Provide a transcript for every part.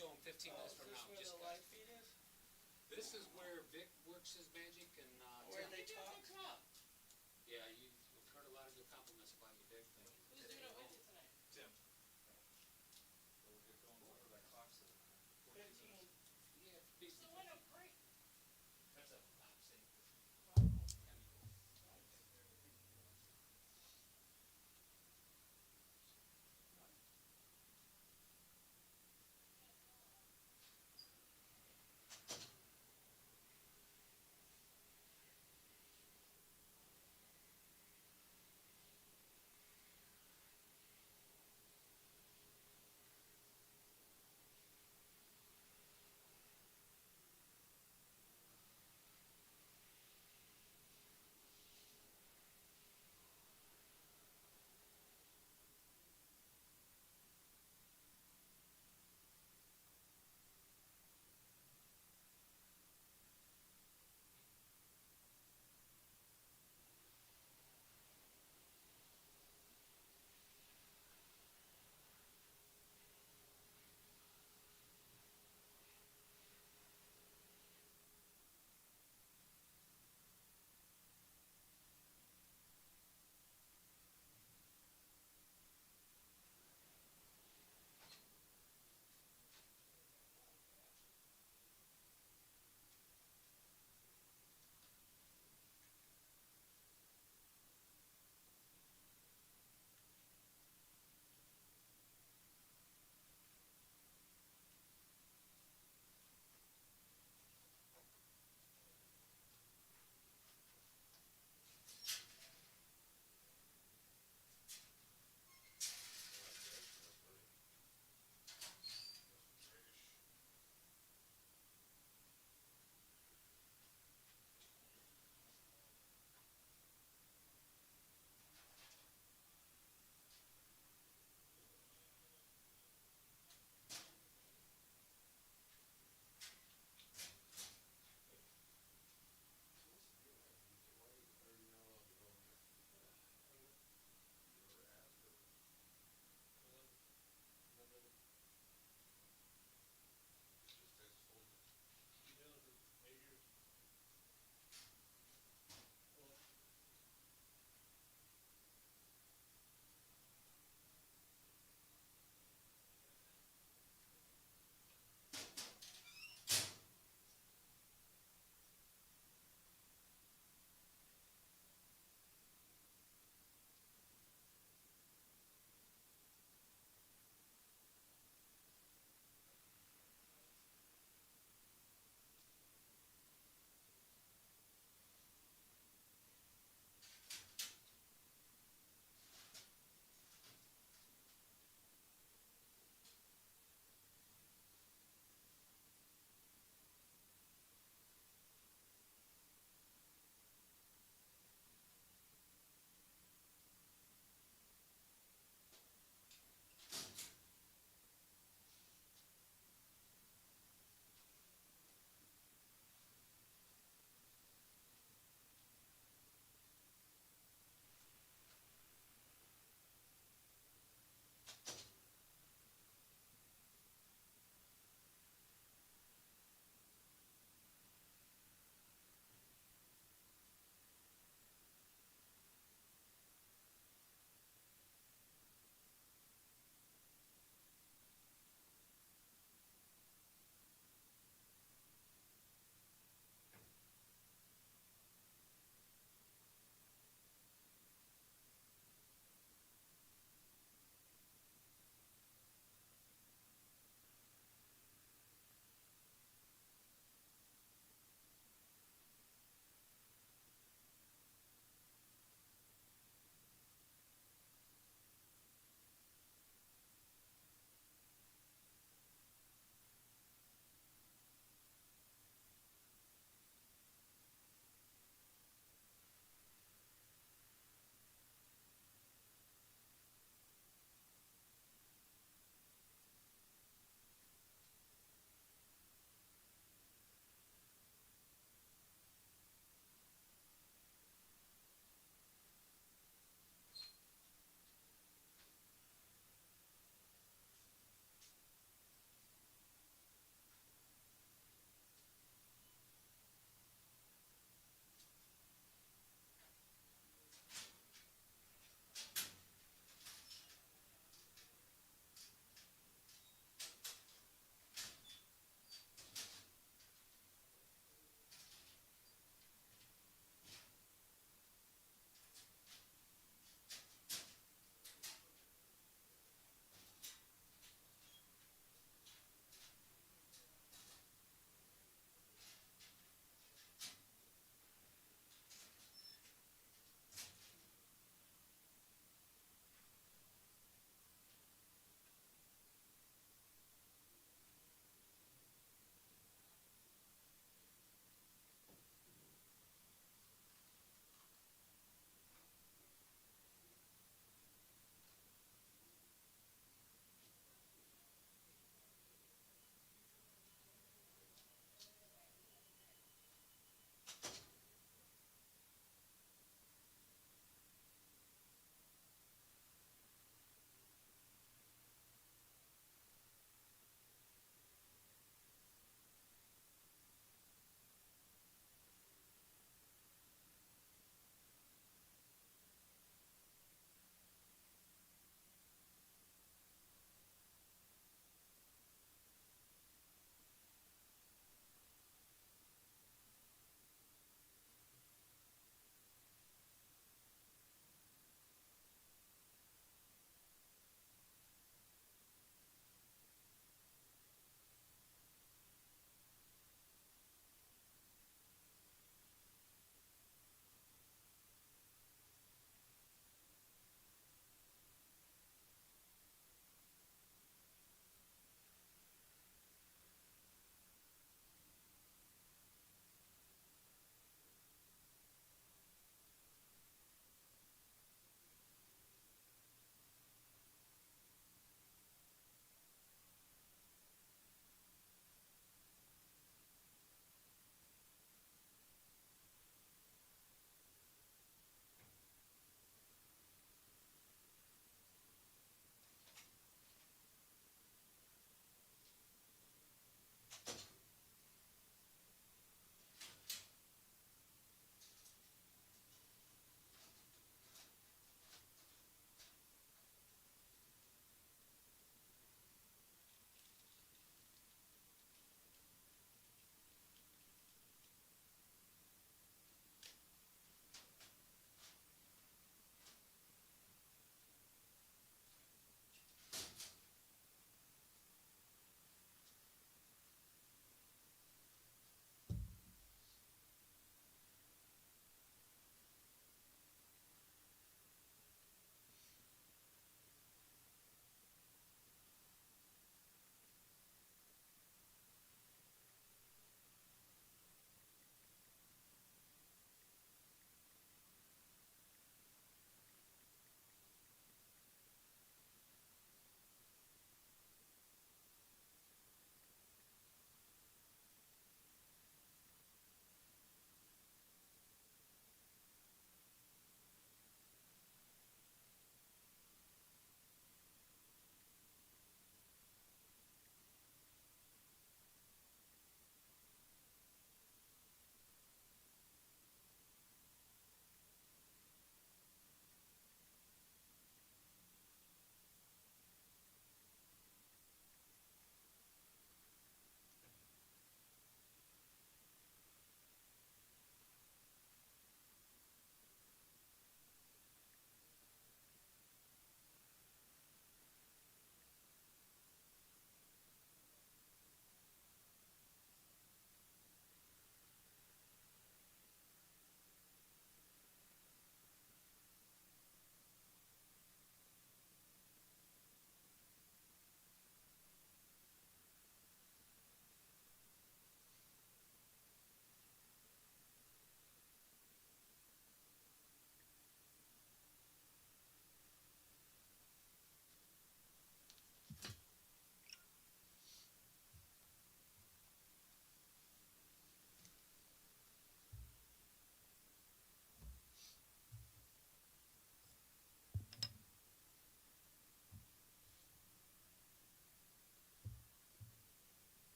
show him 15 minutes from now. Is this Just where the guys. live feed is? This is where Vic works his magic and Where Tim. they talk? Yeah, you've heard a lot of good compliments about you, Vic. Thank you. Who's doing it with you tonight? Tim. So we'll get going over that clock set. 15. Yeah, So what a break. That's a safe.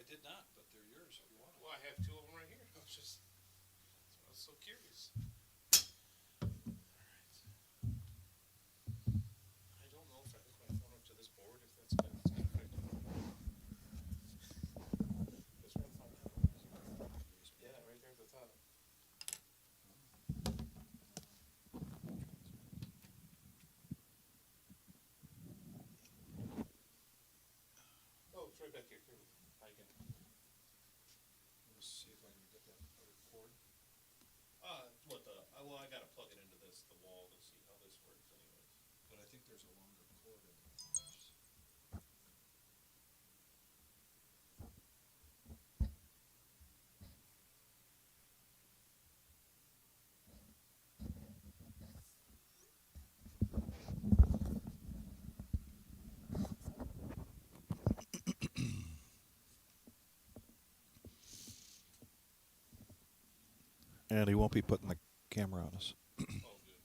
did not, but they're yours if you want them. Well, I have two of them right here. I was so curious. I don't know if I hook my phone up to this board, if that's gonna affect it. This one phone. Yeah, right there at the top. Oh, it's right back here. Here, I can. Let's see if I can get that other cord. Well, I gotta plug it into the wall to see how this works anyways. But I think there's a longer cord in there. And he won't be putting the camera on us. Oh, good.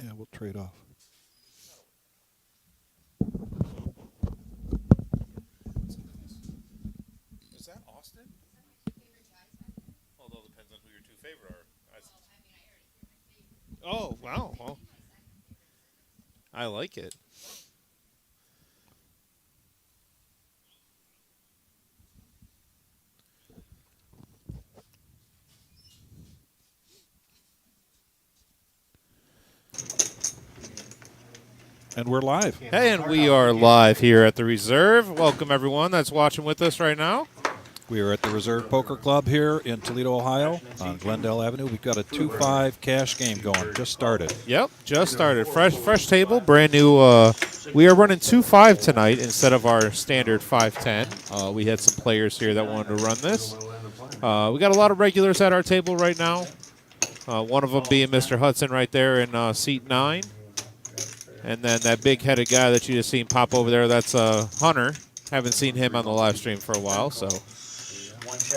Yeah, we'll trade off. Is that Austin? Although depends on who your two favorite are. Oh, wow. Well, I like it. And we're live. Hey, and we are live here at the Reserve. Welcome, everyone that's watching with us right now. We are at the Reserve Poker Club here in Toledo, Ohio, on Glendale Avenue. We've got a 2-5 cash game going. Just started. Yep, just started. Fresh table, brand new. We are running 2-5 tonight instead of our standard 5-10. We had some players here that wanted to run this. We got a lot of regulars at our table right now. One of them being Mr. Hudson right there in seat 9. And then that big-headed guy that you just seen pop over there, that's Hunter. Haven't seen him on the live stream for a while, so.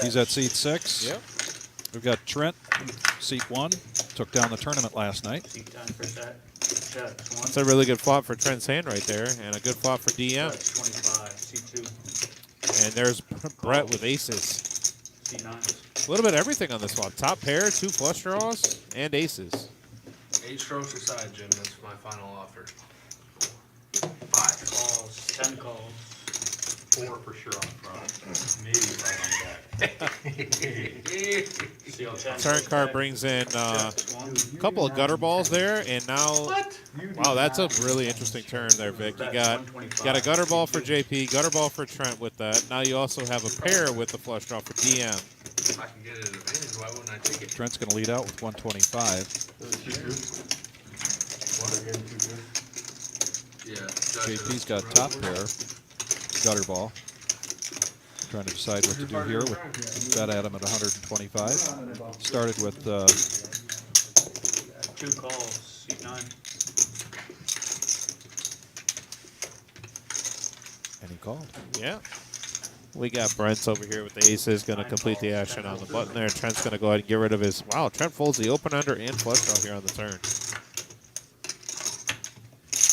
He's at seat 6. Yep. We've got Trent, seat 1. Took down the tournament last night. That's a really good flop for Trent's hand right there, and a good flop for DM. And there's Brett with aces. A little bit of everything on this flop. Top pair, 2 flush draws, and aces. 8 strokes aside, Jim. That's my final offer. 5 calls. 10 calls. 4 for sure on front. Maybe 5 on back. Turn card brings in a couple of gutter balls there, and now, wow, that's a really interesting turn there, Vic. You got a gutter ball for JP, gutter ball for Trent with that. Now you also have a pair with the flush draw for DM. If I can get it at advantage, why wouldn't I take it? Trent's going to lead out with 125. Yeah. JP's got top pair, gutter ball. Trying to decide what to do here with bet at him at 125. Started with 2 calls. Seat 9. and he called. Yeah. We got Brent over here with the aces, going to complete the action on the button there. Trent's going to go ahead and get rid of his, wow, Trent folds the open under and flush draw here on the turn.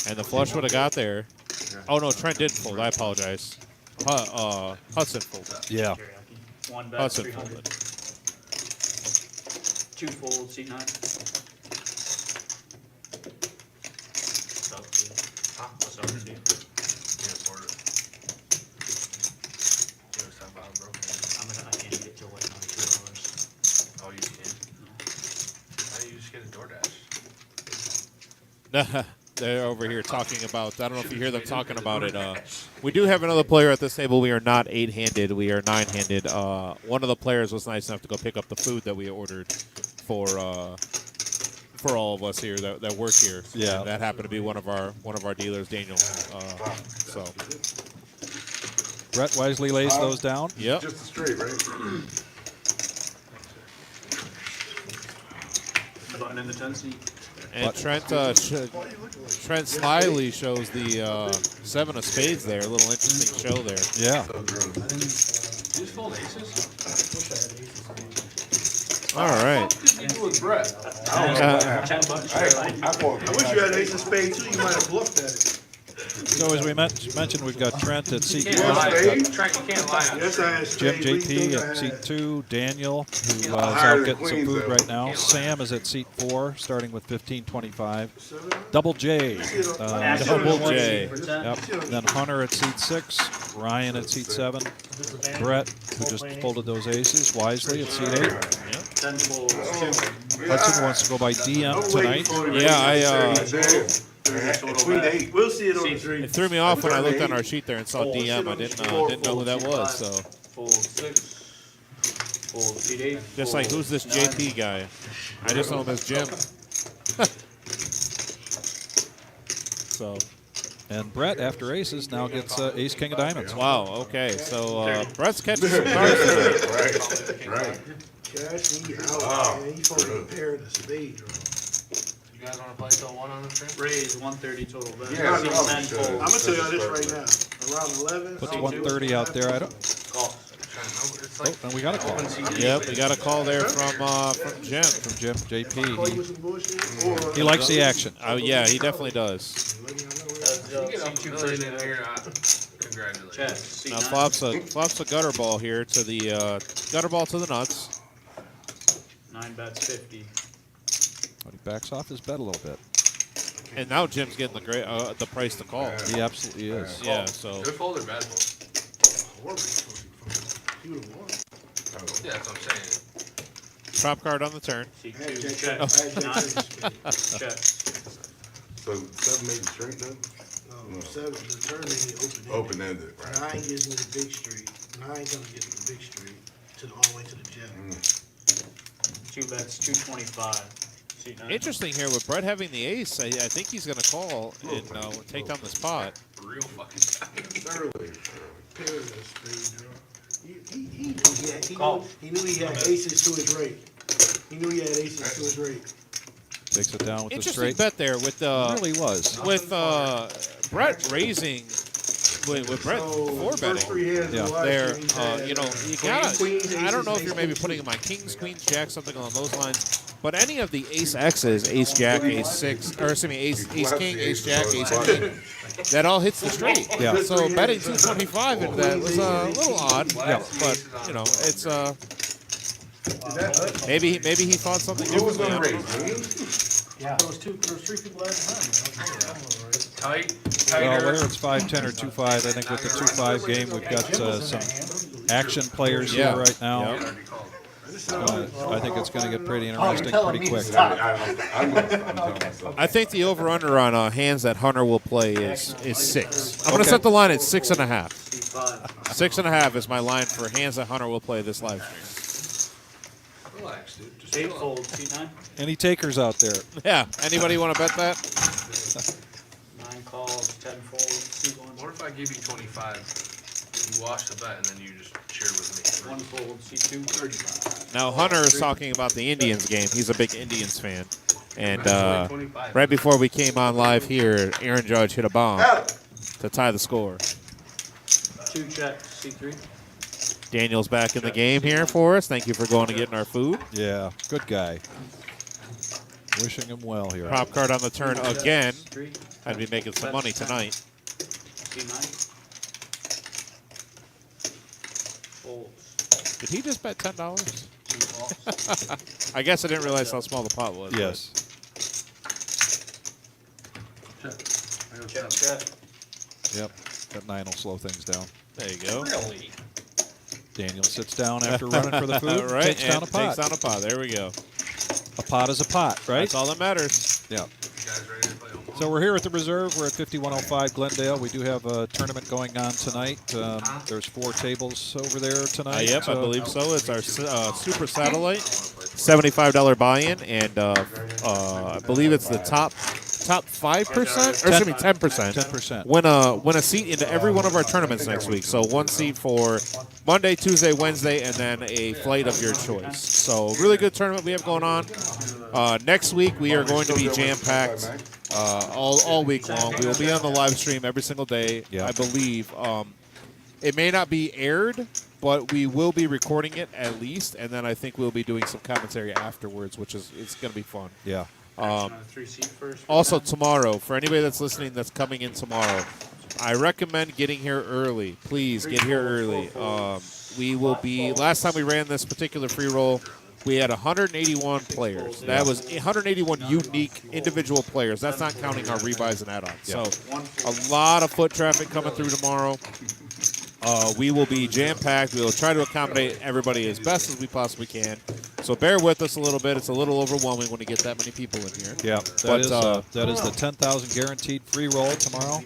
And the flush would have got there. Oh no, Trent didn't fold. I apologize. Hudson folded. Yeah. One bet, Hudson 300. folded. Two folds, seat 9. What's up, dude? Huh? What's up, dude? Can't afford it. You ever stop out, bro? I can't eat it till like another 2 hours. Oh, you can? How do you just get a DoorDash? They're over here talking about. I don't know if you hear them talking about it. We do have another player at this table. We are not 8-handed. We are 9-handed. One of the players was nice enough to go pick up the food that we ordered for all of us here that work here. Yeah. And that happened to be one of our dealers, Daniel. So, Brett wisely lays those down. yep. Just a straight, right? Button in the 10 seat. And Trent slyly shows the 7 of spades there. A little interesting show there. Yeah. So gross. You just fold aces? All right. What did you do with Brett? I don't know what happened. 10 bucks. I wish you had ace of spades too. You might have bluffed at it. So as we mentioned, we've got Trent at seat You can't 1. lie. spade? Trent, you can't lie on Yes, I had Jim spades. JP at seat 2, Daniel, who is Higher out than getting some Queens, food though. right now. Sam is at seat 4, starting with 1525. Double J. Double J. For 10. Yep. Then Hunter at seat 6, Ryan at seat 7, Brett, who just folded those aces wisely at seat 8. 10 folds, 2. Hudson wants to go by DM tonight. Yeah, Queen 8. We'll see it on the it dream. threw me off when I looked on our sheet there and saw DM. I didn't know who that was. So, Fold 6. Fold, seat 8. just like, who's this JP guy? I just know him as Jim. So, And Brett, after aces, now gets ace, king of diamonds. wow. Okay. So Brett's catching some cards tonight. Right. Cash me out, man. You supposed to pair the spade, bro. You guys want to play till 1 on the stream? Raise 130 total bet. Yeah, Seat probably 10 should. folds. I'm gonna tell y'all this right now. Around 11. Puts 130 out there. I don't. Call. It's Oh, like then we got a call Yep, we got a call there from Jim. from Jim Call you JP. with some bullshit. Or, He likes the action. Oh yeah, he definitely does. you get up a million in here. Congratulations. Check. Seat Now 9. flops a gutter ball here to the gutter ball to the nuts. 9 bets 50. But he backs off his bet a little bit. And now Jim's getting the price to call. He absolutely is. Yeah, so Good fold or bad fold? You would've won. Yeah, that's what I'm saying. drop card on the turn. Seat I had 2. jack- Check. I had jack 9. of spades. Check. So 7 made it straight though? No, 7, the turn made it open. Open-ended, right? 9 gives me the big street. 9 gonna get the big street to the all the way to the jack. 2 bets 225. Seat 9. Interesting here with Brett having the ace. I think he's going to call and take down the spot. Real fucking time. Thoroughly. Pair the spade, bro. He knew he had aces to his rate. He knew he had aces to his rate. Takes it down with the Interesting straight. bet there with It really was. Brett raising with Brett four First betting. 3 hands Yeah. of the live There, stream, he's had, you queen, gotta. queens, I don't know if aces, you're maybe aces, putting in my kings, queens, jack, something along those lines. But any of the ace X's, ace jack, ace six, or excuse me, ace king, ace jack, ace queen, that all hits the straight. Yeah. So betting 225 into that was a little odd. Yeah. But it's maybe he thought something Who was differently. gonna on it. raise? Me? There was 3 people last time, man. Tight, Well, tighter. whether it's 5-10 or 2-5, I think with the 2-5 game, we've got some action players Yeah. here right now. Yep. I think it's going to get pretty interesting pretty quick. I'm telling myself. I think the over/under on hands that Hunter will play is 6. I'm going to Okay. set the line at 6.5. Seat 5. 6.5 is my line for hands that Hunter will play this live stream. Relax, dude. Just 8 chill. folds. Seat 9. Any takers out there? Yeah. Anybody want to bet that? 9 calls. 10 folds. Seat 1. What if I give you 25? You wash the bet and then you just cheer with me. 1 fold. Seat 2. 35. Now Hunter is talking about the Indians game. He's a big Indians fan, and That's only 25. right before we came on live here, Aaron Judge hit a bomb to tie the score. 2 checks. Seat 3. Daniel's back in the game here for us. Thank you for going and getting our food. Yeah, good guy. Wishing him well here. Prop card on the turn again. 3. I'd be making some money tonight. 59. Folds. Did he just bet $10? 2 calls. I guess I didn't realize how small the pot was. but- Yes. Check, check. Yep. That 9 will slow things down. There you go. Really? Daniel sits down after running for the food. right, Takes down and a pot. takes down a pot. There we go. A pot is a pot, right? That's all that matters. Yeah. You guys ready to play Omaha? So we're here at the reserve. We're at 5105 Glendale. We do have a tournament going on tonight. There's 4 tables over there tonight. Yep, I believe so. It's our Super Satellite, $75 buy-in, and I believe it's the top 5%, or excuse me, 10%. 10%. Win a seat into every one of our tournaments next week. So 1 seat for Monday, Tuesday, Wednesday, and then a flight of your choice. So really good tournament we have going on. Next week we are going to be jam-packed all week long. We will be on the live stream every single day, Yeah. I believe. It may not be aired, but we will be recording it at least, and then I think we'll be doing some commentary afterwards, which is it's going to be fun. Yeah. On a 3-seat first. Also tomorrow, for anybody that's listening that's coming in tomorrow, I recommend getting here early. Please get here early. We will be. Last time we ran this particular free roll, we had 181 players. That was 181 unique individual players. That's not counting our rebuys and add-ons. So a lot of foot traffic coming through tomorrow. We will be jam-packed. We will try to accommodate everybody as best as we possibly can. So bear with us a little bit. It's a little overwhelming when you get that many people in here. Yeah. But, That is the 10,000 guaranteed free roll tomorrow.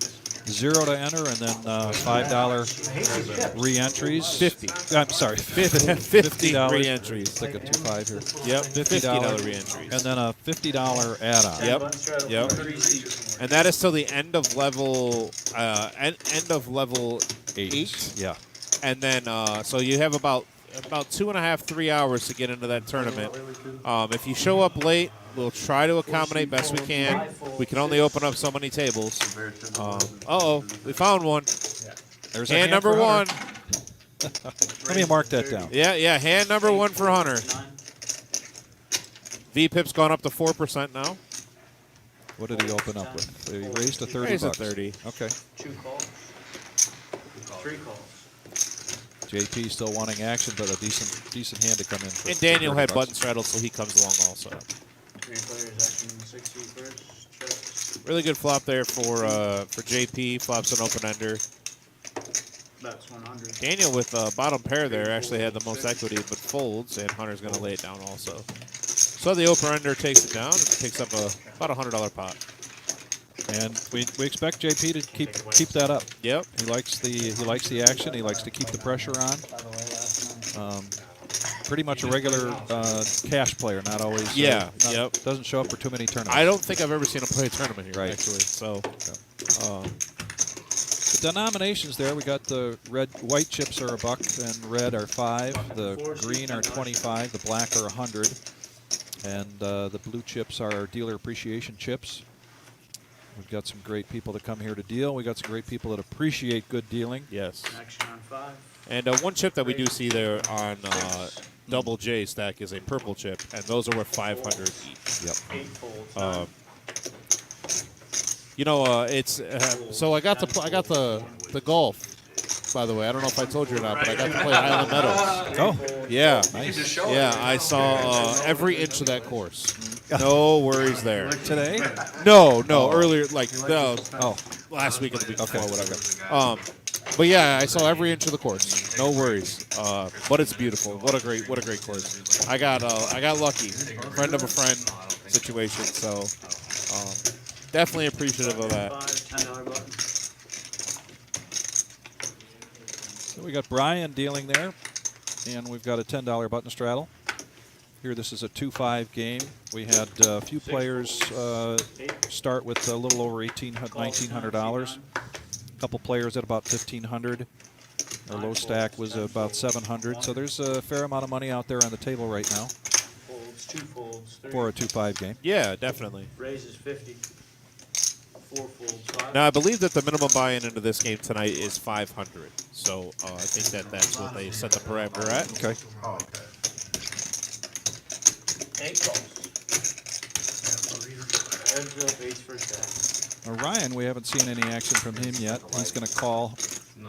0 to enter, and then $5 re-entries. 50. I'm sorry, 50 $50 re-entries. Stick a 25 here. Yep, $50 re-entries. And then a $50 add-on. Yep. Yep. 3 seats. And that is till the end of level end of level 8. Yeah. And then so you have about 2.5, 3 hours to get into that tournament. If you show up late, we'll try to accommodate best we can. We can only open up so many tables. We found one. There's a Hand number for 1. Hunter. Let me mark that down. Yeah, hand number 1 for Hunter. 9. VPIP's gone up to 4% now. What did he open up with? He raised to 30 Raised to bucks. 30. Okay. 2 calls. 3 calls. JP still wanting action, but a decent hand to come in. For And Daniel 30 had bucks. button straddled, so he comes along also. 3 players acting 6 seat first. Check. Really good flop there for JP. Flops an open ender. That's 100. Daniel with bottom pair there actually had the most equity, but folds, and Hunter's going to lay it down also. So the open ender takes it down and picks up about $100 pot. And we expect JP to keep that up. Yep. He likes the action. He likes to keep the pressure on. Pretty much a regular cash player, not always. Yeah, yep. Doesn't show up for too many tournaments. I don't think I've ever seen him play a tournament here, Right. actually. So, The denominations there, we got the white chips are $1 and red are 5. The green are 25. The black are 100. And the blue chips are dealer appreciation chips. We've got some great people that come here to deal. We got some great people that appreciate good dealing. yes. Action on 5. And one chip that we do see there on Double J stack is a purple chip, and those are worth 500 each. Yep. 8 folds. It's so I got the golf. By the way, I don't know if I told you or not, but I got to play Highland Meadows. Oh, Yeah, nice. yeah. I saw every inch of that course. No worries there. Today? No, earlier, Oh, last week and the week before, whatever. But yeah, I saw every inch of the course. No worries. But it's beautiful. What a great course. I got lucky. Friend of a friend situation. So definitely appreciative of that. 5, $10 button. so we got Brian dealing there, and we've got a $10 button straddle. Here, this is a 2-5 game. We had a few players start with a little over $1,900. A couple players at about $1,500. Our low stack was about $700. So there's a fair amount of money out there on the table right now Folds, 2 folds. 3 for a 2-5 game. Yeah, definitely. Raises 50. 4 folds. 5. Now I believe that the minimum buy-in into this game tonight is 500. So I think that's what they set the parameter at. Okay. 8 calls. Heads up, 8's first stack. Ryan, we haven't seen any action from him yet. He's going to call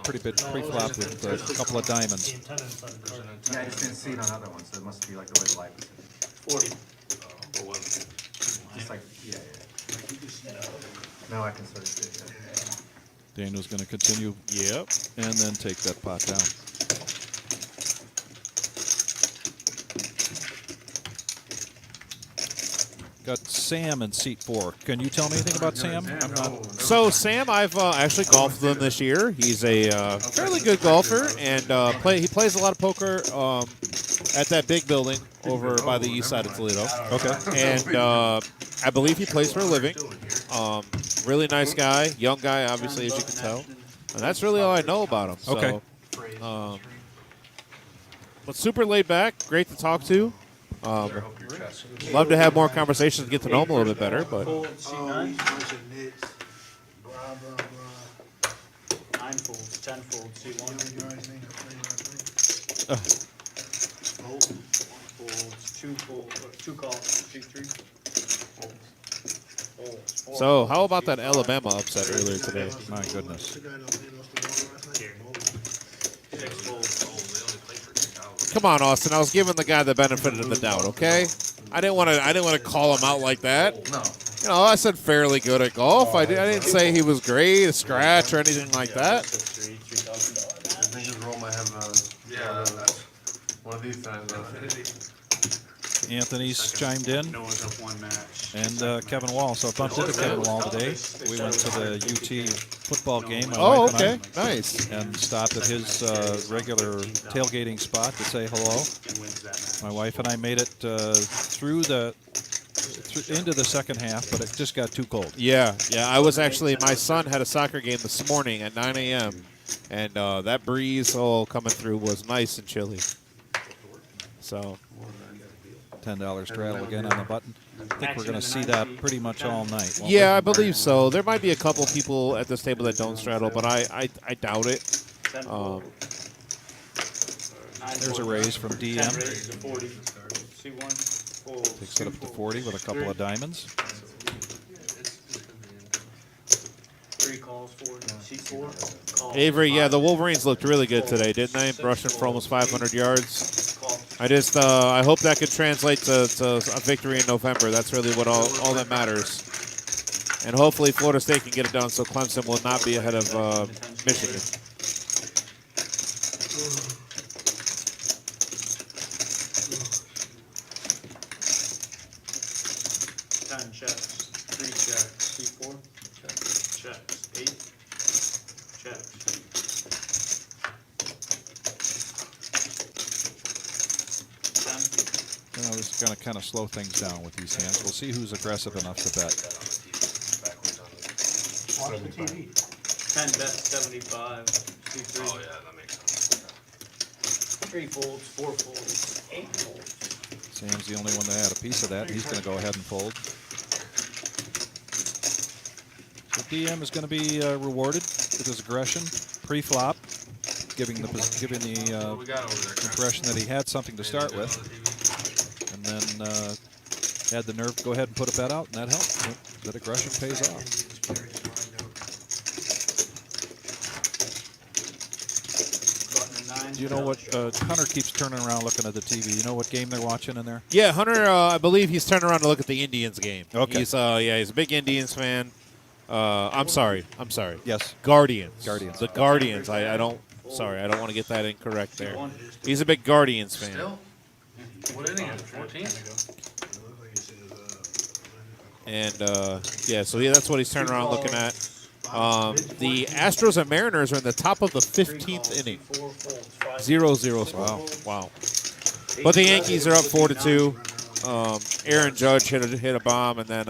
pretty bit pre-flop with a couple of diamonds. Team 10 inside the card. Yeah, I just didn't see it on other ones, so it must be like the way the light was. 40. Just like, yeah. No, I can sort of see it. Daniel's going to continue. Yep. And then take that pot down. Got Sam in seat 4. Can you tell me anything about Sam? I'm not. So Sam, I've actually golfed with him this year. He's a fairly good golfer, and he plays a lot of poker at that big building over by the east side of Toledo. Okay. And I believe he plays for a living. Really nice guy, young guy, obviously, as you can tell. And that's really all I know about him. So, Okay. but super laid back, great to talk to. Love to have more conversations, get to know him a little bit better. But Fold Oh, C9. he's bunch of nits. Blah, blah, blah. 9 folds, 10 folds, You C1. know the guy's name, I play. Folds, 2 folds, 2 calls, C3. Folds. 4 so how about that Alabama upset earlier today? My goodness. The guy that played us the ball last night? 6 folds. Come on, Austin. I was giving the guy the benefit of the doubt. Okay, I didn't want to call him out like that. No. You know, I said fairly good at golf. I didn't say he was great, a scratch, or anything like that. $3,000. I think his roll might have, one of these times. Anthony's chimed in. No one's up 1 match. And Kevin Wall. So I bumped into Kevin Wall today. We went to the UT football game. My Oh, wife and I, okay, nice. and stopped at his regular tailgating spot to say hello. And wins that match. My wife and I made it into the second half, but it just got too cold. Yeah. I was actually, my son had a soccer game this morning at 9 a.m. And that breeze coming through was nice and chilly. So, $10 straddle again on the button. I think we're going to see that pretty much all night. won't yeah, I believe so. There might be a couple people at this table that don't straddle, but I doubt it. 10 folds. 9 There's a folds. raise from 10 DM. raises to 40. C1. Folds. Takes it 2 up to folds. 40 with a couple of diamonds. 3 calls, 4. C4. Call. Avery, yeah, 5. the Wolverines looked really good today, didn't they? Rushing for almost 500 yards. Call. I hope that could translate to a victory in November. That's really what all that matters. And hopefully Florida State can get it done so Clemson will not be ahead of Michigan. Ten checks, 3 checks, C4, checks, 8, checks. You know, this is going to kind of slow things down with these hands. We'll see who's aggressive enough to bet. Watch the TV. 10 bet, 75, C3. Oh, yeah, that makes sense. 3 folds, 4 folds, 8 folds. Sam's the only one that had a piece of that. He's going to go ahead and fold. The DM is going to be rewarded with his aggression pre-flop, giving the What we got over there, Chris? impression that he had something to start with, and then had the nerve to go ahead and put a bet out, and that helped. That aggression pays off. Button a 9. Do you know what Hunter keeps turning around looking at the TV? You know what game they're watching in there? Yeah, Hunter, I believe he's turned around to look at the Indians game. Okay. He's a big Indians fan. I'm sorry. Yes. Guardians. Guardians. The Guardians. I don't want to get that incorrect there. He's a big Guardians fan. Still? What inning is it, 14? And so that's what he's turning around looking at. The Astros and Mariners are in the top of the 15th inning. 0-0. Wow. But the Yankees are up 4-2. Aaron Judge hit a bomb, and then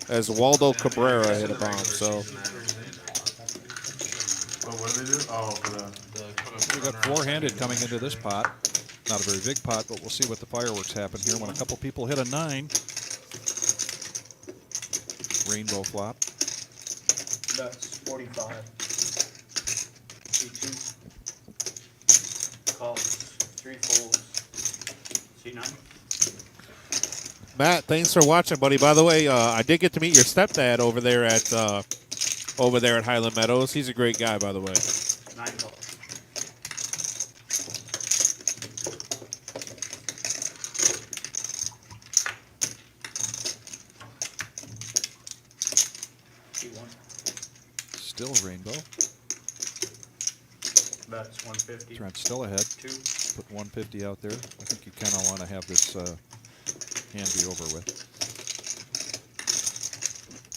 as Waldo Cabrera hit a bomb. So What do they do? Oh, for the. We got four-handed coming into this pot. Not a very big pot, but we'll see what the fireworks happen here when a couple people hit a 9. Rainbow flop. That's 45. C2. Calls. 3 folds. C9. Matt, thanks for watching, buddy. By the way, I did get to meet your stepdad over there at Highland Meadows. He's a great guy, by the way. 9 calls. G1. Still rainbow. That's 150. Trent's still ahead. 2. Put 150 out there. I think you kind of want to have this hand be over with.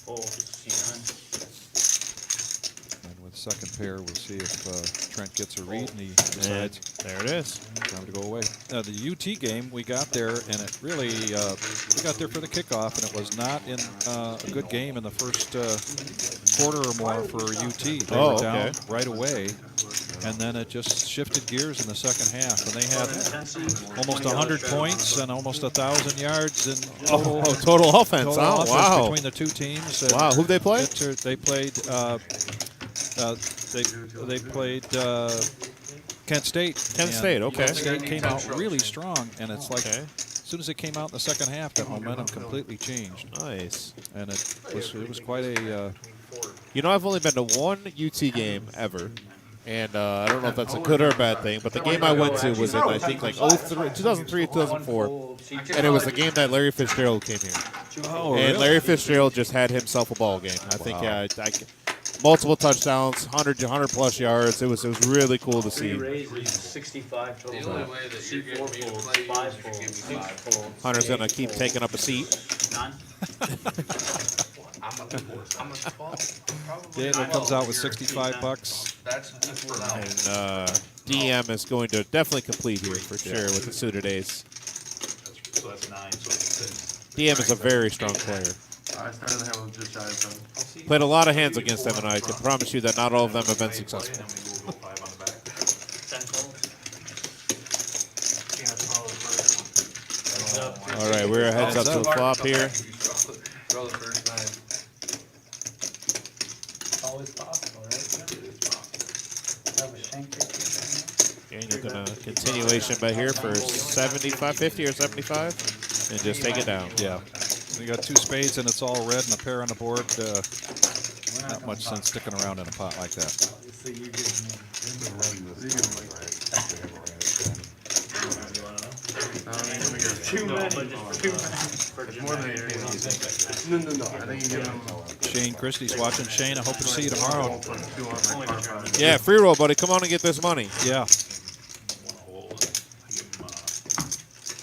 Fold. C9. And with second pair, we'll see if Trent gets a read and he decides. There it is. Time to go away. The UT game, we got there, and it really, we got there for the kickoff, and it was not in a good game in the first quarter or more for UT. They were down right away, and then it just shifted gears in the second half, and they had almost 100 points and almost 1,000 yards in total offense. total offense Wow. between the two teams. And Wow, who'd they play? They played. They played Kent State. Kent State, okay. Kent State came out really strong, and it's like Okay. as soon as it came out in the second half, that momentum completely changed, Nice. and it was quite a. You know, I've only been to one UT game ever, and I don't know if that's a good or a bad thing, but the game I went to was in, I think, like 2003, 2004, and it was the game that Larry Fitzgerald came here. Oh, And really? Larry Fitzgerald just had himself a ball game. I think multiple touchdowns, 100 plus yards. It was really cool to 3 see. raises, 65 The total. only way that you're getting me to folds, play you 5 is if you folds, give me 6 5. folds. Hunter's going to 8 keep folds. taking up a seat. 9. How much probably Daniel comes out with $65. That's equal out. And DM is going to definitely complete here for sure with the suited ace. So that's 9, so it's 6. DM is a very strong player. I started to have just shy of 7. Played a lot of hands against them, and I can promise you that not all of them have been successful. And then we go 5 on the back. 10 folds. All right, we're heads up to the flop here. Roll the first 9. It's always possible, right? Have a shank kick. And you're going to continuation bet here for 75, 50 or 75, and just take it down. Yeah, we got 2 spades and it's all red and a pair on the board. Not much sense sticking around in a pot like that. So you give me Too many. For More than generic. No. I think you give him Shane Christie's watching. Shane, I hope to see you tomorrow. 2 on my car. Yeah, free roll, buddy. Come on and get this money. Yeah, Hole. I give him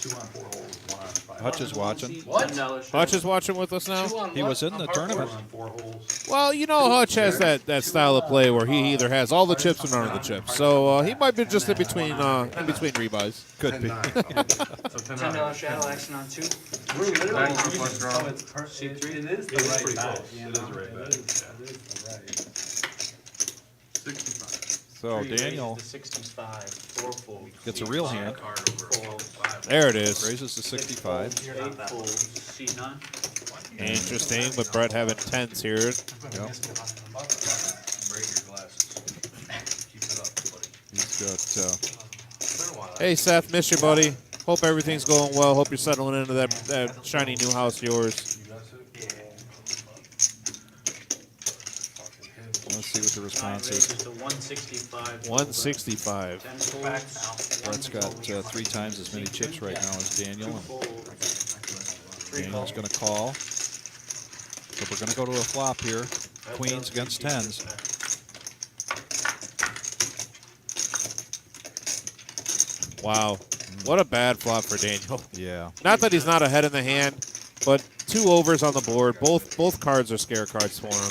2 on 4 holes, 1 on 5. Hutch is watching. What? $10. Hutch is watching with us now. He was in the tournament. 1 on 4 holes. Well, you know Hutch has that style of play where he either has all the chips or none of the chips. So he might be just in between rebuys. Could be. So 10 $10 shadow action on 2. Oh, it's perfect. It is the right pretty bet. close. You It is know? the right bet, It is the right. 65. So 3 Daniel raises to 65. 4 folds. gets a real hand. Card over 5. There it is. Raises to 65. 8 folds. C9. Interesting, with Brett having 10s here. Yep. Break your glasses. Keep it up, buddy. He's got. It's been a while. Hey, Seth, miss you, buddy. Hope everything's going well. Hope you're settling into that shiny new house of yours. Let's see what the 9 response raises is. to 165. 165. 10 folds. Brett's got 3 times as many chips right now as Daniel, 2 and folds. 3 Daniel's calls. going to call. So we're going to go to a flop here. Queens against 10s. Wow. What a bad flop for Daniel. Yeah. Not that he's not ahead in the hand, but 2 overs on the board. Both cards are scare cards for him.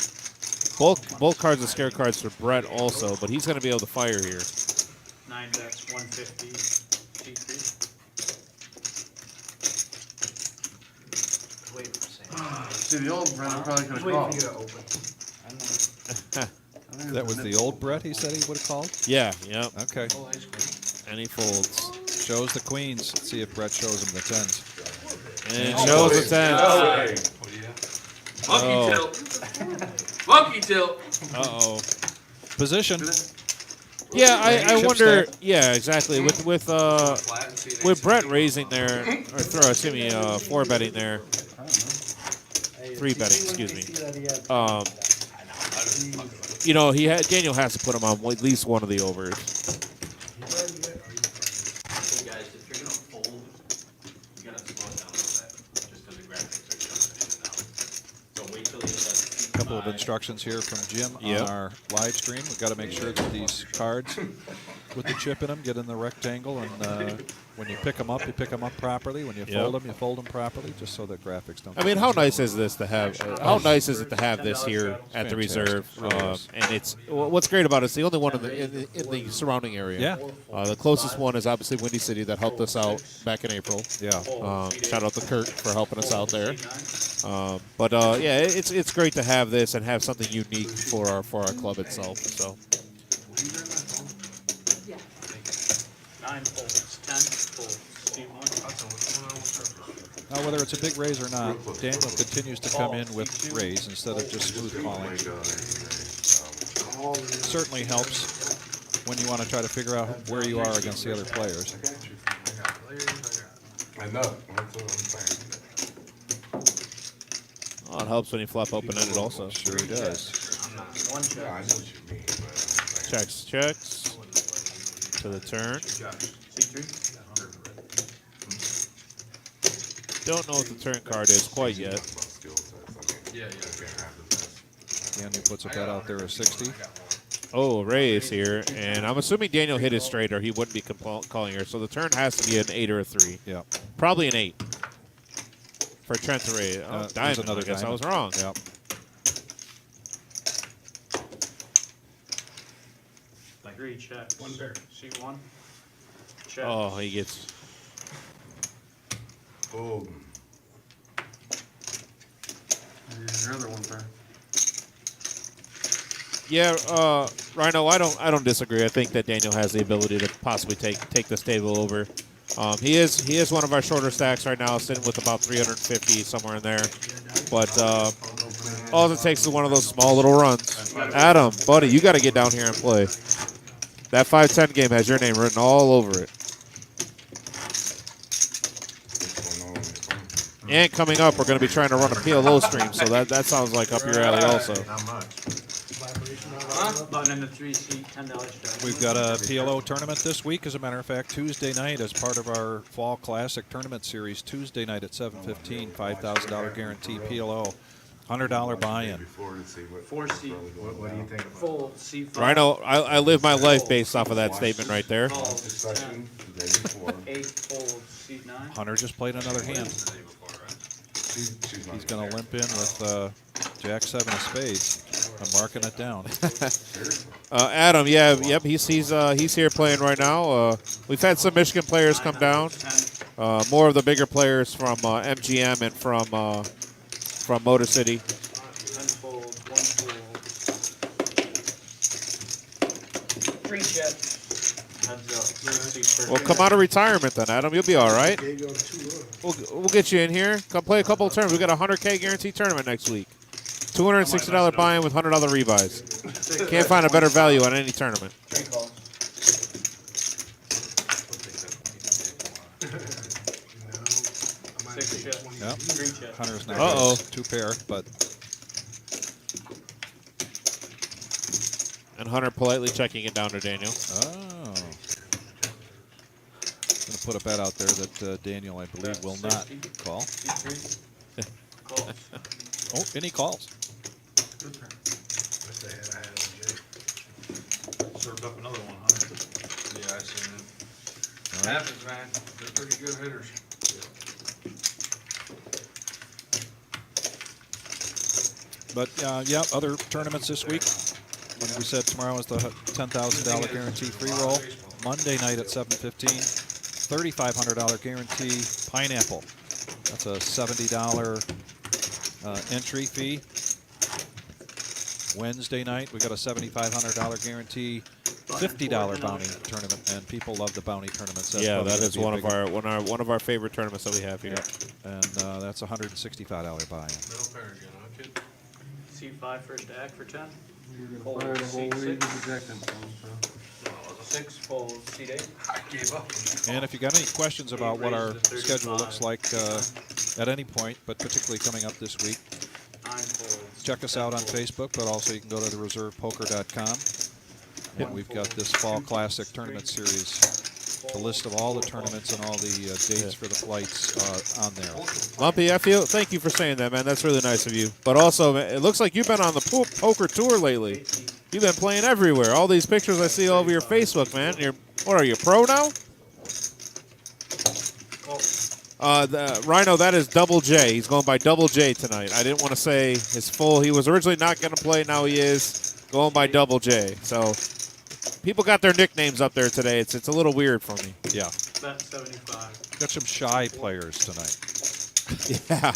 Both cards are scare cards for Brett also, but he's going to be able to fire here. 9 bets, 150. G3. Wait for Sam. See, the old Brennan probably could have Wait called. for you to open. I know. That was the old Brett he said he would have called? Yeah, yep. Okay. Oh, ice cream. And he folds. Shows the queens. Let's see if Brett shows him the 10s. And shows the 10. Oh, Oh. monkey tilt. Monkey tilt. Uh-oh. Position. Yeah, I Chip wonder. stack. Yeah, exactly. With Brett raising there, or excuse me, 4-betting there, Hey, 3-betting, see when excuse you me. see that he had You know, Daniel has to put him on at least one of the overs. Hey guys, if you're gonna fold, you gotta slow it down a little bit, just because the graphics are jumping in and out. So wait till you hit that. A couple of instructions here from Jim Yep. on our live stream. We've got to make sure that these cards with the chip in them get in the rectangle, and when you pick them up properly. When you fold them, you fold them properly, just so that graphics don't. I mean, how nice is this to have? How nice is it to have this here at the reserve? And it's what's great about it, it's the only one in the surrounding area. Yeah. The closest one is obviously Windy City that helped us out back in April. Yeah. Shout out to Kurt for helping us out there. But yeah, it's great to have this and have something unique for our club itself. So 9 folds, 10 folds, C1. Now, whether it's a big raise or not, Daniel continues to come in with raise instead of just smooth calling. Certainly helps when you want to try to figure out where you are against the other players. I know, that's what I'm saying. oh, it helps when you flop open-ended also. Sure he does. One Yeah, I check. know what you mean, but Checks to the turn. C3. Don't know what the turn card is quite yet. Daniel puts a bet out there of 60. Oh, raise here, and I'm assuming Daniel hit his straight or he wouldn't be calling here. So the turn has to be an 8 or a 3. Yeah. Probably an 8 for Trent to raise. There's Diamond. another I guess I diamond. was wrong. Yep. Like 3 checks. One pair. C1. Check. Oh, he gets. boom. Here's your other one, sir. Yeah, Rhino, I don't disagree. I think that Daniel has the ability to possibly take this table over. He is one of our shorter stacks right now, sitting with about 350 somewhere in there. But all it takes is one of those small little runs. Adam, buddy, you got to get down here and play. That 5-10 game has your name written all over it. And coming up, we're going to be trying to run a PLO stream, so that sounds like up your alley also. Not much. Button in the 3 seat, $10 check. We've got a PLO tournament this week, as a matter of fact, Tuesday night as part of our Fall Classic Tournament Series. Tuesday night at 7:15, $5,000 guarantee PLO, $100 buy-in. 4 seat. What do you think? Full C5. Rhino, I live my life based off of that statement right there. Call. Discussion, the day before. 8 fold C9. Hunter just played another hand. She's He's going to limp in with Jack 7 of spades. I'm marking it down. Adam, yep, he's here playing right now. We've had some Michigan players come down. 10. More of the bigger players from MGM and from Motor City. 10 fold, 1 fold. 3 checks. Heads up. C Well, come out of retirement then, Adam. You'll be all right. Gave you 2 We'll get you in here. Come play a couple of tournaments. We got a $100K guaranteed tournament next week. $260 buy-in with $100 rebuys. Can't find a better value on any tournament. 3 calls. Six checks. Yep. 3 checks. Hunter's now Uh-oh. got 2 pair, but And Hunter politely checking it down to Daniel. going to put a bet out there that Daniel, I believe, will not call. C3. Calls. Oh, and he calls. Served up another one, huh? Yeah, I seen it. All right. Happens, man. They're pretty good hitters. But, yeah, other tournaments this week. Like we said, tomorrow is the $10,000 guarantee free roll. Monday night at 7:15, $3,500 guarantee pineapple. That's a $70 entry fee. Wednesday night, we got a $7,500 guarantee, $50 bounty tournament, and people love the bounty tournaments. That's Yeah, probably that gonna is be a big one of our favorite tournaments that we have here. and that's a $165 buy-in. Middle pair again, huh, kid? C5 first act for 10. You're gonna fire the whole league to protect themselves, so. No, 6 folds. Seat 8. I gave up. And if you got any questions about what our schedule looks like at any point, but particularly coming up this week, 9 folds. check us out on Facebook, but also you can go to thereservepoker.com. And we've got this Fall Classic Tournament Series, the list of all the tournaments and all the dates for the flights on there. Lumpy, thank you for saying that, man. That's really nice of you. But also, man, it looks like you've been on the poker tour lately. You've been playing everywhere. All these pictures I see all over your Facebook, man. What are you, pro now? Rhino, that is Double J. He's going by Double J tonight. I didn't want to say his full. He was originally not going to play. Now he is going by Double J. So people got their nicknames up there today. It's a little weird for me. Yeah. Bet 75. Got some shy players tonight. Yeah.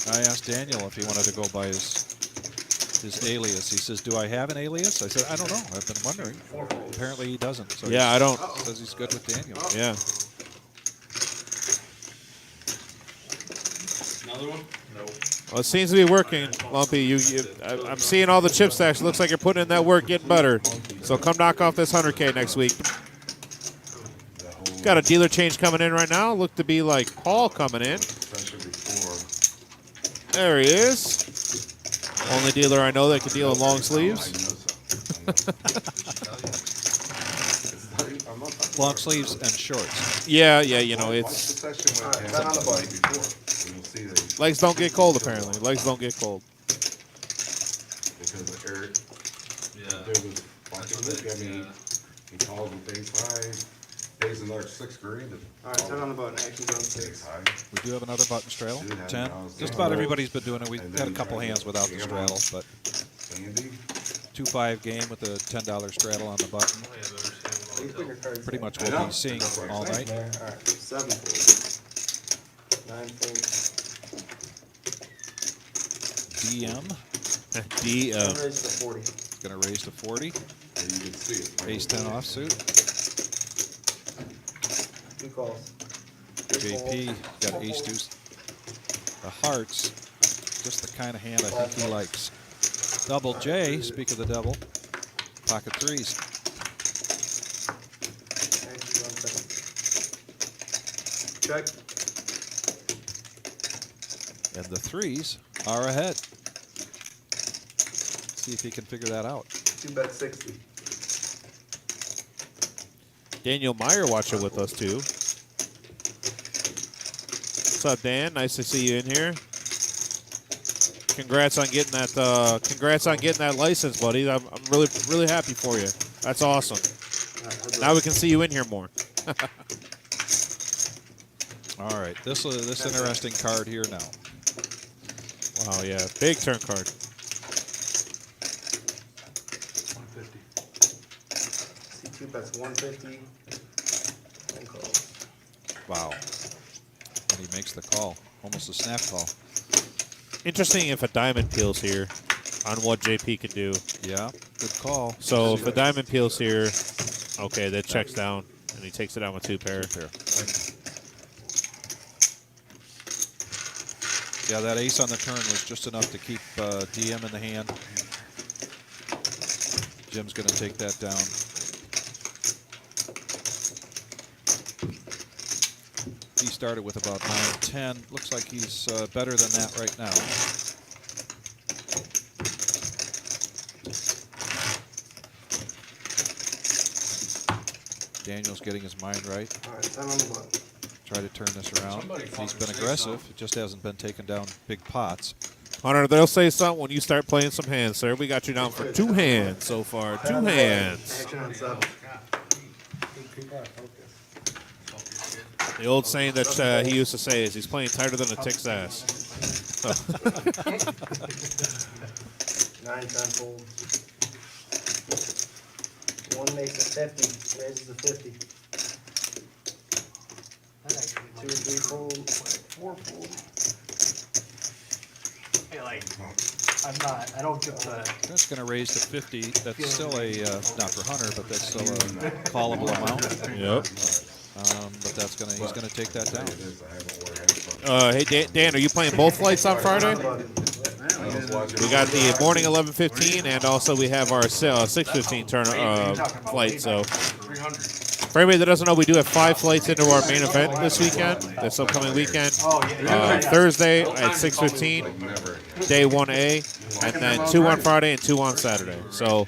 I asked Daniel if he wanted to go by his alias. He says, "Do I have an alias?" I said, "I don't know. I've been wondering." Apparently he doesn't. So Yeah, I don't. Says he's good with Daniel. Yeah. Another one? No. Well, it seems to be working, Lumpy. I'm seeing all the chip stacks. Looks like you're putting in that work, getting better. So come knock off this 100K next week. Got a dealer change coming in right now. Look to be like Paul coming in. There he is. Only dealer I know that can deal in long sleeves. Long sleeves and shorts. Yeah, you know, it's... Legs don't get cold, apparently. Legs don't get cold. Because of Eric. Yeah. There was I mean, he calls and pays high, pays another $6,000. Alright, 10 on the button, actions on 6. High. We do have another button straddle. Dude, 10. I was Just going about low. everybody's been doing it. We've And had a then couple hands without the straddle, but Andy, 2-5 game with a $10 straddle on the button. Oh, yeah, better see Please put your cards Pretty down. much I what know. we'll be seeing That's what I'm all saying. night. There, alright, 7 folds. 9 folds. DM DM. Raise to 40. going to raise to 40. and you can see it. Ace 10 offsuit. 2 calls. JP got ace deuce. The hearts, just the kind of hand I think he likes. Double J, speak of the devil. Pocket threes. Actions on 7. Check. And the threes are ahead. See if he can figure that out. 2 bet 60. Daniel Meyer watching with us, too. What's up, Dan? Nice to see you in here. Congrats on getting that license, buddy. I'm really happy for you. That's awesome. Alright, Now we can see you in here more. All right, this interesting card here now. Wow, yeah. Big turn card. 150. C2 bets 150. 10 calls. Wow. And he makes the call. Almost a snap call. Interesting if a diamond peels here on what JP can do. Yeah, good call. So if a diamond peels here, okay, that checks down, and he takes it down with 2 pair. Pair. Yeah, that ace on the turn was just enough to keep DM in the hand. Jim's going to take that down. He started with about 9-10. Looks like he's better than that right now. Daniel's getting his mind right. Alright, 10 on the button. Try to turn this around. Somebody He's fucking been say aggressive. something. It just hasn't been taking down big pots. Hunter, they'll say something when you start playing some hands, sir. We got you down for 2 hands so far. 2 hands. Action on 7. People are focused. The old saying that he used to say is he's playing tighter than a tick's ass. 9, 10 folds. 1 makes it 50. Raises to 50. 2 or 3 folds. 4 folds. Hey, like, I don't get the. That's going to raise to 50. That's still a, not for Hunter, but that's still a callable amount. Yep. But that's he's going to take that down. It is, I haven't worn headphones. Hey, Dan, are you playing both flights on Friday? 10 on the button. We got the morning 11:15, and also we have our 6:15 flight. So, for anybody that doesn't know, we do have 5 flights into our main event this weekend, this upcoming weekend. Thursday at 6:15, day 1A, and then 2 on Friday and 2 on Saturday. So,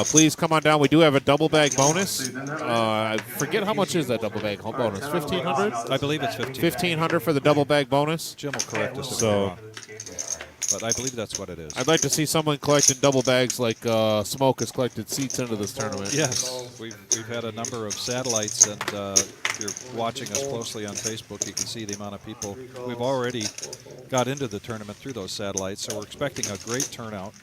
please come on down. We do have a double bag bonus. I forget how much is that double bag bonus. 1,500. I believe it's 1,500 for the double bag bonus. Jim will correct us if So- we're wrong. But I believe that's what it is. I'd like to see someone collecting double bags like Smoke has collected seats into this tournament. Yes, we've had a number of satellites, and if you're watching us closely on Facebook, you can see the amount of people. We've already got into the tournament through those satellites, so we're expecting a great turnout.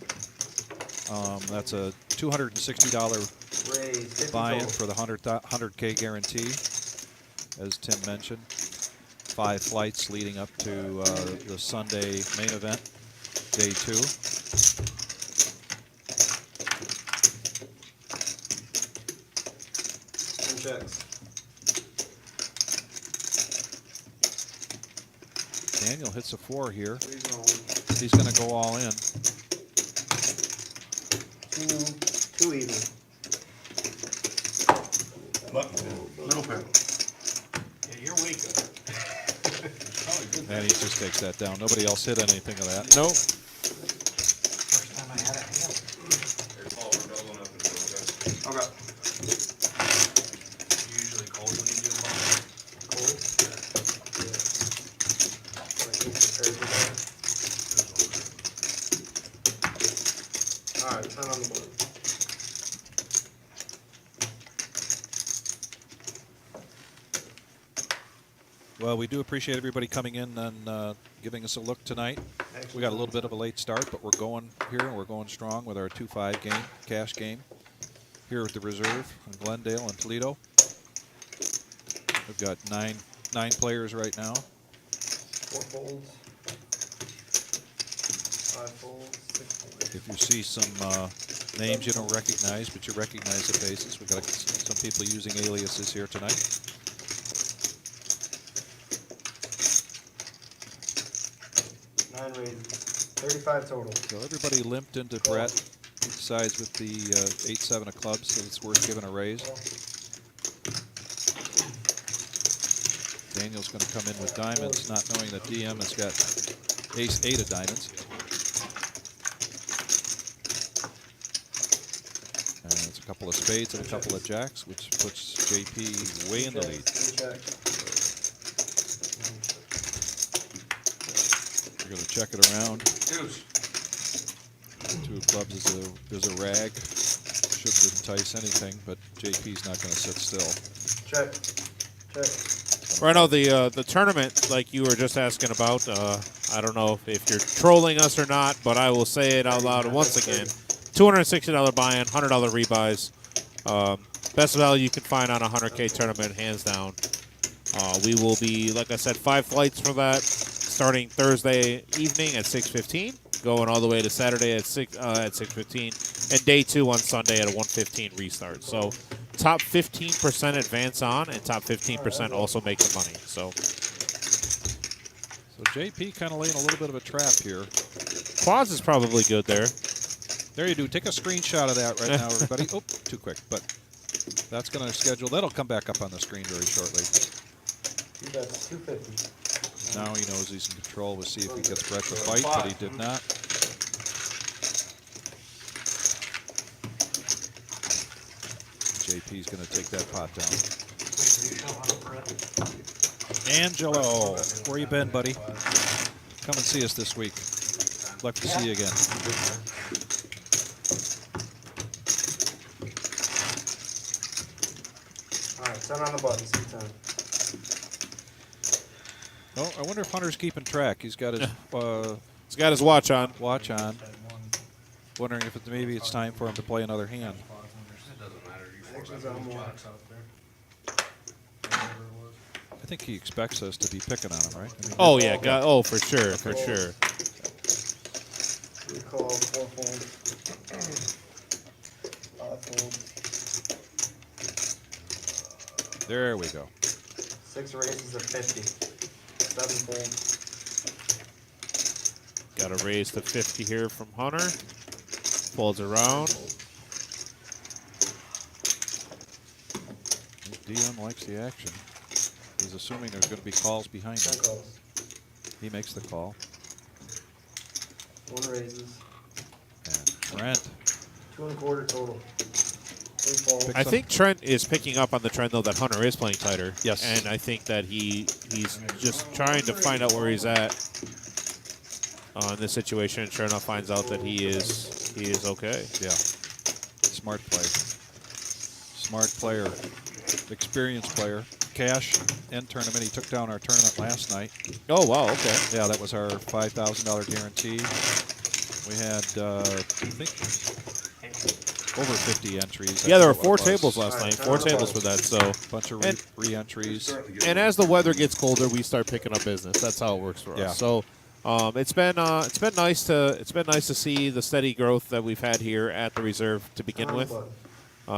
That's a $260 buy-in for the 100K guarantee, as Tim mentioned. 5 flights leading up to the Sunday main event, day 2. Checks. Daniel hits a 4 here. He's going to go all in. Two even. Little pen. Yeah, you're weak. And he just takes that down. Nobody else hit anything of that. Nope. First time I had a hand. Okay. Usually cold when you do ball. Cold? Yeah. I think prepared for that. Alright, 10 on the board. Well, we do appreciate everybody coming in and giving us a look tonight. We got a little bit of a late start, but we're going here and we're going strong with our 2-5 game, cash game, here at the Reserve in Glendale and Toledo. We've got nine players right now. 4 folds. 5 folds. 6 folds. If you see some names you don't recognize, but you recognize the faces, we've got some people using aliases here tonight. Raises. 35 total. So everybody limped into Brett. He decides with the 8-7 of clubs that it's worth giving a raise. Daniel's going to come in with diamonds, not knowing that DM has got ace-8 of diamonds. And it's a couple of spades and a couple of jacks, which puts JP way in the lead. We're going to check it around. Deuce. 2 of clubs is a rag. Shouldn't entice anything, but JP's not going to sit still. Check. Check. Right now, the tournament, like you were just asking about, I don't know if you're trolling us or not, but I will say it out loud once again. $260 buy-in, $100 rebuys. Best value you can find on a 100K tournament, hands down. We will be, like I said, 5 flights for that, starting Thursday evening at 6:15, going all the way to Saturday at 6:15, and day 2 on Sunday at a 1:15 restart. So top 15% advance on, and top 15% also make the money. So JP kind of laying a little bit of a trap here. quads is probably good there. There you do. Take a screenshot of that right now, everybody. Oh, too quick, but that's going to schedule. That'll come back up on the screen very shortly. That's 250. Now he knows he's in control. We'll see if he gets Brett to fight, but he did not. JP's going to take that pot down. Angelo, where you been, buddy? Come and see us this week. Love to see you again. Alright, 10 on the button, C10. Oh, I wonder if Hunter's keeping track. He's got his He's got his watch on. Wondering if maybe it's time for him to play another hand. It doesn't matter. You Actions forgot on the more. jacks out there. Whatever it was. I think he expects us to be picking on him, right? I mean, Oh yeah, for sure, for sure. Recall, 4 folds. 5 folds. There we go. 6 raises of 50. 7 folds. Got a raise to 50 here from Hunter. Folds around. Dion likes the action. He's assuming there's going to be calls behind 10 him. calls. He makes the call. 1 raises. And Trent 2 1/4 total. 3 falls. Picks I up. think Trent is picking up on the trend, though, that Hunter is playing tighter. Yes. And I think that he's just trying to find out where he's at in this situation. And sure enough, finds out that he is okay. Yeah. Smart play. Smart player. Experienced player. Cash and tournament. He took down our tournament last night. Oh, wow, okay. Yeah, that was our $5,000 guarantee. We had, I think, over 50 entries. Yeah, there were That's what 4 it was. tables last night. 4 tables for that. So, Bunch of re-entries. and as the weather gets colder, we start picking up business. That's how it works for Yeah. us. So, it's been nice to see the steady growth that we've had here at the reserve to begin with.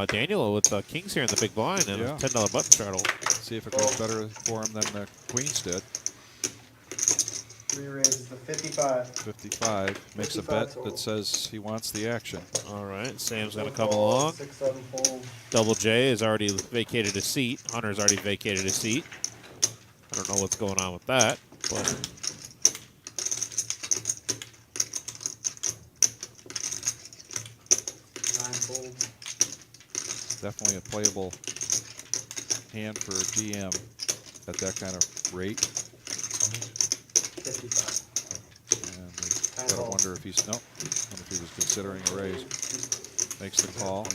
Daniel with the kings here in the big blind and Yeah. a $10 button straddle. See if it goes better for him than the queens did. 3 raises to 55. 55. Makes a 55 bet total. that says he wants the action. All right, Sam's going to 4 come falls, along. 6 7 fold. Double J has already vacated his seat. Hunter's already vacated his seat. I don't know what's going on with that, but 9 fold. Definitely a playable hand for DM at that kind of rate. 55. And we gotta wonder if he's wonder if he was considering a raise. Makes the call.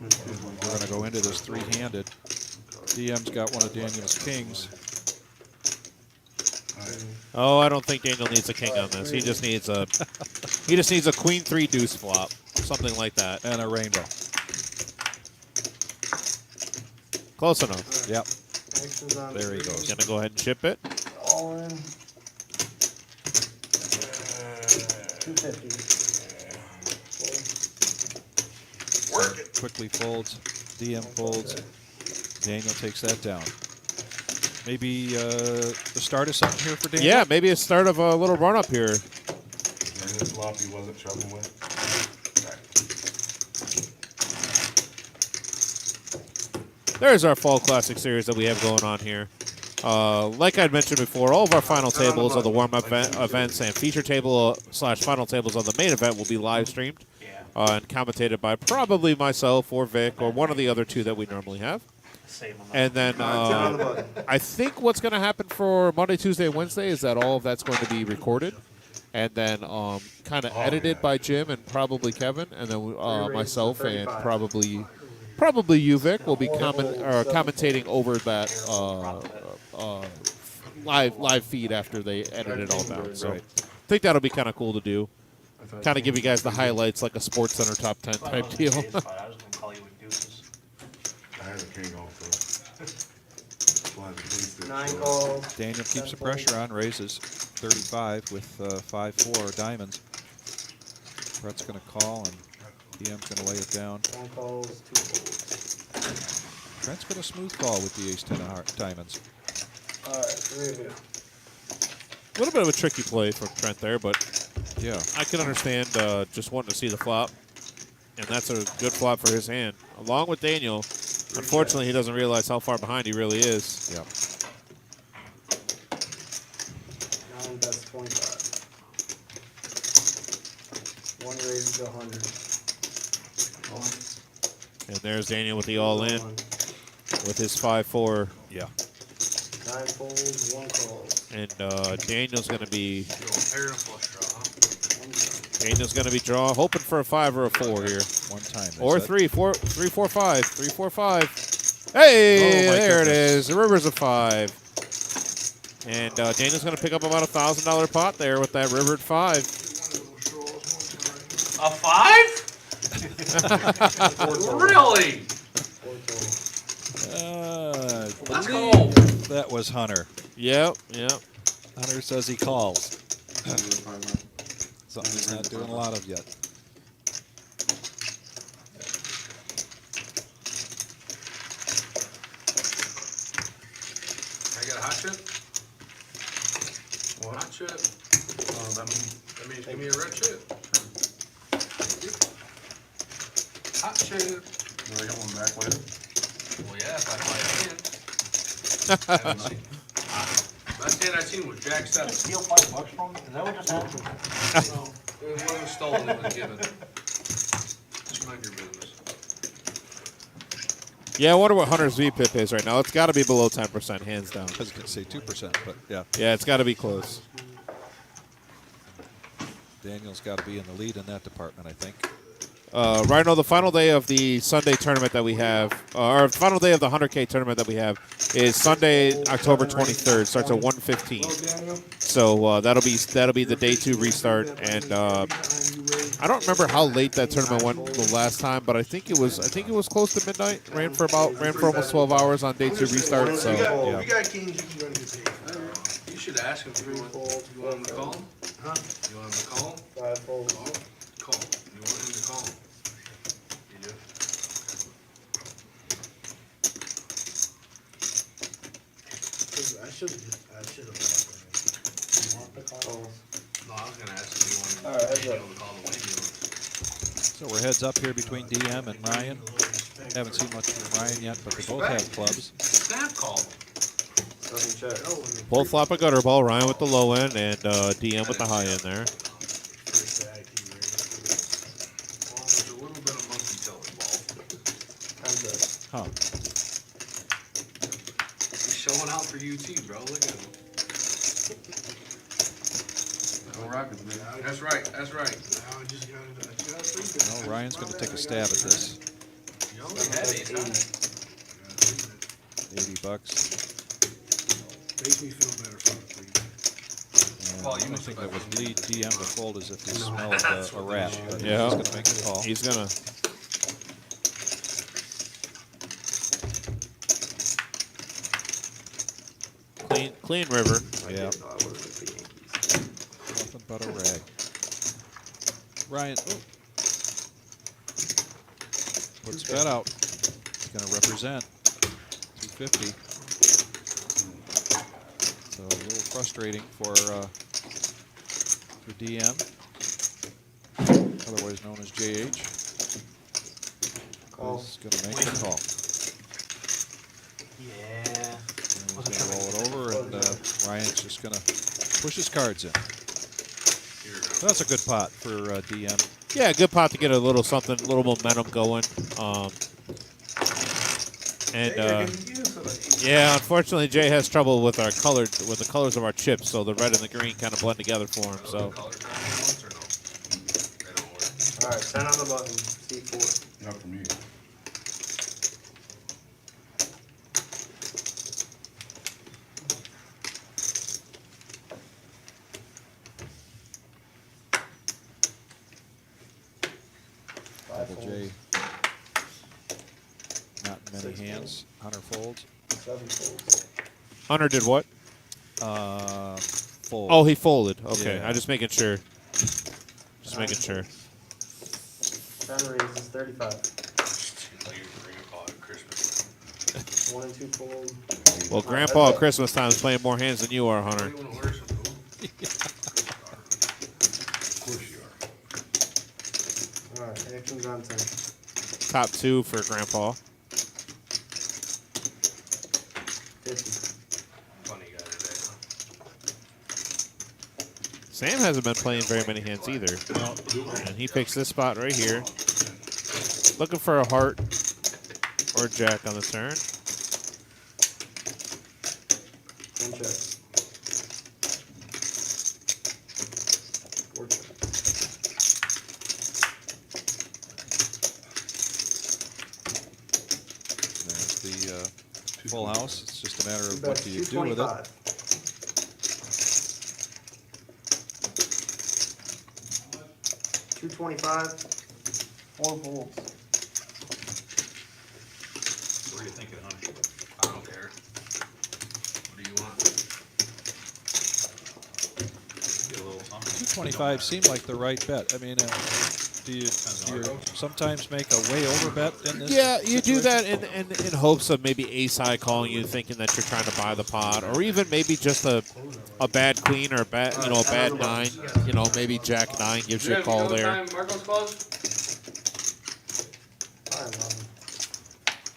We're gonna go into this 3-handed. DM's got one of Daniel's kings. oh, I don't think Daniel needs a king on this. He just needs a queen 3 deuce flop, something like that. And a rainbow. Close enough. Yep. Actions on There he three. goes. Gonna go ahead and chip it. All in. 250. Fold. Quickly folds. DM folds. Daniel takes that down. Maybe the start of something here for Daniel? Yeah, maybe a start of a little run up here. And this flop he wasn't trouble with. There's our Fall Classic series that we have going on here. Like I'd mentioned before, all of our final tables of the warm-up events and feature table / final tables of the main event will be live streamed and commentated by probably myself or Vic or one of the other 2 that we normally have. And then I think what's going to happen for Monday, Tuesday, and Wednesday is that all of that's going to be recorded and then kind of edited by Jim and probably Kevin, and then myself and probably you, Vic, will be commentating over that live feed after they edit it all down. So I think that'll be kind of cool to do. Kind of give you guys the highlights like a Sports Center top 10 type deal. I was gonna call you with deuces. I had a king also. 9 calls. Daniel keeps the pressure on, raises 35 with 5-4 diamonds. Brett's going to call, and DM's going to lay it down. 1 calls, 2 folds. Trent's got a smooth call with the ace-10 of diamonds. Alright, 3 of you. A little bit of a tricky play from Trent there, but Yeah. I can understand just wanting to see the flop. And that's a good flop for his hand. Along with Daniel, unfortunately, he doesn't realize how far behind he really is. Yep. 9 bets 25. 1 raises to 100. And there's Daniel with the all-in with his 5-4. Yeah. 9 folds, 1 calls. And Daniel's going to be Pair of flush draw. hoping for a 5 or a 4 here. One time. they Or said. 3, 4, 3, 4, 5. 3, 4, 5. Hey, Oh, my there it goodness. is. The river's a 5. And Daniel's going to pick up about a $1,000 pot there with that river at 5. A 5? Really? 4 total. Let's go. That was Hunter. Yep. Hunter says he calls. Something he's not doing a lot of yet. Can I get a hot chip? Hot chip. That means give me a red chip. Hot chip. Do I get one back later? Well, yeah, if I find a hand. Last hand I seen was Jack 7. Steal $5 from me? Is that what just happened? No, it wasn't stolen, it was given. Just mind your business. Yeah, I wonder what Hunter's VPIP is right now. It's got to be below 10%, hands down. I was going to say 2%, but yeah. Yeah, it's got to be close. Daniel's got to be in the lead in that department, I think. Right now, the final day of the Sunday tournament that we have, or final day of the 100K tournament that we have, is Sunday, October 23rd. Starts at 1:15. So that'll be the day 2 restart. And I don't remember how late that tournament went the last time, but I think it was close to midnight. Ran for almost 12 hours on day 2 restart. So If you got kings, you can run your pay. You should ask him if you want him to call him. Huh? You want him to call him? 5 fold. Call him. You want him to call him? You do? I should have. You want the calls? No, I was gonna ask if you wanted All right, heads Daniel up. to call the way dealer. So we're heads up here between DM and Ryan. Haven't seen much from Ryan yet, but they both have clubs. Snap call. Doesn't check. both flop a gutter ball. Ryan with the low end and DM with the high end there. Well, there's a little bit of monkey tail involved. Huh. He's showing out for UT, bro. Look at him. No rockets, man. That's right. That's right. Now I just got it. Well, Ryan's going to take a stab at this. You only had 8, huh? $80. Makes me feel better for the league. Well, you I must think have that would lead DM to fold as if he smelled a rat. But Yeah. he's going to make the call. He's gonna. Clean river. Yeah. Nothing but a rag. Ryan, puts bet out. He's going to represent 250. So a little frustrating for DM, otherwise known as JH. Call. He's going to make the call. Yeah. And he's going to roll it over, and Ryan's just going to push his cards in. So that's a good pot for DM. Yeah, good pot to get a little something, a little momentum going. Yeah, unfortunately, Jay has trouble with the colors of our chips, so the red and the green kind of blend together for him. So Color time once or no? They don't work. All right, 10 on the button. C4. Not for me. Double J, not in many hands. Hunter folds. 7 folds. Hunter did what? Fold. Oh, he folded. Okay, Yeah. I'm just making sure. Just making sure. 10 raises, 35. Like your grandpa at Christmas. 1 and 2 fold. Well, Grandpa at Christmas time is playing more hands than you are, Hunter. You want to order some food? Of course you are. All right, actions on 10. Top 2 for Grandpa. 50. Funny guy today, huh? Sam hasn't been playing very many hands either. And he picks this spot right here. Looking for a heart or jack on the turn. 1 check. 4 check. There's the full house. It's just a matter of what Bet do you do with it. 225. 225. 4 folds. What are you thinking, honey? I don't care. What do you want? Get a little something. 225 seemed like the right bet. I mean, Do you sometimes make a way over bet in this? Yeah, you do situation? that in hopes of maybe ace high calling you, thinking that you're trying to buy the pot, or even maybe just a bad queen or a bad a bad nine. Maybe Jack 9 gives you a call there. Marco's closed?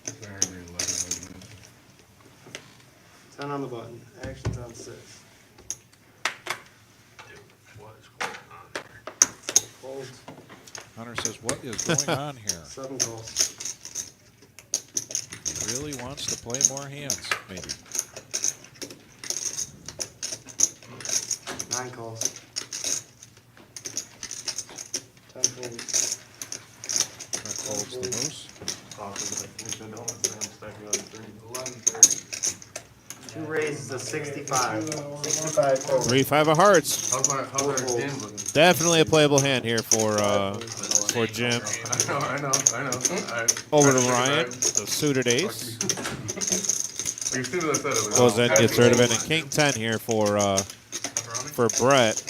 Saturday, 11. 10 on the button. Action's on 6. What is going on here? Fold. Hunter says, "What is going on here? 7 calls. He really wants to play more hands, maybe." 9 calls. 10 folds. Trent folds the moose. 2 raises to 65. 65 folds. 3-5 of hearts. How's our game looking? Definitely a playable hand here for Jim. I know. Over to Ryan, the suited ace. You see what I said? It was- Goes in, gets rid of it, and King 10 here for Brett.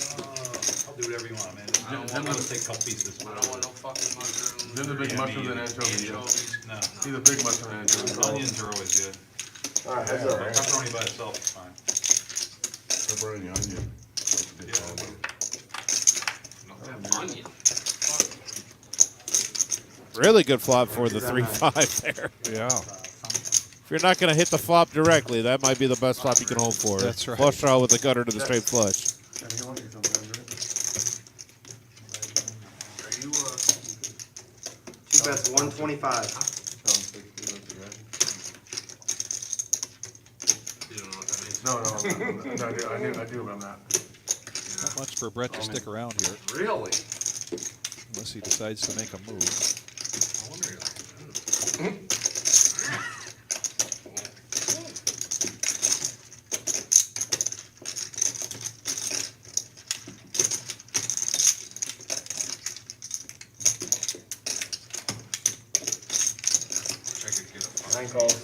I'll do whatever you want, man. Jim let us take a couple pieces. I don't want no fucking mushrooms. Jim's a big mushroom and anchovy. Anchovies. No, He's a big mushroom and anchovy. onions are always good. Alright, that's alright. Pepperoni by itself is fine. Pepperoni, onion. Onion. Really good flop for the 3-5 there. Yeah. If you're not going to hit the flop directly, that might be the best flop you can hope for. That's right. Flush draw with the gutter to the straight flush. Are you, 2 bets 125. you don't know what that means? No, I do, but I'm not. Not much for Brett to stick around here, Really? unless he decides to make a move. I wonder. I could get a 9 calls.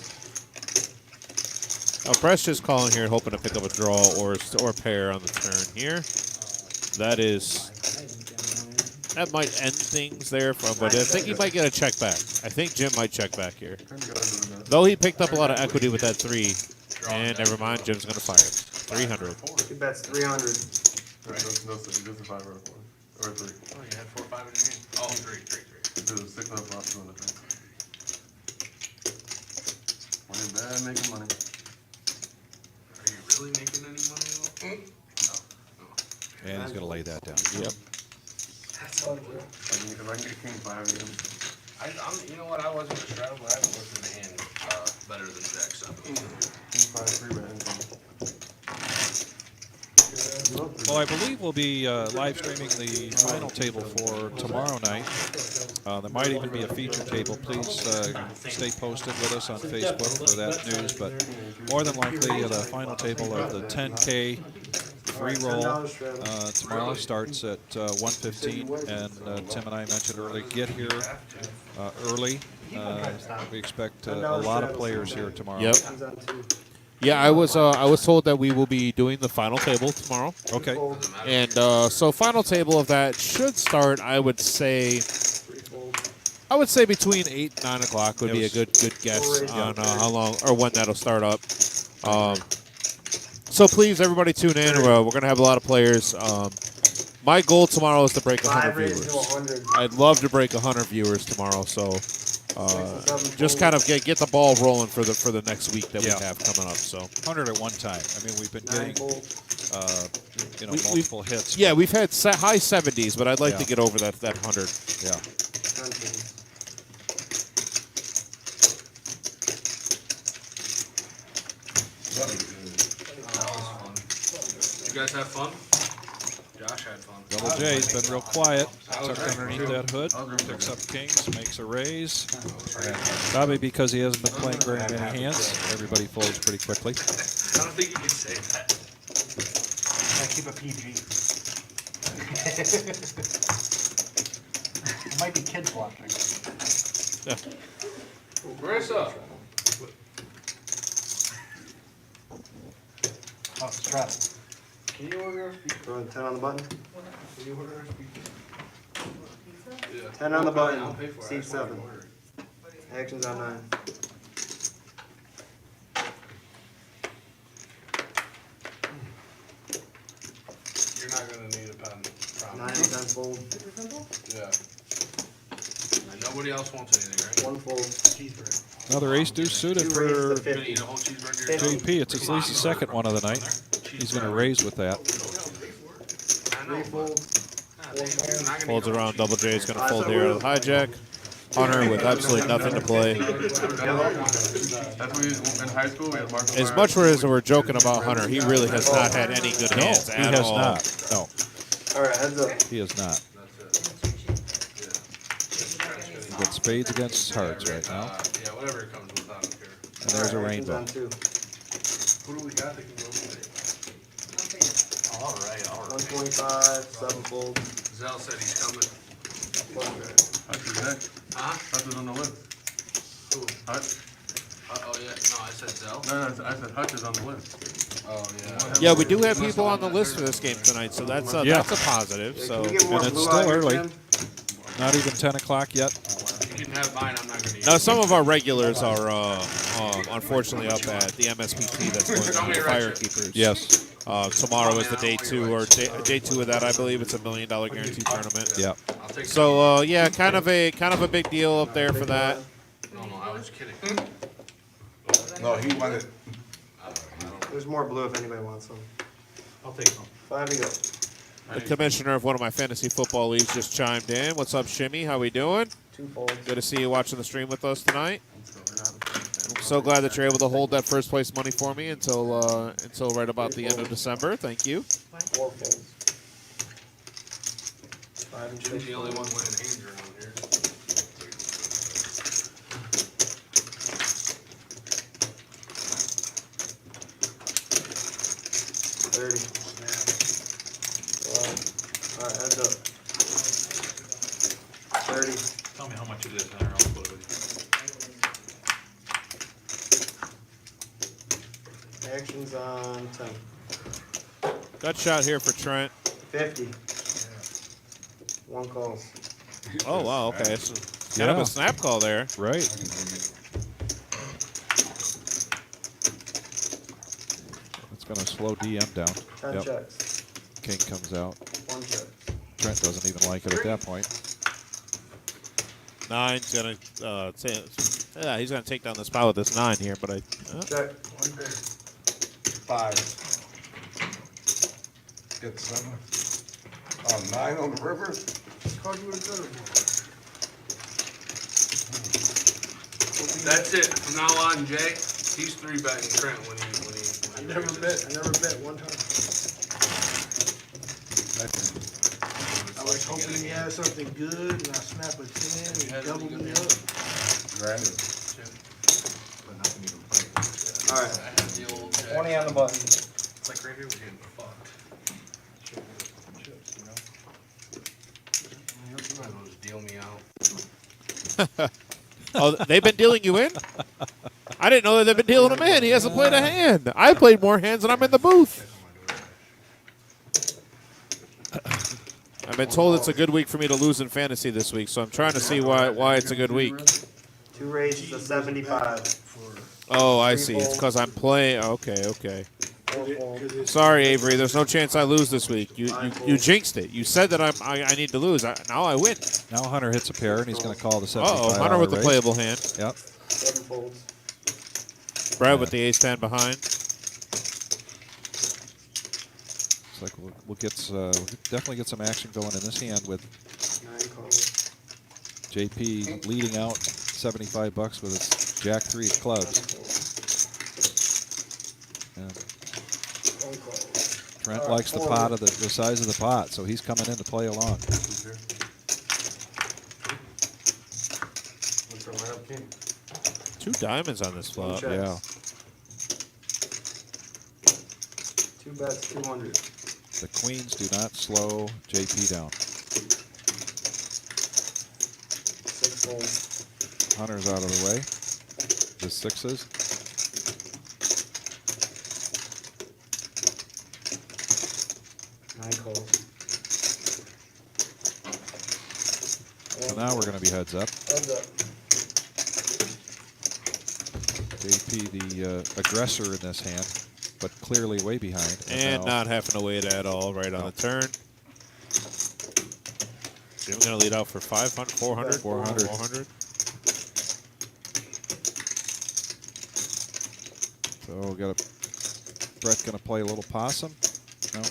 Now, Brett's just calling here, hoping to pick up a draw or pair on the turn here. That might end things there, but I think he might get a check back. I think Jim might check back here. Though he picked up a lot of equity with that 3. And never mind, Jim's going to fire it. 300. 2 bets 300. Just a 5 or a 4. Or a 3. Oh, you had 4, 5 in your hand. Oh, 3. Because it's 6 left option on the turn. When you're bad making money. Are you really making any money though? And he's going to lay that down. Yep. That's all good. If I can get king 5 again. You know what? I wasn't a straddle, but I haven't looked at the hand better than Jack 7. King 5, 3 bet income. Well, I believe we'll be live streaming the final table for tomorrow night. There might even be a feature table. Please stay posted with us on Facebook for that news. But more than likely, the final table of the 10K free roll tomorrow starts at 1:15. And Tim and I mentioned earlier, get here early. We expect a lot of players here tomorrow. Yep. Yeah, I was told that we will be doing the final table tomorrow. Okay. And so final table of that should start, I would say between 8 and 9 o'clock would be a good guess on how long or when that'll start up. So please, everybody tune in. We're going to have a lot of players. My goal tomorrow is to break 100 viewers. I'd love to break 100 viewers tomorrow. So just kind of get the ball rolling for the next week that we have coming up. So 100 at one time. I mean, we've been getting multiple hits. Yeah, we've had high 70s, but I'd like to get over that 100. Yeah. You guys have fun? Josh had fun. Double J's been real quiet. Tucked underneath that hood. Picks up kings, makes a raise. And probably because he hasn't been playing very many hands, everybody folds pretty quickly. I don't think you can say that. I keep a PG. It might be kids watching. Marissa. Oh, stress. Can you order a speaker? Throw a 10 on the button. Can you order a speaker? Yeah. 10 on the I'll button, pay for it. I seat just want 7. to order. Actions on 9. You're not gonna need a pen. 9 Promise. and 10 fold. Yeah. And nobody else wants anything, right? 1 fold. Cheeseburger. Another ace deuce suited 2 raises for to You're gonna 50. eat a whole cheeseburger Fifty. yourself? JP. It's at least the second one of the night. He's going to raise with that. I 3 know, folds. but you're not gonna Folds eat a whole around. Double J is going to I fold thought here we on the hijack. Hunter with absolutely nothing to play. That's what in high school we had Mark. As much as we're joking about Hunter, he really has not had any good No, hands he at has all. not. No, Alright, heads up. he has not. That's We've got spades against hearts right now. yeah, whatever it comes with, I don't care. And there's a Alright, actions rainbow. on 2. Who do we got that can go with it? All right. 125, 7 folds. Zell said he's coming. Hutch is next. Huh? Hutch is on the list. Who? Hutch? Oh, yeah, no, I said Zell. No, I said Hutch is on the list. Oh, yeah. Yeah, we do have people on the list for this game tonight, so that's Yeah. a positive. Can So we get more and it's blue still out here, early. Jim? Not even 10 o'clock yet. You can have mine, I'm not gonna eat now it. some of our regulars are unfortunately up at the MSPT that's going on the Fire Keepers. Yes. Tomorrow is the day 2 or day 2 of that. I believe it's $1 million guarantee tournament. Yeah. I'll take So yeah, kind of a big deal up there for that. No, I was kidding. No, he wanted. There's more blue if anybody wants some. I'll take some. 5 to go. The commissioner of one of my fantasy football leagues just chimed in. What's up, Shimmy? How we doing? 2 folds. Good to see you watching the stream with us tonight. I'm so glad that you're able to hold that first place money for me until right about the end of December. Thank you. 4 folds. 5 and 6 Jim's the only one folds. winning hands around here. 30. Alright, heads up. 30. Tell me how much it is, and I'll split it with you. Actions on 10. Gut shot here for Trent. 50. 1 calls. Oh wow, okay. So kind of Yeah. a snap call there. Right. It's going to slow DM down. 10 Yep. checks. King comes out. 1 check. Trent doesn't even like it at that point. 9's gonna he's gonna take down the spot with this 9 here, but Check. 5. Get 7. 9 on the river. Called you a gutter boy. That's it. From now on, Jay, he's 3-betting Trent when he I never bet. I never bet one time. I was hoping he had something good, and I snap a 10, and he doubled me up. Granted. Alright. I had the old Jay. 20 on the button. It's like right here, we're getting fucked. You might as well just deal me out. oh, they've been dealing you in? I didn't know that they've been dealing him in. He hasn't played a hand. I played more hands than I'm in the booth. I've been told it's a good week for me to lose in fantasy this week, so I'm trying to see why it's a good week. 2 raises to 75. Oh, I see. It's because I'm playing. Okay. 4 folds. Sorry, Avery. There's no chance I lose this week. You jinxed it. You said that I need to lose. Now I win. Now Hunter hits a pair, and he's going to call the 75. Uh-oh, Hunter with the raise. playable hand. Yep. 7 folds. Brad with the ace-10 behind. It's like we'll definitely get some action going in this hand with 9 calls. JP leading out $75 with his Jack-3 of clubs. 7 folds. And 1 call. Trent All right, likes the 4. pot of the size of the pot, so he's coming in to play along. What's our lineup, King? 2 diamonds on this flop. Check. Yeah. 2 bets, 200. The queens do not slow JP down. 6 folds. Hunter's out of the way. The 6s. 9 calls. So now we're going to be heads up. Heads up. JP, the aggressor in this hand, but clearly way behind. And now not having to wait at all right on the turn. Jim going to lead out for 500, 400? 400. 400. So we got Brett's going to play a little possum. No.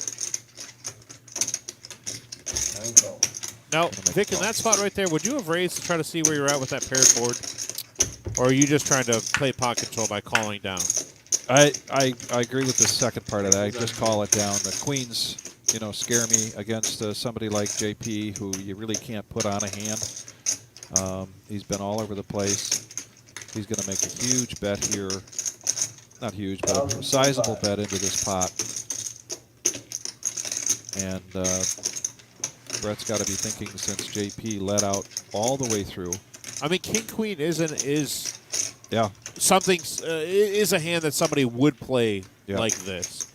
Now, Vic, in that spot right there, would you have raised to try to see where you're at with that paired board? Or are you just trying to play pot control by calling down? I agree with the second part of that. I just call it down. The queens, you know, scare me against somebody like JP, who you really can't put on a hand. He's been all over the place. He's going to make a huge bet here. Not huge, but a sizable bet into this pot. And Brett's got to be thinking, since JP let out all the way through. I mean, King Queen is yeah, something is a hand that somebody would play yeah. like this.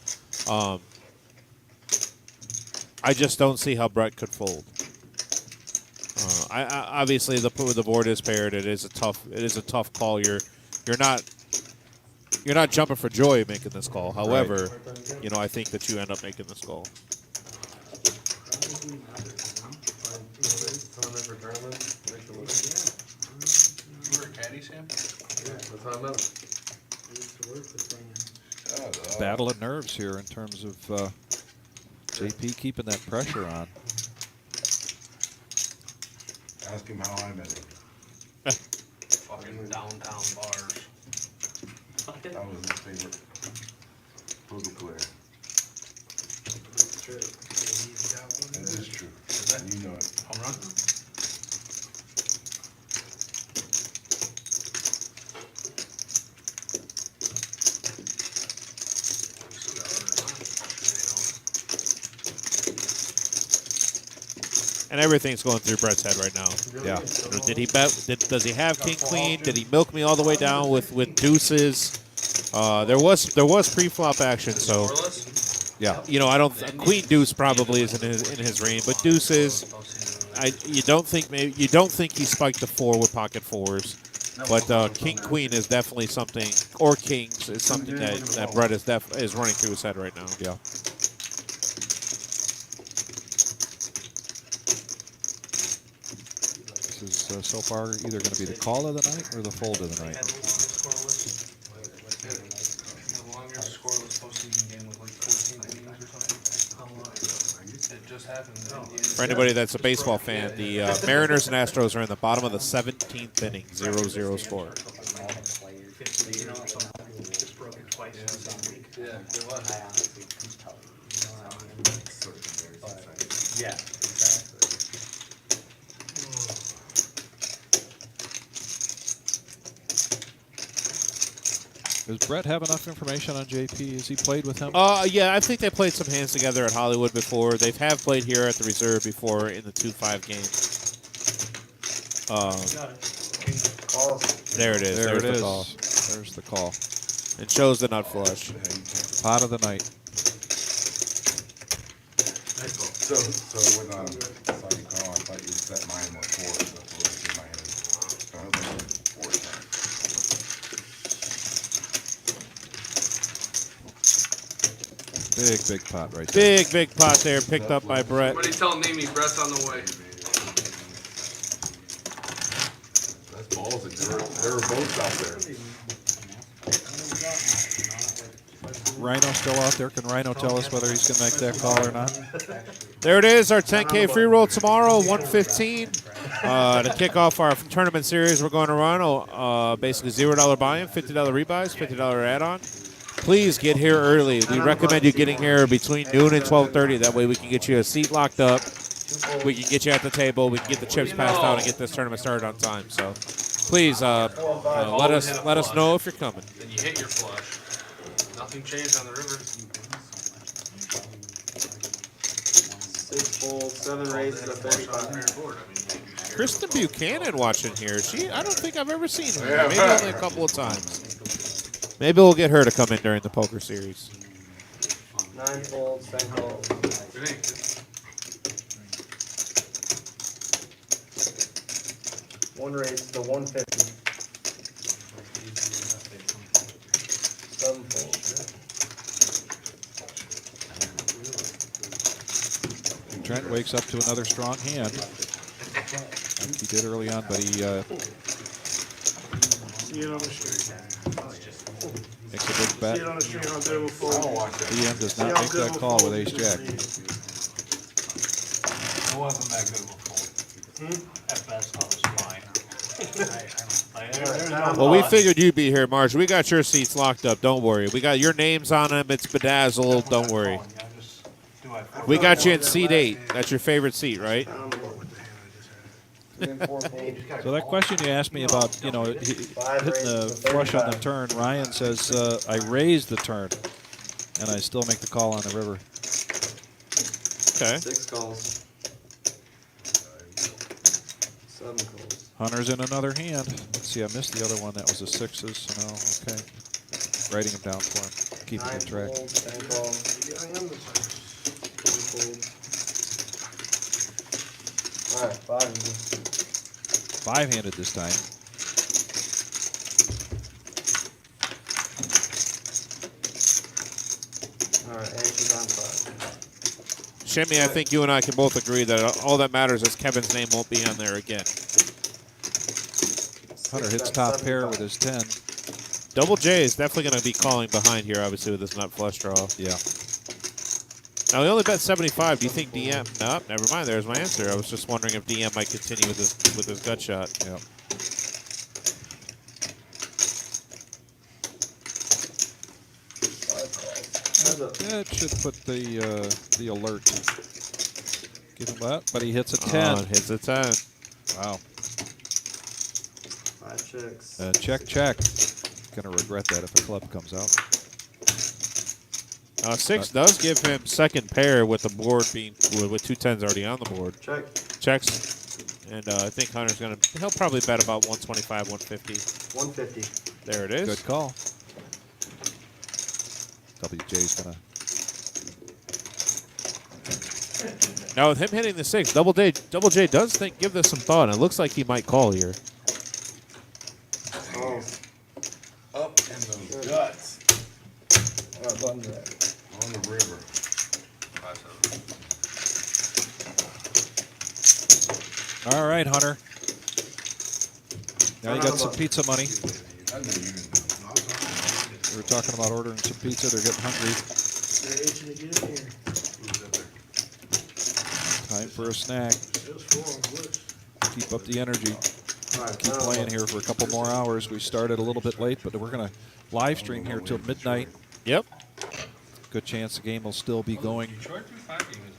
I just don't see how Brett could fold. I obviously the board is paired. It is a tough call. You're not jumping for joy making this call. However, you know, I think that you end up making this call. You were a caddy, Sam? Yeah, that's how I met him. Used to work with Sam. Battle of nerves here in terms of JP keeping that pressure on. Ask him how I met him. Fucking downtown bars. That was his favorite poker player. That's true. That is true. You know it. Home run? And everything's going through Brett's head right now. Yeah. Did he bet? Does he have King Queen? Did he milk me all the way down with deuces? There was pre-flop action, so Yeah. you know I don't. Queen Deuce probably isn't in his range, but deuces. You don't think he spiked the 4 with pocket 4s, but King Queen is definitely something, or Kings is something that Brett is running through his head right now. Yeah. This is so far either going to be the call of the night or the fold of the night. The longest scoreless postseason game was like 14 innings or something. It just happened. For anybody that's a baseball fan, the Mariners and Astros are in the bottom of the 17th inning, 0-0 score. Yeah, it was. Yeah, exactly. Does Brett have enough information on JP? Has he played with him? Yeah, I think they played some hands together at Hollywood before. They have played here at the Reserve before in the 2-5 game. There it is. There There's it the is. call. There's the call. It shows the nut flush. Pot of the night. So when I saw you call, I thought you set mine with 4. So that's what was in my head. So I was like, 4 times. Big pot right there. Big pot there, picked up by Brett. Somebody tell Nimi Brett's on the way. That's ballsy. There were boats out there. Rhino still out there. Can Rhino tell us whether he's going to make that call or not? There it is, our 10K free roll tomorrow, 1:15. To kick off our tournament series, we're going to run basically $0 buy-in, $50 rebuys, $50 add-on. Please get here early. We recommend you getting here between noon and 12:30. That way we can get you a seat locked up. We can get you at the table. We can get the chips passed out and get this tournament started on time. So please let us know if you're coming. Then you hit your flush. Nothing changed on the river. 6 folds, 7 raises, a 35. Kristen Buchanan watching here. I don't think I've ever seen her. Maybe only a couple of times. Maybe we'll get her to come in during the poker series. 9 folds, 10 calls. It ain't good. One raise to 150. 7 fold. Trent wakes up to another strong hand. Like he did early on, but he See it on the street. makes a big See bet. it on the street, how good of a I fold. don't watch that. DM does See not how make good that of a call fold with he ace just jack. made. It wasn't that good of a fold. At best, I was fine. There's no Well, we loss. figured you'd be here, Marge. We got your seats locked up. Don't worry. We got your names on them. It's bedazzled. Don't worry. We got you in seat 8. That's your favorite seat, right? I don't know what the hand I just had. 3 and 4 fold. So that question you asked me about, you know, hitting the flush on the turn, Ryan says I raised the turn, and I still make the call on the river. Okay. 6 calls. 7 calls. Hunter's in another hand. Let's see, I missed the other one. That was a 6s. So no, okay. Writing him down for him. Keeping 9 him track. fold, 10 calls. Yeah, I am the size. 1 fold. Alright, 5 of them. 5-handed this time. Alright, aces on 5. Shimmy, I think you and I can both agree that all that matters is Kevin's name won't be on there again. Hunter hits top pair with his 10. Double J is definitely going to be calling behind here, obviously, with this nut flush draw. Yeah. Now, we only bet 75. Do you think DM... No, never mind. There's my answer. I was just wondering if DM might continue with his gut shot. Yep. That should put the alert. Give him that, but he hits a 10. Hits a 10. Wow. 5 checks. Check. Gonna regret that if a club comes out. 6 does give him second pair with the board being with 2 10s already on the board. Check. Checks. And I think Hunter's going to... He'll probably bet about 125, 150. 150. There it is. Good call. WJ's gonna... Now, with him hitting the 6, Double J does give this some thought, and it looks like he might call here. Oh. Up in the guts. Alright, button jack. On the river. All right, Hunter. Now you got some pizza money. I knew you didn't know. We were talking about ordering some pizza. They're getting hungry. They're itching to get in here. Time for a snack. It was 4 on blitz. Keep up the energy. Alright, Keep playing here for a couple more hours. We started a little bit late, but we're going to live stream here till midnight. Yep. Good chance the game will still be going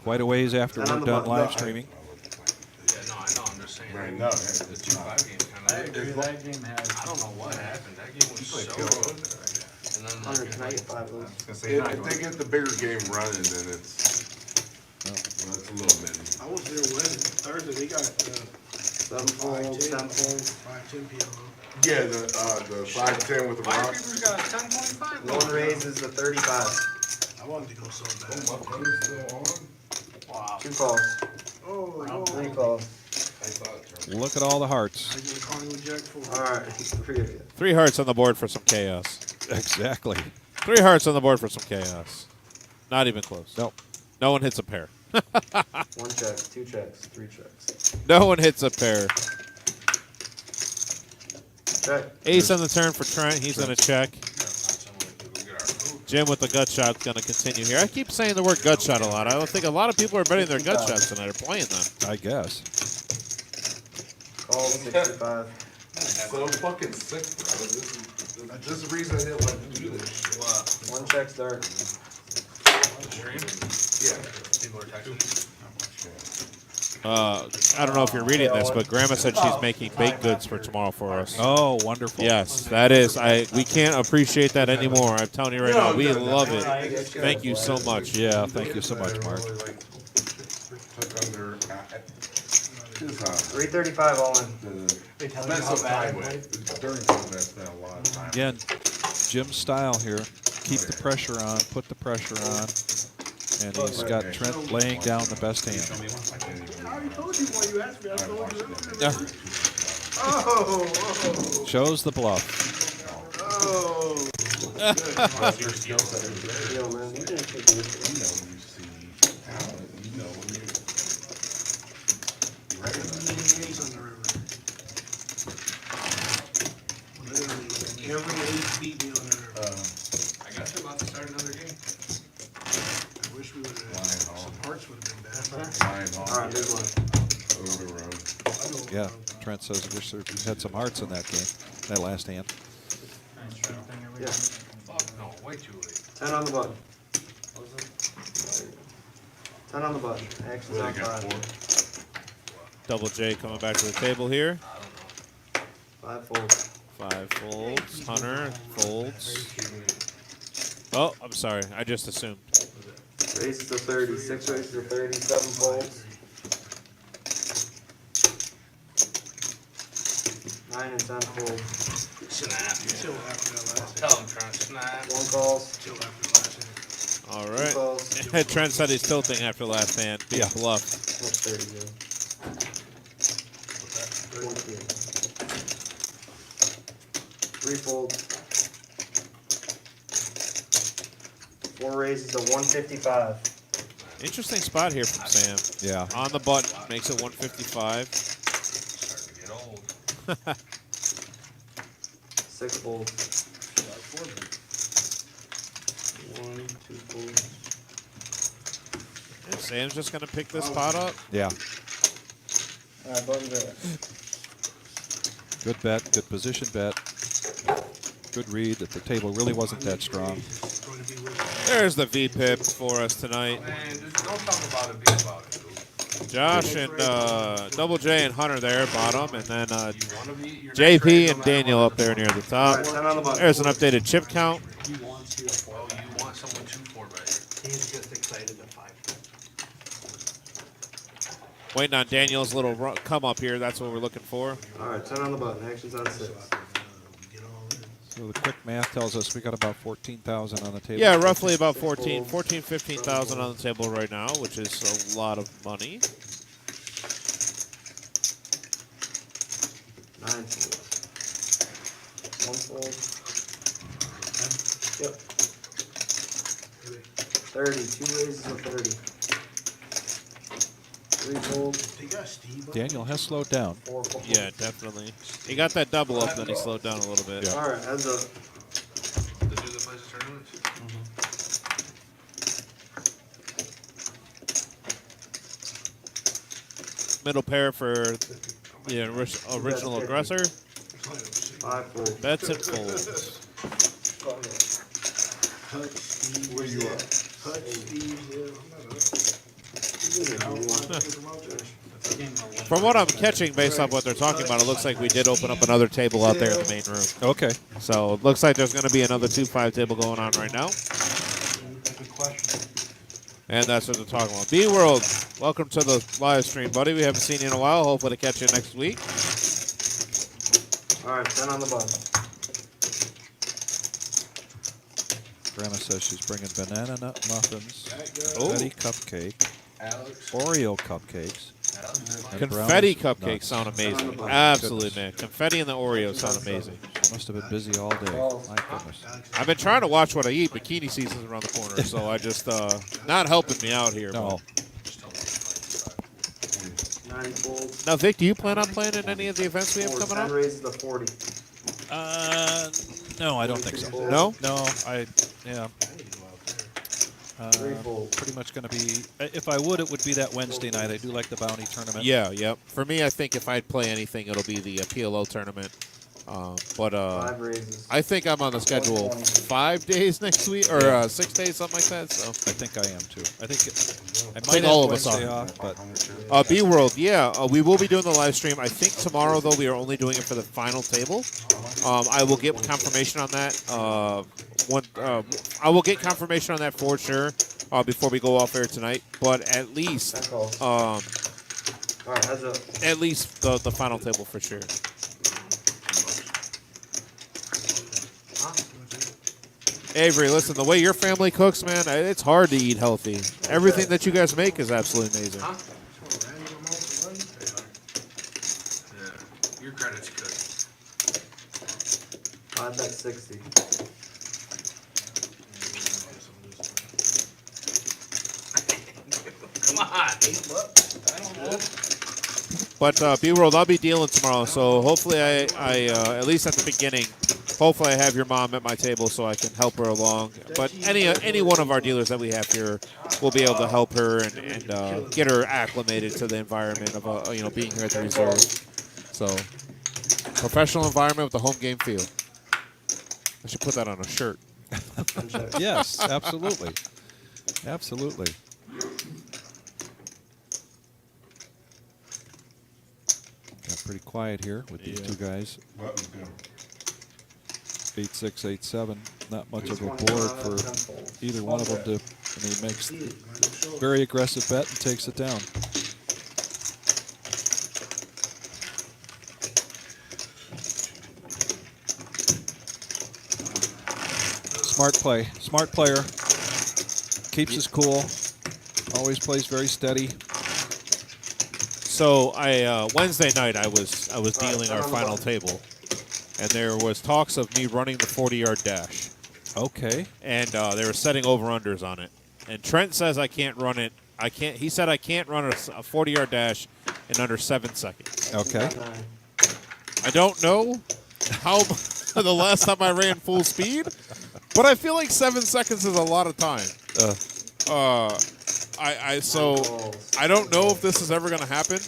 quite a ways after we're done live streaming. Yeah, no, I know, I'm just saying. Right now, The 2-5 game I kind agree, of. that game has. I don't know what happened. That game was so good. And then Hunter, can I get 5 of those? if they get the bigger game running, then it's well, it's a little bit. I was there Wednesday, Thursday, they got 7 fold, 10 fold. 5-10 p.m. Yeah, the 5-10 with the Why rock. Beaver's got a 10.5? One raise is the 35. I wanted to go so Oh, bad. my brother's still on? Wow. 2 calls. Oh, 3 calls. I thought it turned. Look at all the hearts. I get calling with Jack 4. Alright, 3 of you. 3 hearts on the board for some chaos. Exactly. 3 hearts on the board for some chaos. Not even close. Nope. No one hits a pair. 1 check, 2 checks, 3 checks. No one hits a pair. Check. Ace on the turn for Trent. He's going to check. Jim with the gut shot's going to continue here. I keep saying the word gut shot a lot. I don't think a lot of people are betting their gut shots tonight or playing them. I guess. Call 65. So fucking sick, bro. This is the reason I didn't like to do this. 1 check start. Yeah. People are texting. I don't know if you're reading this, but Grandma said she's making baked goods for tomorrow for us. Oh, wonderful. Yes, that is. We can't appreciate that anymore. I'm telling you right now, we love it. Thank you so much. Yeah, thank you so much, Mark. Took under his 335 all in. spent some time with during COVID. I spent a lot of time. Again, Jim's style here. Keep the pressure on, put the pressure on. And he's got Trent laying down the best hand. I already told you why you asked me. I told you earlier. Oh, Shows the bluff. oh. Your skill set is there. Yo, man, we didn't take You this. know you see talent. You know when you're ready. Ace on the river. Literally, every ace beat me on the river. I got you about to start another game. I wish we would have, some parts would have been better. Flying All on right, big one. over the road. Yeah, Trent says wish there had some hearts in that game, that last hand. Yeah. Fuck no, way too late. 10 on the button. 10 on the button. Action's on 5. Double J coming back to the table here. 5 folds. 5 folds. Hunter folds. Oh, I'm sorry. I just assumed. Raises to 30. 6 raises to 30. 7 folds. 9 and 10 folds. Snap. Chill after that last Tell him, Trent, snap. 1 calls. Chill after the last hand. All 2 right. calls. Trent said he's tilting after last hand. Big bluff. That's 30, yeah. 14. 3 folds. 4 raises to 155. Interesting spot here from Sam. Yeah. On the button. Makes it 155. Starting to get old. 6 folds. 1, 2 folds. And Sam's just going to pick this pot up. Yeah. Alright, button bet. Good bet. Good position bet. Good read that the table really wasn't that strong. There's the VPIP for us tonight. Man, just don't talk about it, be about it, dude. Josh and Double J and Hunter there, bottom. And then You wanna be, you're not JP ready no and matter Daniel what. up there near the top. Alright, 10 on the button. There's an updated chip count. He wants you to Oh, you want someone 2-4 right here. He's just excited at 5. Waiting on Daniel's little come up here. That's what we're looking for. Alright, 10 on the button. Action's on 6. So the quick math tells us we got about 14,000 on the table. Yeah, roughly about 14, 15,000 on the table right now, which is a lot of money. 9 folds. 1 fold. Yep. 30. 2 raises of 30. 3 folds. They got Steve. Daniel has slowed down. 4 folds. Yeah, definitely. He got that double up, then he slowed down a little bit. Yeah. Alright, heads up. The dude that plays the tournaments? Middle pair for the original aggressor. 5 folds. Bets and folds. Hutch, Steve. Where you at? Hutch, Steve, yeah. From what I'm catching, based on what they're talking about, it looks like we did open up another table out there in the main room. Okay. So it looks like there's going to be another 2-5 table going on right now. Good question. And that's what they're talking about. B-World, welcome to the live stream, buddy. We haven't seen you in a while. Hopefully to catch you next week. Alright, 10 on the button. Grandma says she's bringing banana nut muffins, Oh. confetti cupcake, Alex. Oreo cupcakes, and Confetti brownies, cupcakes nuts. sound amazing. Absolutely, man. Confetti and the Oreos sound amazing. She must have been busy all day. My goodness. I've been trying to watch what I eat. Bikini season's around the corner, so I just not helping me out here. No. 9 folds. Now, Vic, do you plan on playing in any of the events we have 4, coming 10 up? raises to 40. No, I don't think so. No? No, yeah. 3 folds. Pretty much going to be, if I would, it would be that Wednesday night. I do like the bounty tournament. Yeah, yep. For me, I think if I'd play anything, it'll be the PLO tournament. But 5 raises. I think I'm on the schedule 5 days next week, or 6 days, something like that. So I think I am too. I think I think might all have of us Wednesday are. off, but B-World, yeah, we will be doing the live stream. I think tomorrow, though, we are only doing it for the final table. I will get confirmation on that. I will get confirmation on that for sure before we go off air tonight. But at least, Alright, heads up. at least the final table for sure. Avery, listen, the way your family cooks, man, it's hard to eat healthy. Everything that you guys make is absolutely amazing. Your credit's good. I bet 60. Come on, $8. I don't know. But B-World, I'll be dealing tomorrow, so hopefully I at least at the beginning, hopefully I have your mom at my table so I can help her along. But any one of our dealers that we have here will be able to help her and get her acclimated to the environment of being here at the reserve. So professional environment with a home game feel. I should put that on a shirt. Yes, absolutely. Absolutely. Got pretty quiet here with these two guys. Button's good. 8-6, 8-7. Not much of a board for either one of them to. And he makes a very aggressive bet and takes it down. Smart play. Smart player. Keeps his cool. Always plays very steady. So Wednesday night I was dealing our final table, and there was talks of me running the 40-yard dash. Okay. And they were setting over-unders on it. And Trent says I can't run it. He said I can't run a 40-yard dash in under 7 seconds. Okay. I don't know how the last time I ran full speed, but I feel like 7 seconds is a lot of time. I don't know if this is ever going to happen,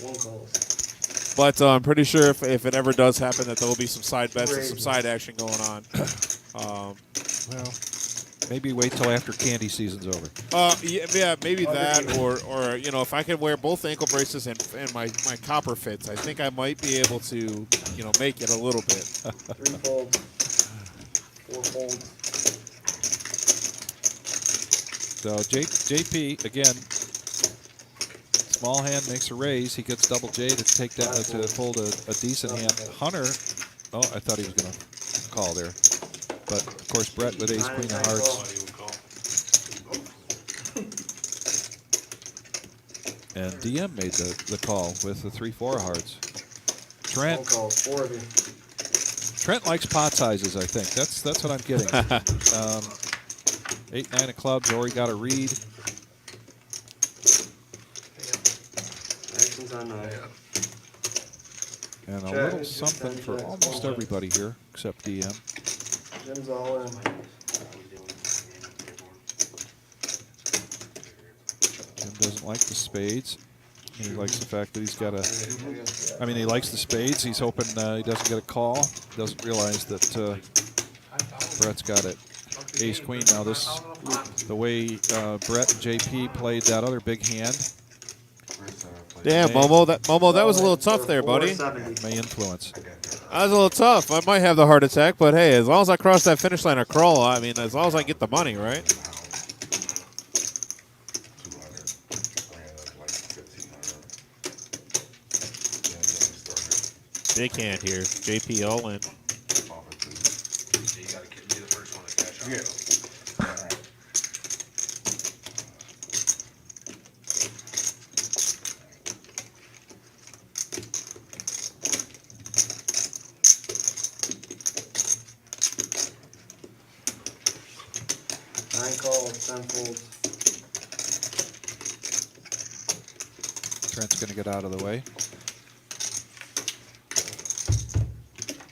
but I'm pretty sure if it ever does happen that there will be some side bets and some side action going on. Well, maybe wait till after candy season's over. Yeah, maybe that, or if I can wear both ankle braces and my copper fits, I think I might be able to make it a little bit. 3 folds. 4 folds. So JP again, small hand makes a raise. He gets double J to take that to fold a decent hand. Hunter, I thought he was going to call there, but of course Brett with ace queen of hearts. And DM made the call with the 3-4 of hearts. Trent. Call, 4 of you. Trent likes pot sizes, I think. That's what I'm getting. 8, 9 of clubs, or he got a read. Actions on 9. And a Check. little something for almost everybody here, except DM. Jim's all in. Jim doesn't like the spades. He likes the fact that he's got he likes the spades. He's hoping he doesn't get a call. Doesn't realize that Brett's got it. Ace queen. Now the way Brett and JP played that other big hand. Damn, Momo, that was a little tough there, buddy. May influence. That was a little tough. I might have the heart attack, but hey, as long as I cross that finish line or crawl, as long as I get the money, right? Big hand here. JP all in. You gotta be the first one to cash out. Yeah. 9 calls, 10 folds. Trent's going to get out of the way.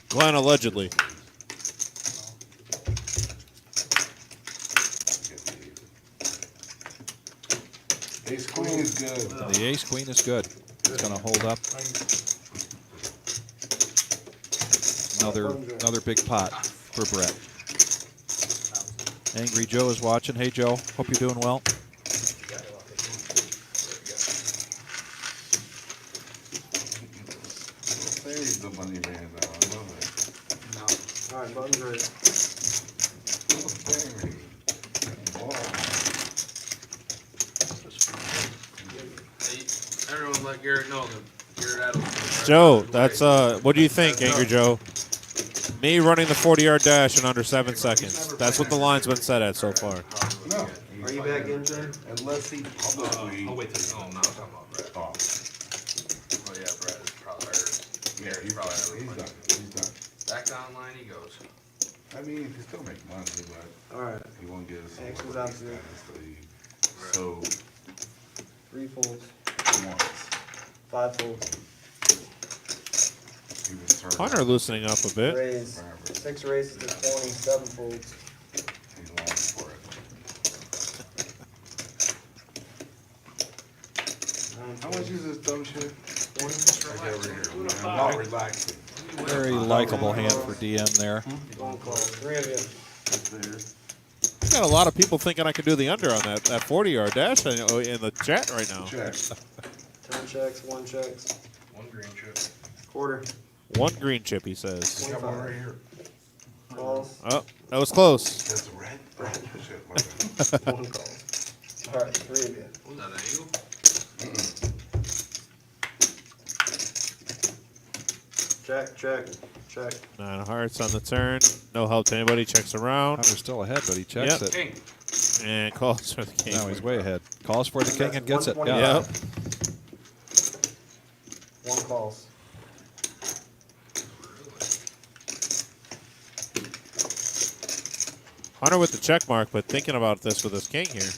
Glenn allegedly. Ace queen is good. And the ace queen is good. It's going to hold up. Another big pot for Brett. Angry Joe is watching. Hey Joe, hope you're doing well. There's the money man now. I love it. All right, button's ready. Everyone let Garrett know that Garrett Adams. Joe, that's what do you think, Angry Joe? Me running the 40-yard dash in under 7 seconds. That's what the line's been set at so far. No. Are you back in, Jim? Unless he publicly. I'll wait till I'm not talking about Brett. Oh. Oh yeah, Brett is probably hurt. Yeah, he's done. He's done. He's done. Back down line he goes. I mean, he can still make money, but Alright, he won't get a X was celebrity out there. status that he so 3 folds, wants. 5 folds, He was turned Hunter loosening up a bit. raise, forever. 6 raises to 20, 7 folds. He's long for it. 9 How folds. much is this dumb shit? 20. Right over here, man. I'm not relaxing. Very likable hand for DM there. 1 call. 3 of you. Got a lot of people thinking I can do the under on that 40-yard dash in the chat right now. Check. 10 checks, 1 checks, One green chip. quarter, One green chip, he says. We have one right here. calls, Oh, that was close. That's a red? Shit, my bad. 1 call. Alright, 3 of you. Was that an angle? Check, check, check. 9 hearts on the turn. No help to anybody. Checks around. Hunter's still ahead, but he checks Yep. it. King. And calls for the king. Now he's way ahead. Calls for the king and gets it. 125. Yeah. 1 calls. Hunter with the check mark, but thinking about this with his king here.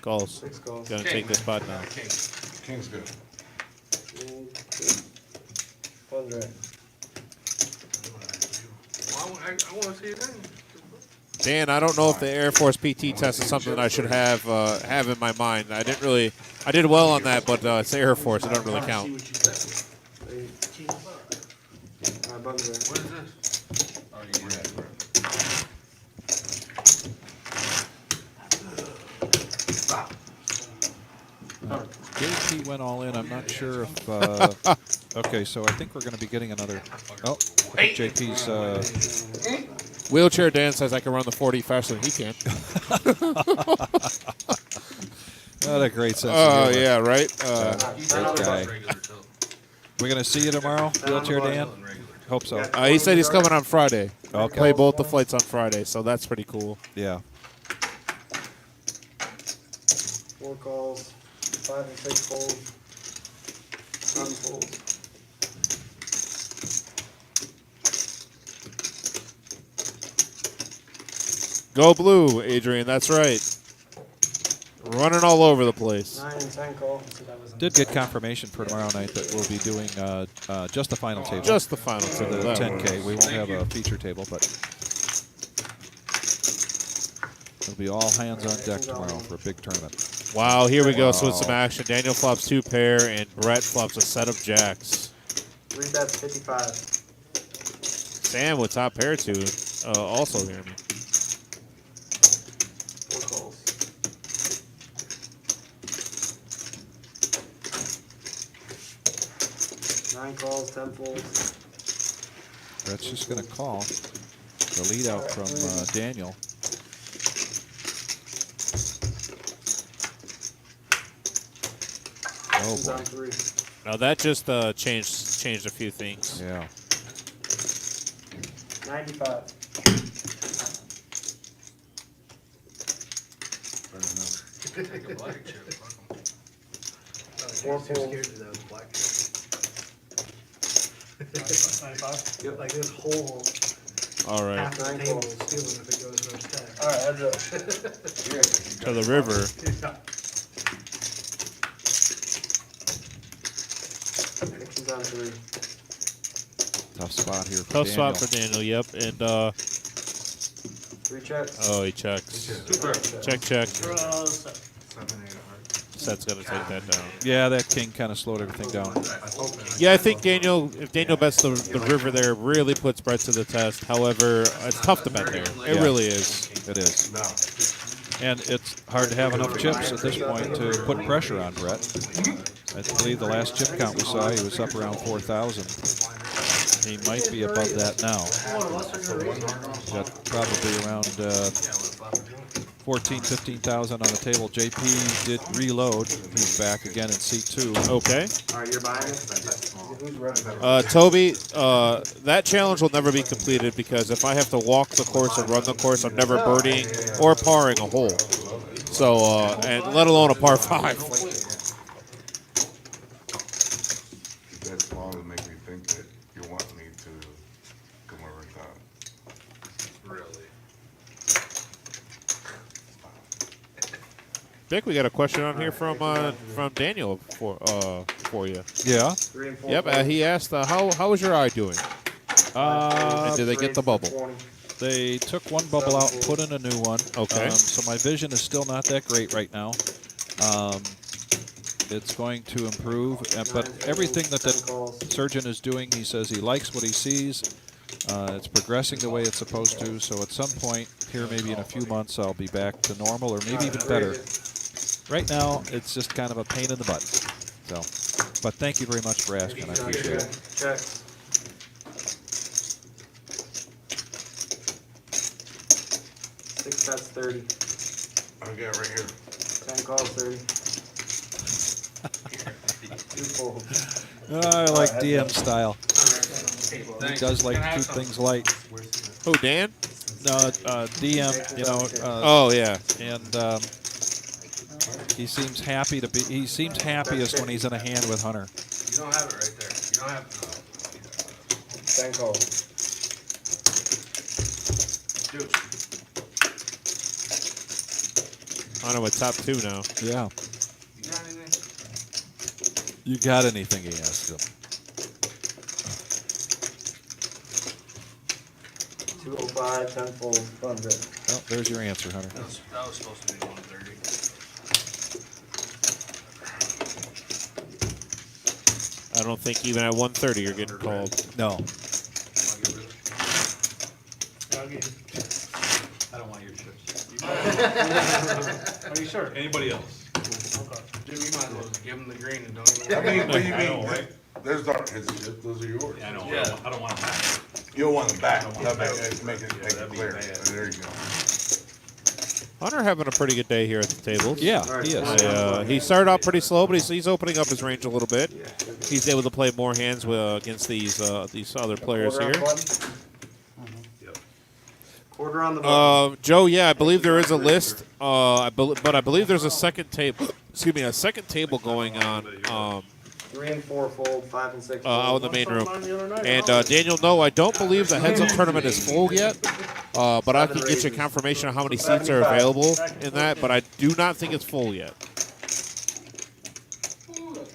Calls. 6 calls. Gonna take this spot now. King. King's good. 100. Well, I want to see it then. Dan, I don't know if the Air Force PT test is something that I should have in my mind. I did well on that, but it's the Air Force. It doesn't really count. Alright, button there. What is this? Oh, you Red, red. JP went all in. I'm not sure if. Okay, so I think we're going to be getting another. Oh, JP's. Wheelchair Dan says I can run the 40 faster than he can. What a great sense Oh, of humor. yeah, right? Great guy. We're going to see you tomorrow, Wheelchair Dan? Hope so. He said he's coming on Friday. Okay. Play both the flights on Friday, so that's pretty cool. Yeah. 4 calls. 5 and 6 folds. 7 folds. Go blue, Adrian. That's right. Running all over the place. 9 and 10 call. Did get confirmation for tomorrow night that we'll be doing just the final table. Just the final for table. the That 10K. works. We won't have a feature table, but it'll be all hands on deck tomorrow for a big tournament. Wow, here we go. So it's Wow. some action. Daniel flops 2 pair, and Brett flops a set of jacks. 3 bets, 55. Sam with top pair 2. Also hear me. 4 calls. Nine calls, 10 folds. Brett's just going to call the lead out from Daniel. Oh Who's on boy. 3? Now that just changed a few things. Yeah. 95. Take a black chip. 4 folds. 95? Yep. Like this whole All right. half the table is stealing if it goes no stack. Alright, heads up. To the river. Who's on 3? Tough spot here for Tough Daniel. spot for Daniel, yep. And, 3 checks. oh, he checks. Check, check. Set's going to take that down. Yeah, that king kind of slowed everything down. Yeah, I think if Daniel bets the river there, really puts Brett to the test. However, it's tough to bet there. It Yeah. really is. It is. And it's hard to have enough chips at this point to put pressure on Brett. I believe the last chip count we saw, he was up around 4,000. He might be above that now. Got probably around 14, 15,000 on the table. JP did reload. He's back again in C2. Okay. Alright, you're buying it? Who's running? Toby, that challenge will never be completed because if I have to walk the course and run the course, I'm never birdieing or parring a hole. So, and let alone a par 5. That small would make me think that you want me to come over and talk. Really? Dick, we got a question on here from Daniel for you. Yeah. 3 and 4. Yep, he asked, how is your eye doing? And did they get the bubble? 20. They took one bubble out and put in a new one. Okay. So my vision is still not that great right now. It's going to improve, but everything that the surgeon is doing, he says he likes what he sees. It's progressing the way it's supposed to. So at some point here, maybe in a few months, I'll be back to normal or maybe even better. Right now, it's just kind of a pain in the butt. So, but thank you very much for asking. I appreciate it. Check. 6 bets 30. I got right here. 10 calls 30. 2 folds. I like DM style. He does like to keep things light. Who, Dan? No, DM, you know. Oh, yeah. And he seems happy to be. He seems happiest when he's in a hand with Hunter. You don't have it right there. You don't have 10 calls. Dude. Hunter with top 2 now. Yeah. You got anything? You got anything? He asked him. 205, 10 folds. Fun bet. Well, there's your answer, Hunter. That was supposed to be 130. I don't think even at 130 you're getting called. No. I don't want your chips. Are you sure? Anybody else? Jim, you might as well just give him the green and don't even. I mean, what do you I know, mean? right? There's not his shit, those are yours. Yeah, I know. Yeah. I don't want them back. You don't want them back. I don't want That them make it that'd be clear. bad. There you go. Hunter having a pretty good day here at the table. Yeah, he is. He started out pretty slow, but he's opening up his range a little bit. He's able to play more hands against these other players here. Quarter on the button. Joe, yeah, I believe there is a list. But I believe there's a second table. Excuse me, a second table going on 3 and 4 fold, 5 and 6 out in fold. the main room. And Daniel, no, I don't believe the heads-up tournament is full yet. But I can get you confirmation on how many seats are available in that. But I do not think it's full yet.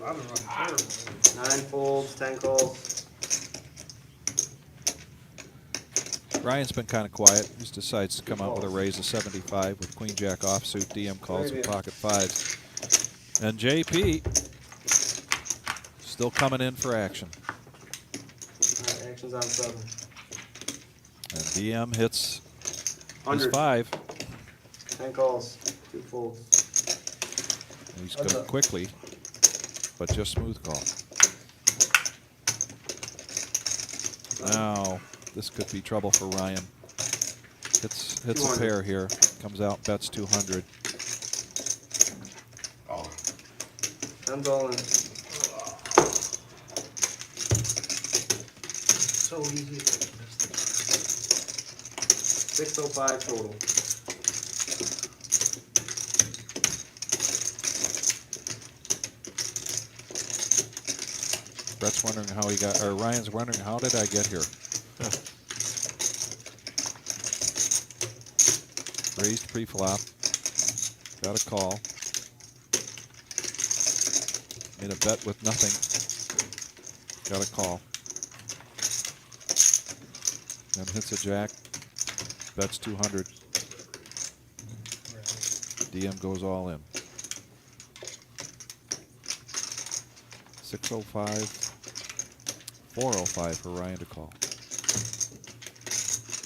9 folds, 10 calls. Ryan's been kind of quiet. He just decides to come out with a raise of 75 with Queen Jack offsuit, DM calls, and pocket 5s. And JP still coming in for action. Alright, action's on 7. And DM hits his 100. 5. 10 calls, 2 folds. And he's going quickly, but just smooth call. Now, this could be trouble for Ryan. Hits a pair here. Comes out, bets 200. Oh, 10's all in. So easy. 605 total. Brett's wondering how he got, or Ryan's wondering, how did I get here? Raised pre-flop. Got a call. Made a bet with nothing. Got a call. Then hits a jack. Bets 200. DM goes all in. 605. 405 for Ryan to call.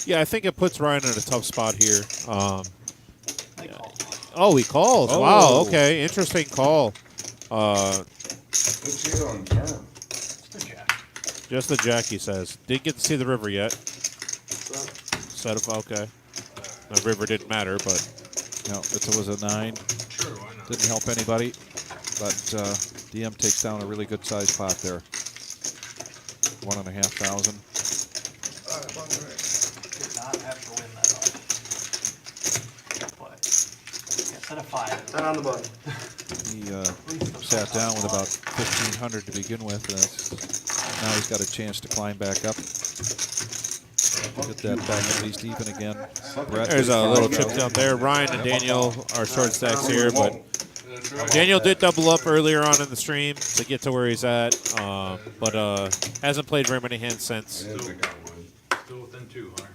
Yeah, I think it puts Ryan in a tough spot here. Oh, he calls. Oh. Wow, okay. Interesting call. what's he on turn? Just the jack, he says. Didn't get to see the river yet. Set up, okay. The river didn't matter, but No, it was a 9. Sure, why not? Didn't help anybody, but DM takes down a really good sized pot there. 1,500. Did not have to win that off. But, instead of 5. 10 on the button. He sat down with about 1,500 to begin with. Now he's got a chance to climb back up. Get that back at least even again. Brett There's a little chip goes. down there. Ryan and Daniel are short stacks here, but Daniel did double up earlier on in the stream to get to where he's at, but hasn't played very many hands since. Still within 2, Hunter.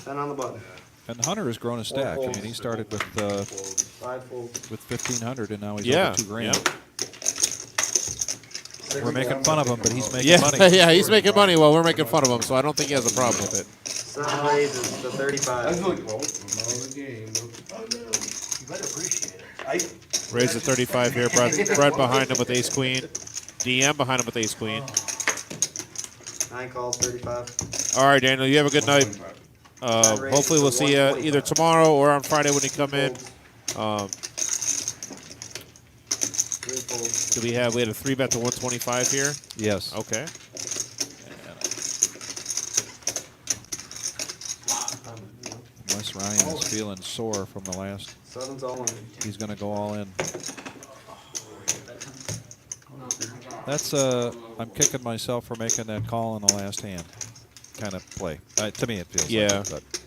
10 on the button. And Hunter has grown a stack. I mean, he started with 5 folds. 1,500, and now he's Yeah, over $2,000. yeah. We're making fun of him, but he's making Yeah, money. yeah, he's making money while we're making fun of him, so I don't think he has a problem with it. 7 raises to 35. That's really close. Another game. Oh, no. You better appreciate it. Raise to 35 here. Brett behind him with ace queen. DM behind him with ace queen. 9 calls, 35. All right, Daniel, you have a good night. Hopefully we'll see you either tomorrow or on Friday when you come in. 3 folds. We had a 3-bet to 125 here. Yes. Okay. Unless Ryan is feeling sore from the last, 7's all in. he's going to go all in. That's I'm kicking myself for making that call in the last hand kind of play. To me, it feels Yeah. like it.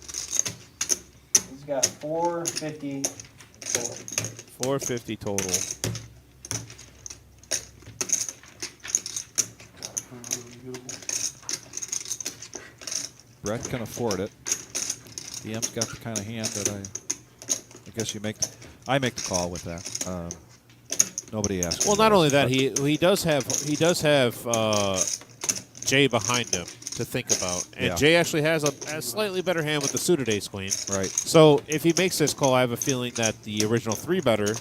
He's got 450 total. 450 total. Brett can afford it. DM's got the kind of hand that I guess I make the call with that. Nobody asks. Well, me not to, only that, but he does have Jay behind him to think about, and Yeah. Jay actually has a slightly better hand with the suited ace queen. Right. So if he makes this call, I have a feeling that the original 3-better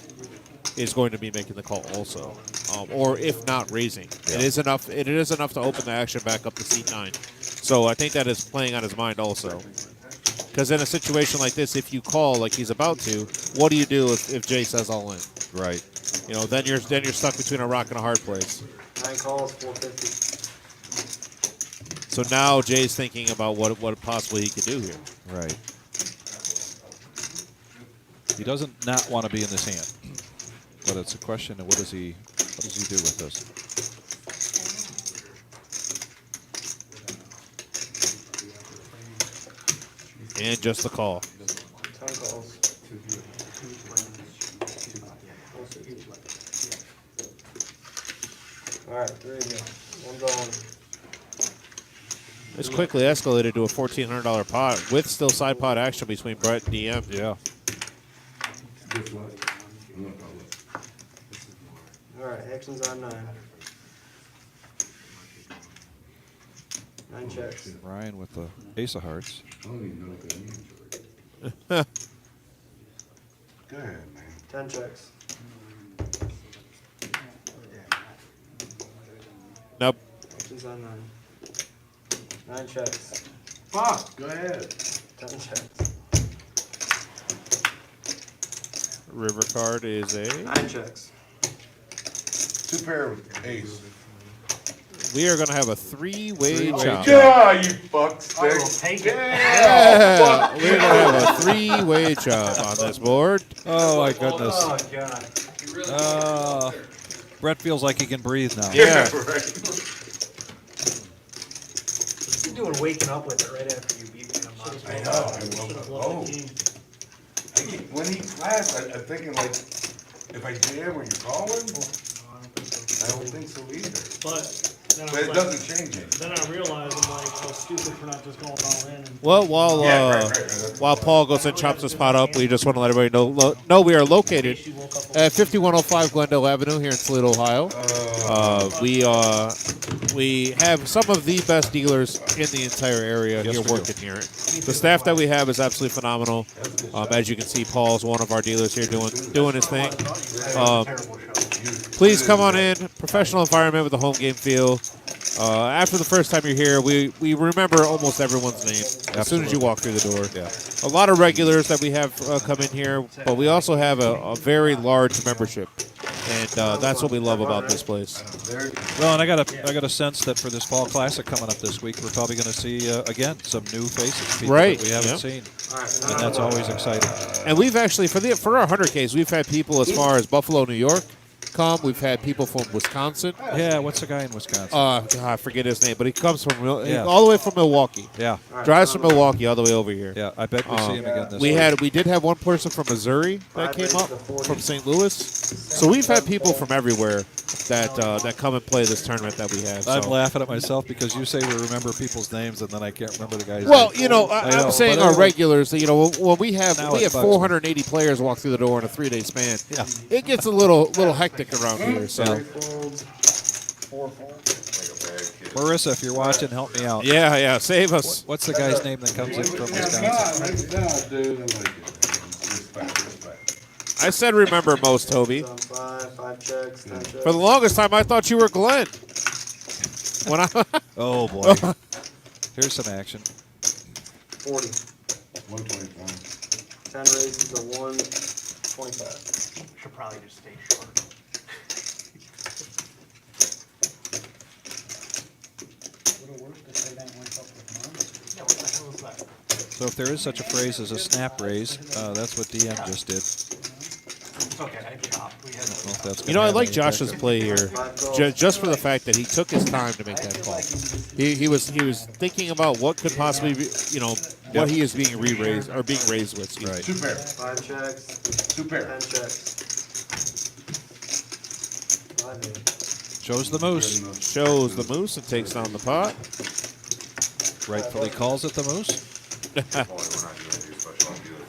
is going to be making the call also, or if not raising. Yeah. It is enough. It is enough to open the action back up to seat 9. So I think that is playing on his mind also. Because in a situation like this, if you call like he's about to, what do you do if Jay says all in? Right. You know, then you're stuck between a rock and a hard place. 9 calls, 450. So now Jay's thinking about what possibly he could do here. Right. He doesn't not want to be in this hand, but it's a question of what does he do with this? And just the call. 10 calls. Alright, 3 again. 1's all in. This quickly escalated to a $1,400 pot with still side pot action between Brett and DM. Yeah. Alright, action's on 9. 9 checks. Ryan with the ace of hearts. I don't even know what that means. Go ahead, man. 10 checks. Nope. Action's on 9. 9 checks. Fuck, go ahead. 10 checks. River card is a. 9 checks. 2 pair of ace. We are going to have a 3-way chop. Yeah, you fuck I stick. will take it. Yeah, we're going to have a 3-way chop on this board. Oh my goodness. Oh, God. You really Brett feels like he can breathe now. Yeah. Right. You're doing waking up with it right after you beat me in a month. I know. I woke up. When he flashed, I'm thinking like, if I jam or you calling, I don't think so either. But then But it doesn't change it. then I realized I'm like, I was stupid for not just going all in. And Well, while while Paul goes and chops his pot up, we just want to let everybody know we are located she woke up. at 5105 Glendale Avenue here in Toledo, Ohio. We have some of the best dealers in the entire area Yes, here we do. working here. The staff that we have is absolutely phenomenal. As you can see, Paul's one of our dealers here doing his thing. Please come on in. Professional environment with a home game feel. After the first time you're here, we remember almost everyone's name as soon as you walk through the door. Yeah. A lot of regulars that we have come in here, but we also have a very large membership. And that's what we love about this place. Well, and I got a sense that for this fall classic coming up this week, we're probably going to see again some new faces, people Right, that we haven't yep. seen, and that's always exciting. And we've actually for our 100Ks, we've had people as far as Buffalo, New York come. We've had people from Wisconsin. Yeah, what's the guy in Wisconsin? God, I forget his name, but he comes from Yeah. all the way from Milwaukee. Yeah, Drives from Milwaukee all the way over here. yeah. I bet we see him again this week. We did have one person from Missouri that came up from St. Louis. So we've had people from everywhere that come and play this tournament that we have. I'm So. laughing at myself because you say we remember people's names and then I can't remember the guy's Well, name. you know, I know, I'm saying but our anyway. regulars. You know, when we have Now it bugs me. 480 players walk through the door in a 3-day span. Yeah. It gets a little hectic around here. So Marissa, if you're watching, help me out. yeah, save us. What's the guy's name that comes in from Wisconsin? Dude, I like it. Respect. I said remember most, Toby. 5 checks, 10 checks. For the longest time, I thought you were Glenn. When I Oh boy. Here's some action. 40. 125. 10 raises to 125. Should probably just stay short. Would've worked if they didn't wake up with mine. Yeah, what the hell is that? So if there is such a phrase as a snap raise, that's what DM just did. It's okay, I dropped. We had I don't know if that's You know, gonna I have like any Josh's effect. play here, just for the fact that he took his time to make that call. He was thinking about what could possibly be, what he is being re-raised or being raised with. Excuse me. Right. Two pair. 5 checks, Two pair. 10 checks. 5 8. Shows the moose. Shows the moose and takes down the pot. Rightfully calls it the moose. We're not doing any special on dealer.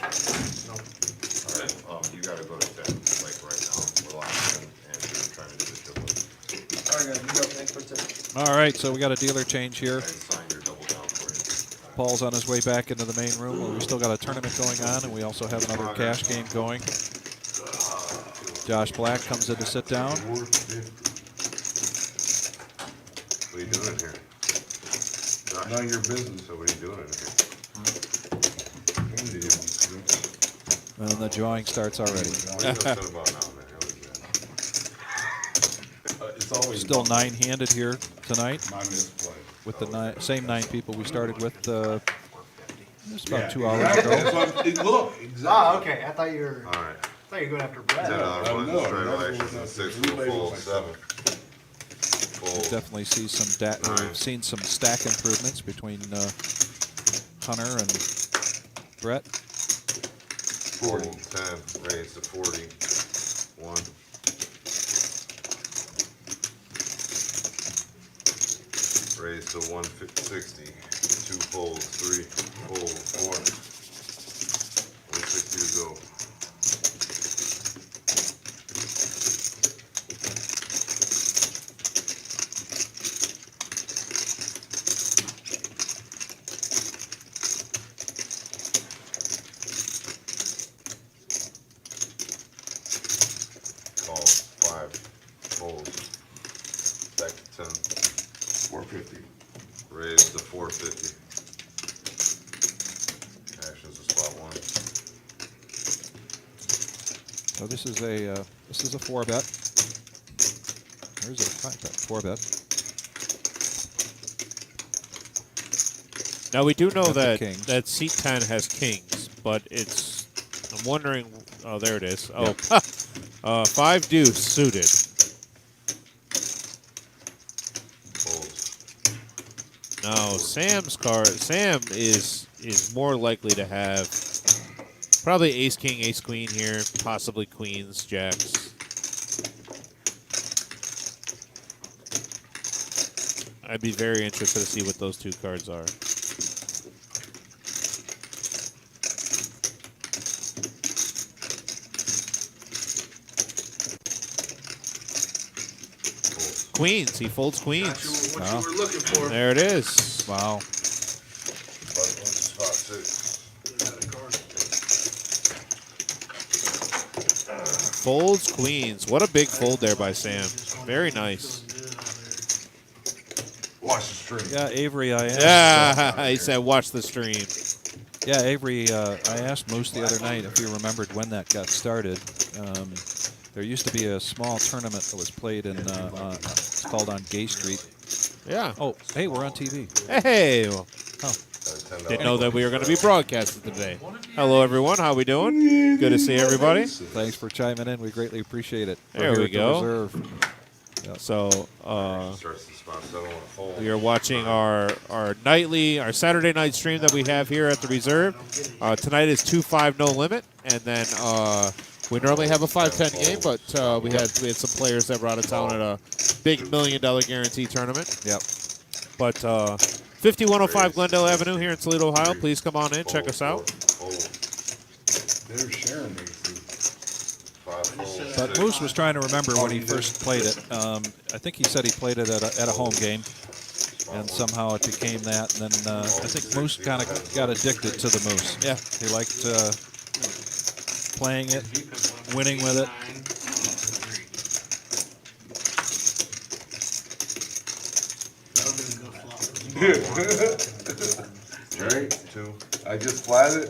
Alright, you gotta go to 10, like right now, we're locked in, and you're trying to do the triple. Alright, guys, you go. Thanks for 10. All right, so we got a dealer change here. And sign your double down for you. Paul's on his way back into the main room where we still got a tournament going on, and we also have another cash game going. Josh Black comes in to sit down. What are you doing in here? Josh, None of your business. so what are you doing in here? And the drawing starts already. What are you upset about now, man? It's always Still 9-handed here tonight my misplay. with the same 9 people we started with just about Yeah, 2 hours exactly. ago. That's what I'm- look, Oh, exactly. okay, I thought you were Alright, going after Brett. $10 I button, know, straight that's action, what- 6 everybody will fold, was 7. We Fold, definitely see we've seen some stack improvements between Hunter and Brett. 40, 10, raise to 40, 1. Raise to 160, 2 folds, 3, fold, 4. 160 to go. Call 5, folds, back to 10. 450. Raise to 450. Actions to spot 1. So this is a 4-bet. Or is it a 5-bet? 4-bet. Now we do know Got the that kings. that seat 10 has kings, but it's. I'm wondering. Oh, there it is. Oh, 5 deuce suited. Folds. No, Sam's card. Sam is more likely to have probably ace king, ace queen here, possibly queens, jacks. I'd be very interested to see what those 2 cards are. Folds. Queens. He folds queens. What Wow. you were looking for. There it is. Wow. Button to spot 6. Folds queens. What a big fold there by Sam. Very nice. Watch the stream. Yeah, Avery, I asked. Yeah, he said watch the stream. Yeah, Avery, I asked Moose the other night if he remembered when that got started. There used to be a small tournament that was played in, it's called on Gay Street. Yeah. Oh, hey, we're on TV. Hey. Well, Oh. didn't know that we were going to be broadcasted today. Hello, everyone. How we doing? Good to see everybody. Thanks for chiming in. We greatly appreciate it. There We're here we at the go. Reserve. Yep. So Starts the spot, so I don't want to fold. we are watching our Saturday night stream that we have here at the Reserve. Tonight is 2-5 no limit, and then we normally have a 5-10 game, but we had some players that were out of town at a big $1 million guarantee tournament. Yep. But 5105 Glendale Avenue here in Toledo, Ohio. Please come on in, check us out. They're sharing these. But Moose was trying to remember when he first played it. I think he said he played it at a home game, and somehow it became that. And then I think Moose kind of got addicted to the Moose. Yeah. He liked playing it, winning with it. Right? Two. I just flat it.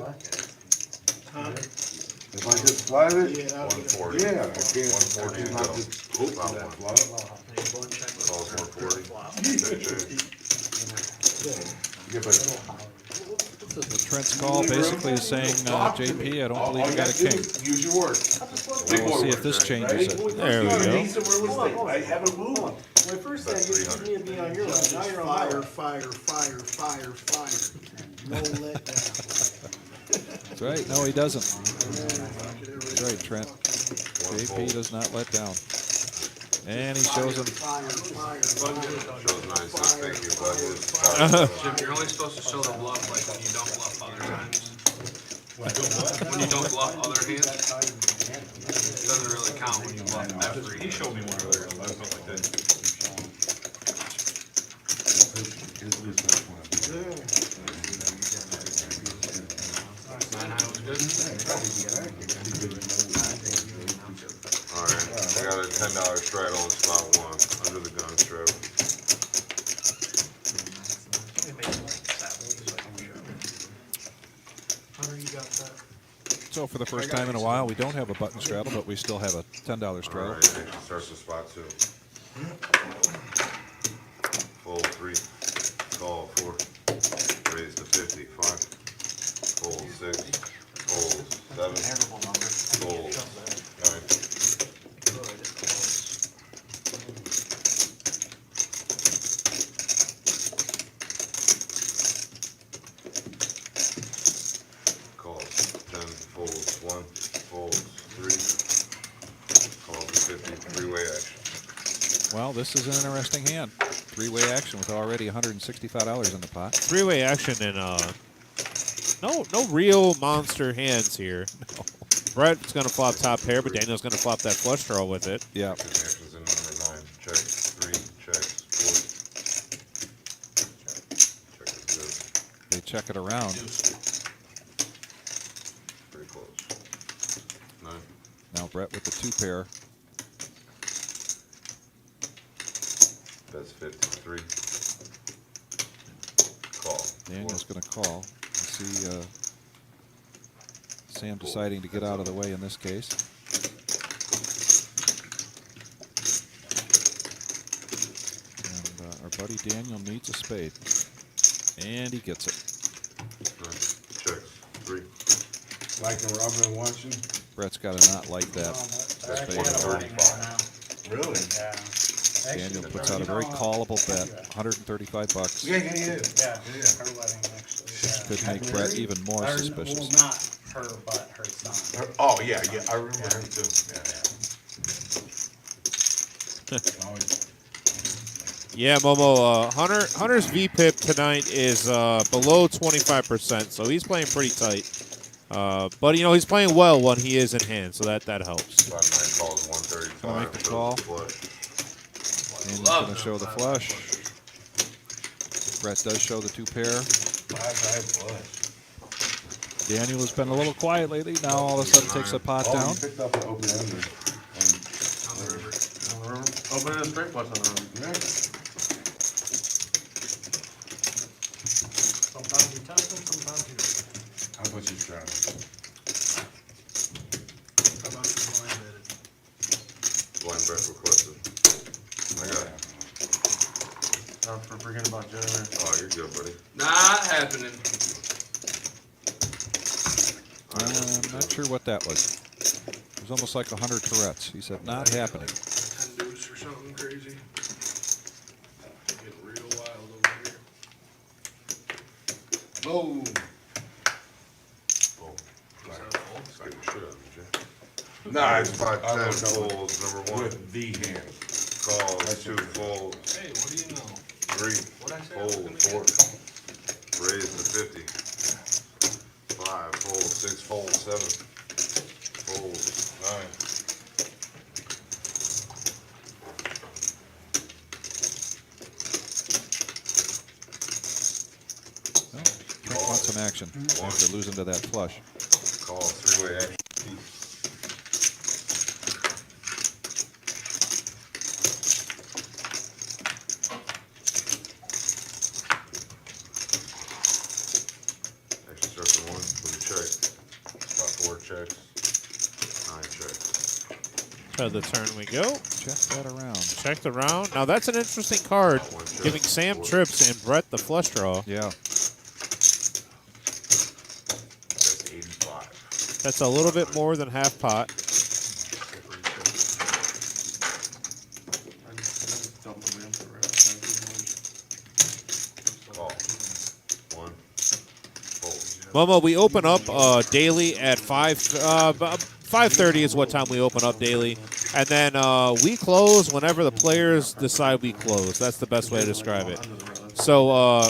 If I just flat it, Yeah, that'll get it. 140. yeah, I can't. 140 I to cannot go. just hoop Flop that one. flop. Calls 140. Yeah, but Trent's call basically is saying, JP, I don't all believe you you got a gotta do king. is use your words. Big We'll boy see if words, this right? changes it. There we go. I have a blue one. When I first said you used me to be on your line, now you're on my line. Fire. No let down. That's right. No, he doesn't. That's right, Trent. JP does not let down. And he shows him. Fire. Shows 9-6, thank you, Jim, you're only supposed to show the bluff like when you don't bluff other times. When you don't bluff other hands, it doesn't really count when you bluff every. He showed me one earlier. Alright, I got a $10 straddle on spot one, under the gun straddle. Hunter, you got that? So for the first time in a while, we don't have a button straddle, but we still have a $10 straddle. Alright, action starts with spot two. Fold 3, call 4, raise to 50, 5, fold 6, fold 7, fold 9. Calls 10, folds 1, folds 3, calls 50, three-way action. Well, this is an interesting hand. Three-way action with already $165 in the pot. Three-way action and no real monster hands here. No. Brett's going to flop top pair, but Daniel's going to flop that flush draw with it. Yeah. Actions in number 9. Check 3, checks 4. Check is good. They check it around. Pretty close. 9. Now Brett with the two pair. That's 53. Call. Daniel's going to call. See Sam deciding to get out of the way in this case. And our buddy Daniel needs a spade. And he gets it. 9. Checks 3. Like a Robin watching. Brett's got to not like that That's spade. 135. Really? Yeah. Daniel puts out a very callable bet, $135. Yeah. Yeah, her wedding actually. Yeah. Could make Brett even more Well, suspicious. not her, but her son. Oh, yeah, I remember him too. Yeah, Momo. Hunter's VPIP tonight is below 25%, so he's playing pretty tight. But you know he's playing well when he is in hand, so that helps. Spot 9 calls 135. Gonna make the shows call. flush. And he's going to show the flush. Brett does show the two pair. Daniel has been a little quiet lately. Now all of a sudden takes the pot Oh, down. you picked up the open ender. On the river. Open and straight plus on the river. Yeah. Sometimes you test them, sometimes you don't. How about you try? How about you blind bet it? Blind bet requested. I got it. For forget about Jeremy. Oh, you're good, buddy. Not happening. I'm not sure what that was. It was almost like 100 Tourette's. He said, not happening. 10 deuce or something crazy. Getting real wild over here. Boom. Oh, Is that a fold? scared the shit out of me, Jay. Nah, It's 5-10 folds, number 1. With the hand. Calls, 2 folds, Hey, what do you know? 3 What'd I say I was fold, gonna 4 get? raise to 50. 5 fold, 6 fold, 7 fold, 9. Frank wants some action after losing to that flush. Call 3-way action. Action circle 1, put a check. Spot 4 checks. 9 checks. So the turn we go. Check that around. Check the round. Now that's an interesting card, giving Sam trips and Brett the flush draw. Yeah. That's 85. That's a little bit more than half pot. Call. 1. Fold. Momo, we open up daily at 5:30 is what time we open up daily, and then we close whenever the players decide we close. That's the best way to describe it. So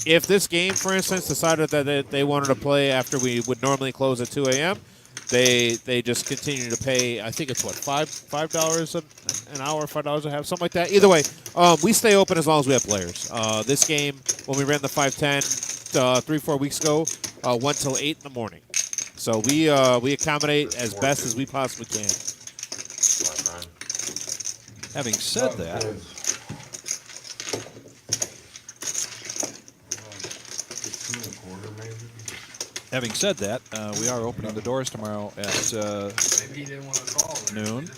if this game, for instance, decided that they wanted to play after we would normally close at 2 a.m., they just continue to pay. I think it's what $5 an hour, $5 a half, something like that. Either way, we stay open as long as we have players. This game, when we ran the 5:10 3-4 weeks ago, went till 8 in the morning. So we accommodate as best as we possibly can. 5-9. Having said that, we are opening the doors tomorrow at Maybe he didn't want to call. noon.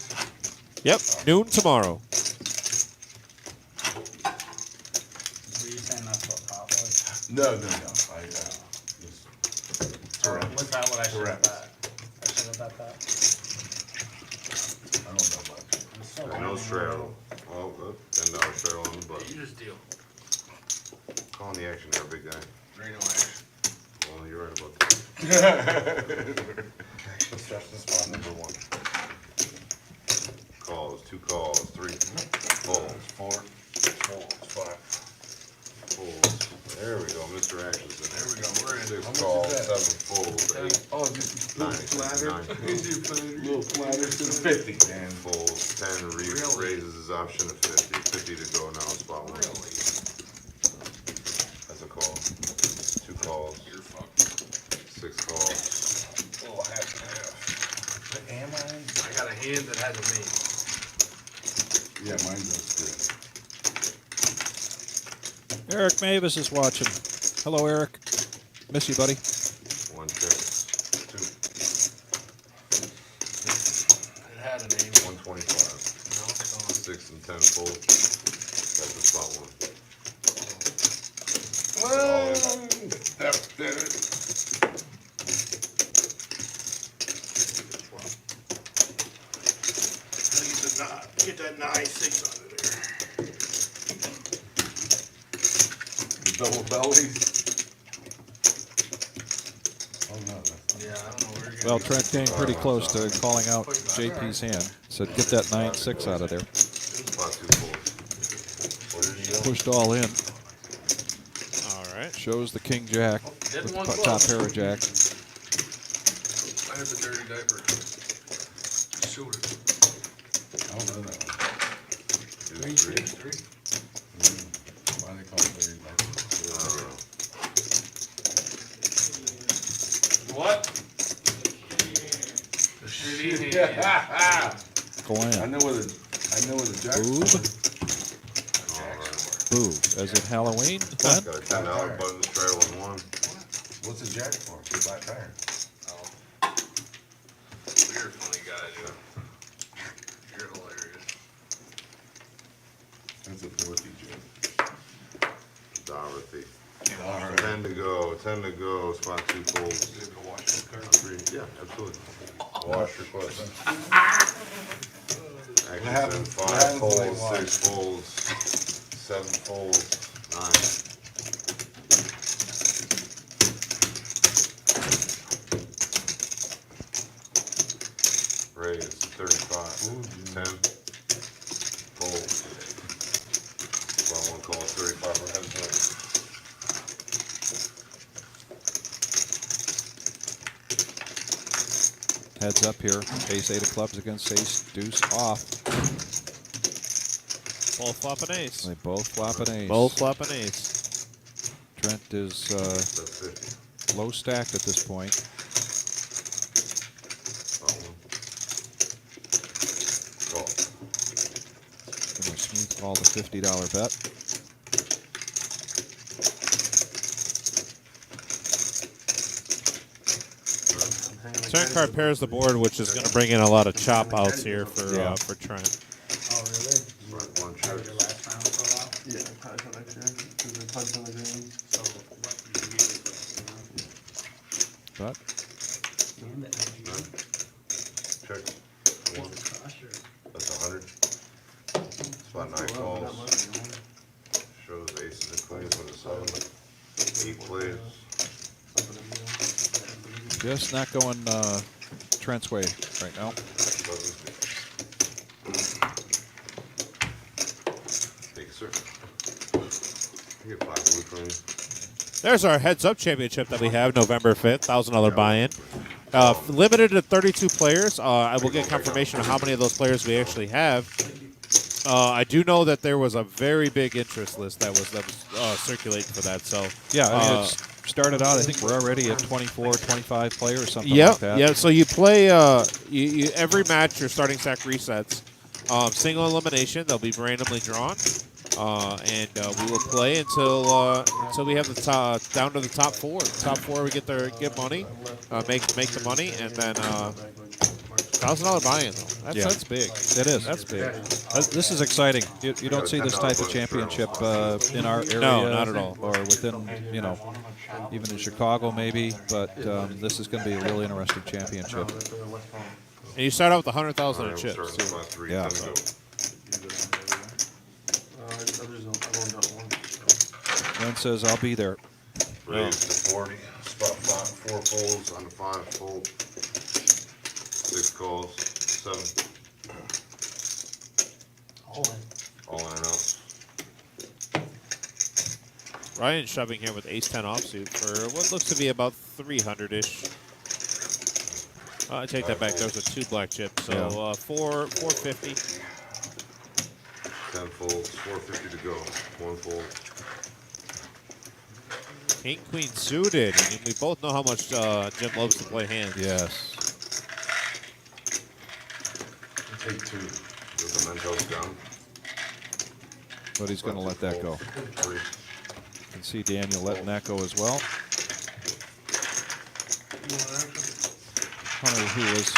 Yep, noon tomorrow. Were you saying that's what pop was? No. Or was that what I should have Correct. bet? I should have bet that. I don't know about that. I'm still No learning. straddle. Oh, $10 straddle on the You button. just deal. Calling the action there, big guy. There ain't no action. Well, you're right about that. Construction spot number 1. Calls, 2 calls, 3 folds, 4 folds, 5. folds. There we go, Mr. Actionson. There we go. We're in. 6 How much calls, is that? 7 folds, 8 Oh, just a 9, little flatter. 9 Little flatter to the 50. and folds, 10 Really? raises his option to 50. 50 to go now, spot 1. Really? That's a call. 2 calls, You're fucked. 6 calls. Oh, half and half. Am I? I got a hand that has a name. Yeah, mine does too. Eric Mavis is watching. Hello, Eric. Miss you, buddy. 1 check, 2, It had a name. 125. No, it's gone. 6 and 10 folds. That's the spot 1. That did it. Get that 9-6 out of there. The double bellies. Oh no, that's Yeah, I don't know where you're Well, going. Trent came pretty close to calling out JP's hand. Said, get that 9-6 out of there. Spot 2 folds. What did you go? Pushed all in. All right. Shows the King Jack. Didn't With one the top close. pair of Jacks. I had the dirty diaper. Shooter. I don't know that one. Deuce 3. Three. Why they call it very like? I don't know. What? The shitty hand. Go I in. know where the jack. Boob. Alright. Boo. As in Halloween, Glenn? Got a $10 button straddle on 1. What's a jack for? Flat tire. Oh. You're a funny guy, dude. You're When's the Dorothy Jim? Dorothy. All right. 10 to go, 10 to go, spot 2 folds. Three, yeah, absolutely. Wash your question. Action happens- 7, what 5 happens when they folds, wash? 6 folds, 7 folds, 9. Raise 35, 10, fold. Well, one call, 35 for heads up. Heads up here. Ace 8 of clubs against ace deuce off. Both flop an ace. They both flop an ace. Both flop an ace. Trent is That's 50. low stacked at this point. Call. Gonna smooth call the $50 bet. Turn card pairs the board, which is going to bring in a lot of chop outs here for Trent. Oh, really? Right, one That was check. your last round for a while? Yeah, probably for next year, because they're punch on the green. So what you use it, But and the energy. Check. One. Crush or That's 100. Spot 9 Not calls. much, you know. Shows aces and queens with a 7. 8 plays. just not going Trent's way right now. Thank you, sir. You get 5 blue from me. There's our heads-up championship that we have, November 5th, $1,000 buy-in. Limited to 32 players. I will get confirmation of how many of those players we actually have. I do know that there was a very big interest list that was circulating for that. So Yeah, I mean, it's started out, I think we're already at 24, 25 players, something yep, like that. yeah. So you play every match. Your starting stack resets. Single elimination. They'll be randomly drawn, and we will play until we have the top, down to the top 4. Top 4 we get money, make the money, and then $1,000 buy-in though. That's big. It is. That's big. This is exciting. You don't see this type of championship in our area. No, not at all. Or within, even in Chicago maybe. But this is going to be a really interesting championship. And you start out with 100,000 in Alright, chips. we'll start with spot 3, Yeah. 10 to go. Trent says, I'll be there. Raise to 40. Spot 4 folds on the 5 fold. 6 calls. 7. all in. All in and out. Ryan shoving here with ace-10 offsuit for what looks to be about 300-ish. I take that back. There's a 2 black chip, so Yeah. 450. 10 folds. 450 to go. 1 fold. King Queen suited. I mean, we both know how much Jim loves to play hands. Yes. Take 2. With the Mentos down. But he's going to let that go. 3. You can see Daniel letting that go as well. Hunter, who was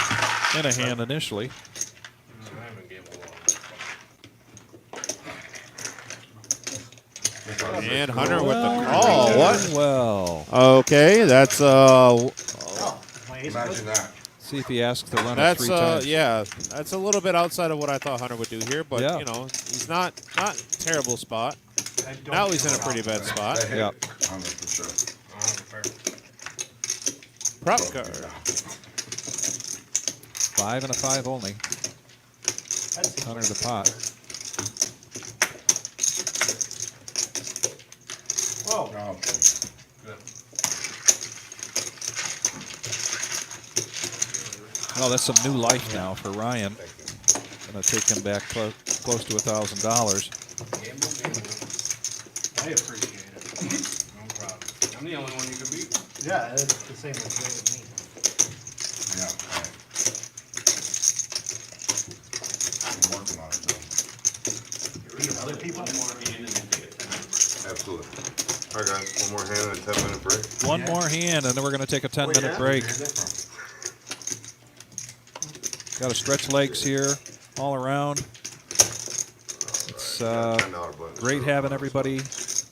in a hand initially. And Hunter with the call. What? Well. Okay, that's Imagine that. See if he asks to run it 3 times. yeah, that's a little bit outside of what I thought Hunter would do here, but Yeah. he's not terrible spot. Now he's in a pretty bad spot. That hit. Yep. 100%. Prop card. 5 and a 5 only. Hunter the pot. Oh, Well, that's some new life now for Ryan. Going to take him back close to $1,000. I appreciate it. No problem. I'm the only one you can beat. Yeah, it's the same with me. yeah. I'm working on it though. Other people? Absolutely. All right, guys. One more hand and a 10-minute break. One more hand, and then we're going to take a 10-minute break. Got to stretch legs here all around. Let's $10 button. great having everybody.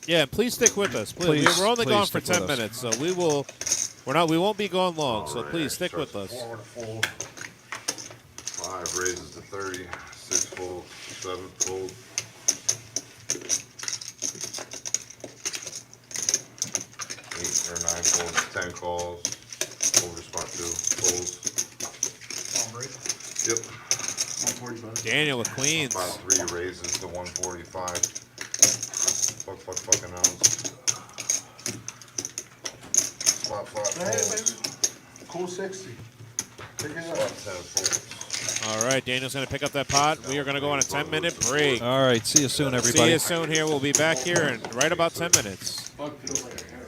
Yeah, and please stick with us. Please. Please, We're only please gone for stick 10 with us. minutes, so we won't be gone long. So Alright, please stick starts with us. forward, fold. 5 raises to 30. 6 fold. 7 fold. 8 or 9 folds. 10 calls. Over spot 2. Folds. Yep. 140 bucks. Daniel with queens. Spot 3 raises to 145. Fucking ounce. Spot 5 Hey, folds. baby. Cool 60. Pick it Spot up. 10 folds. All right, Daniel's going to pick up that pot. We are going to go on a 10-minute break. All right, see you soon, everybody. See you soon here. We'll be back here in right about 10 minutes. Bug feels like a hair.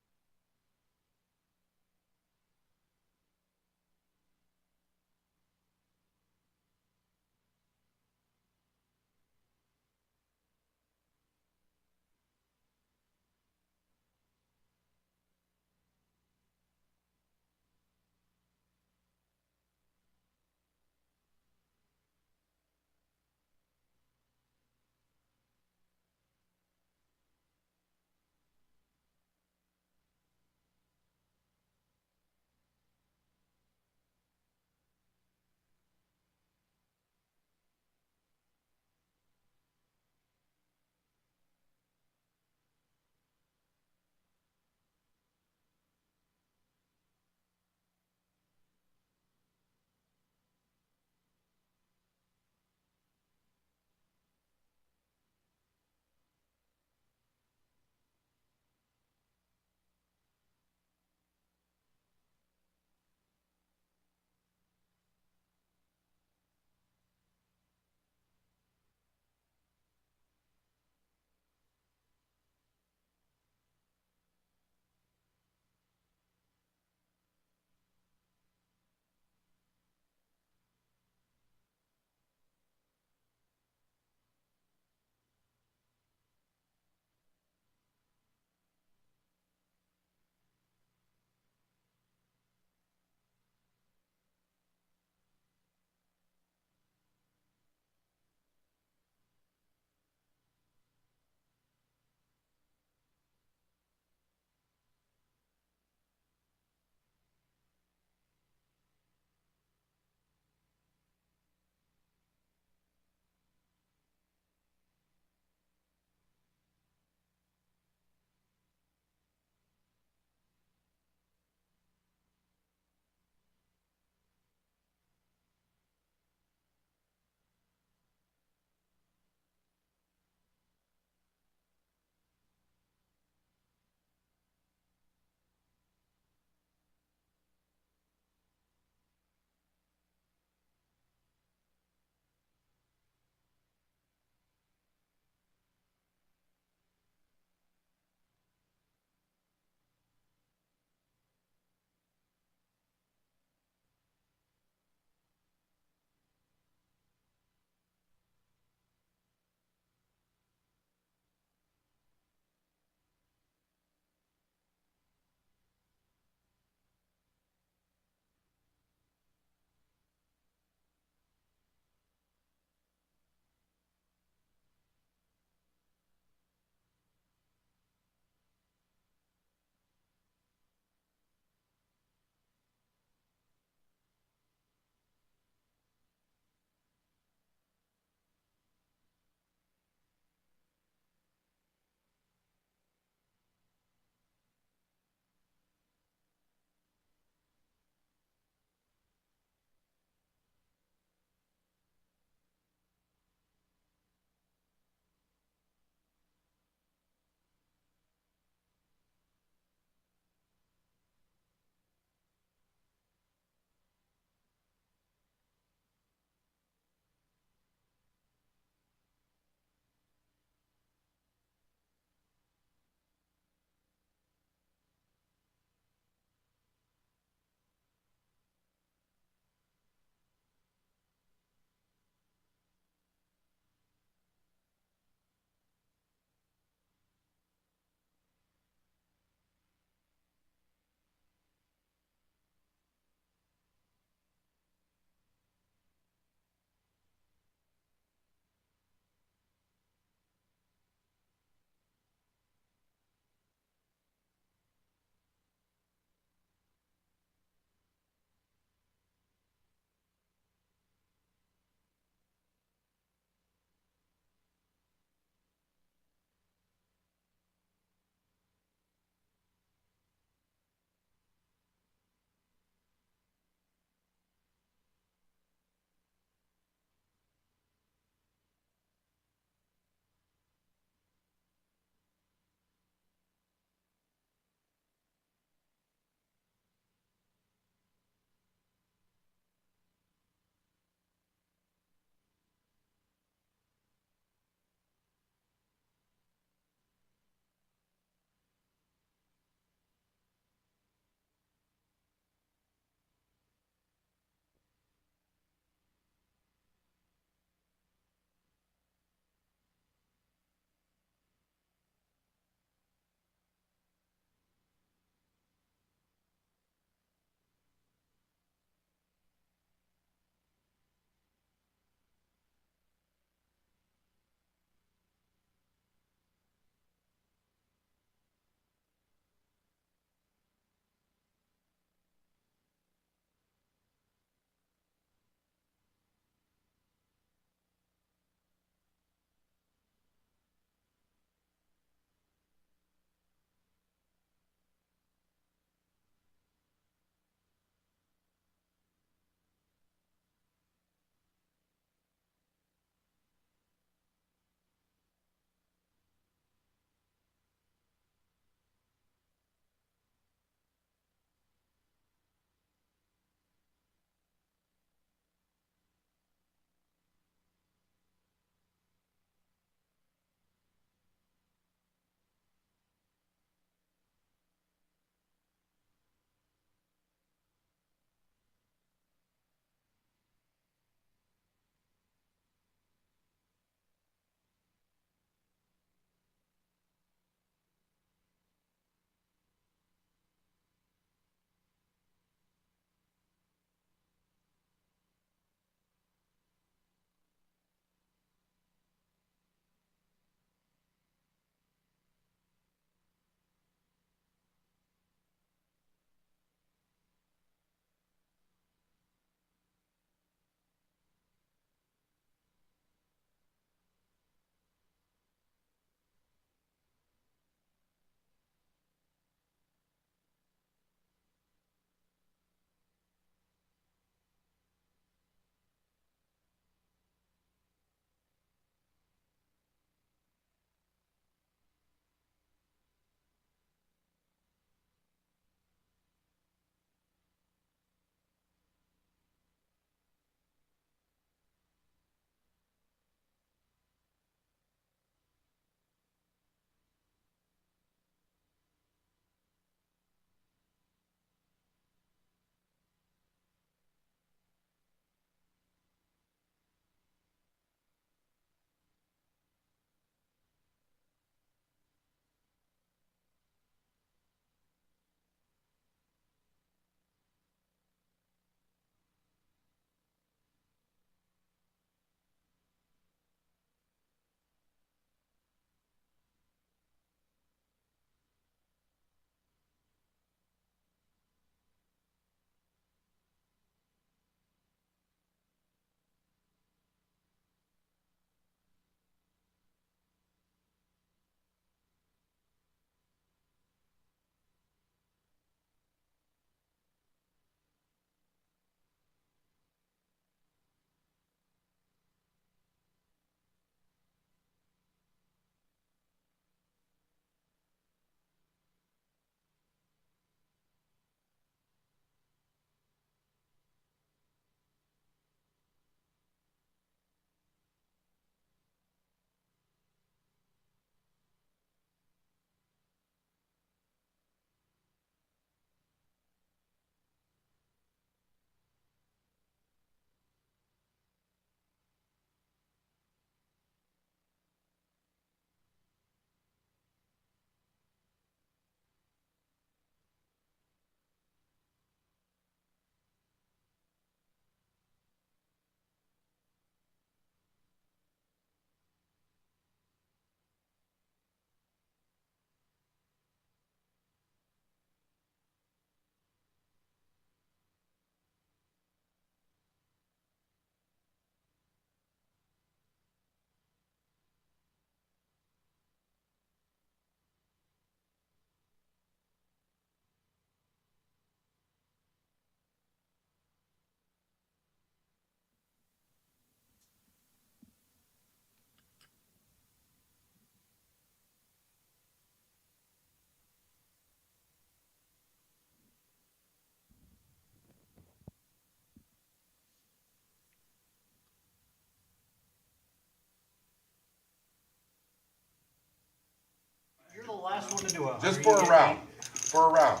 gonna do a. Just for a round. For a round.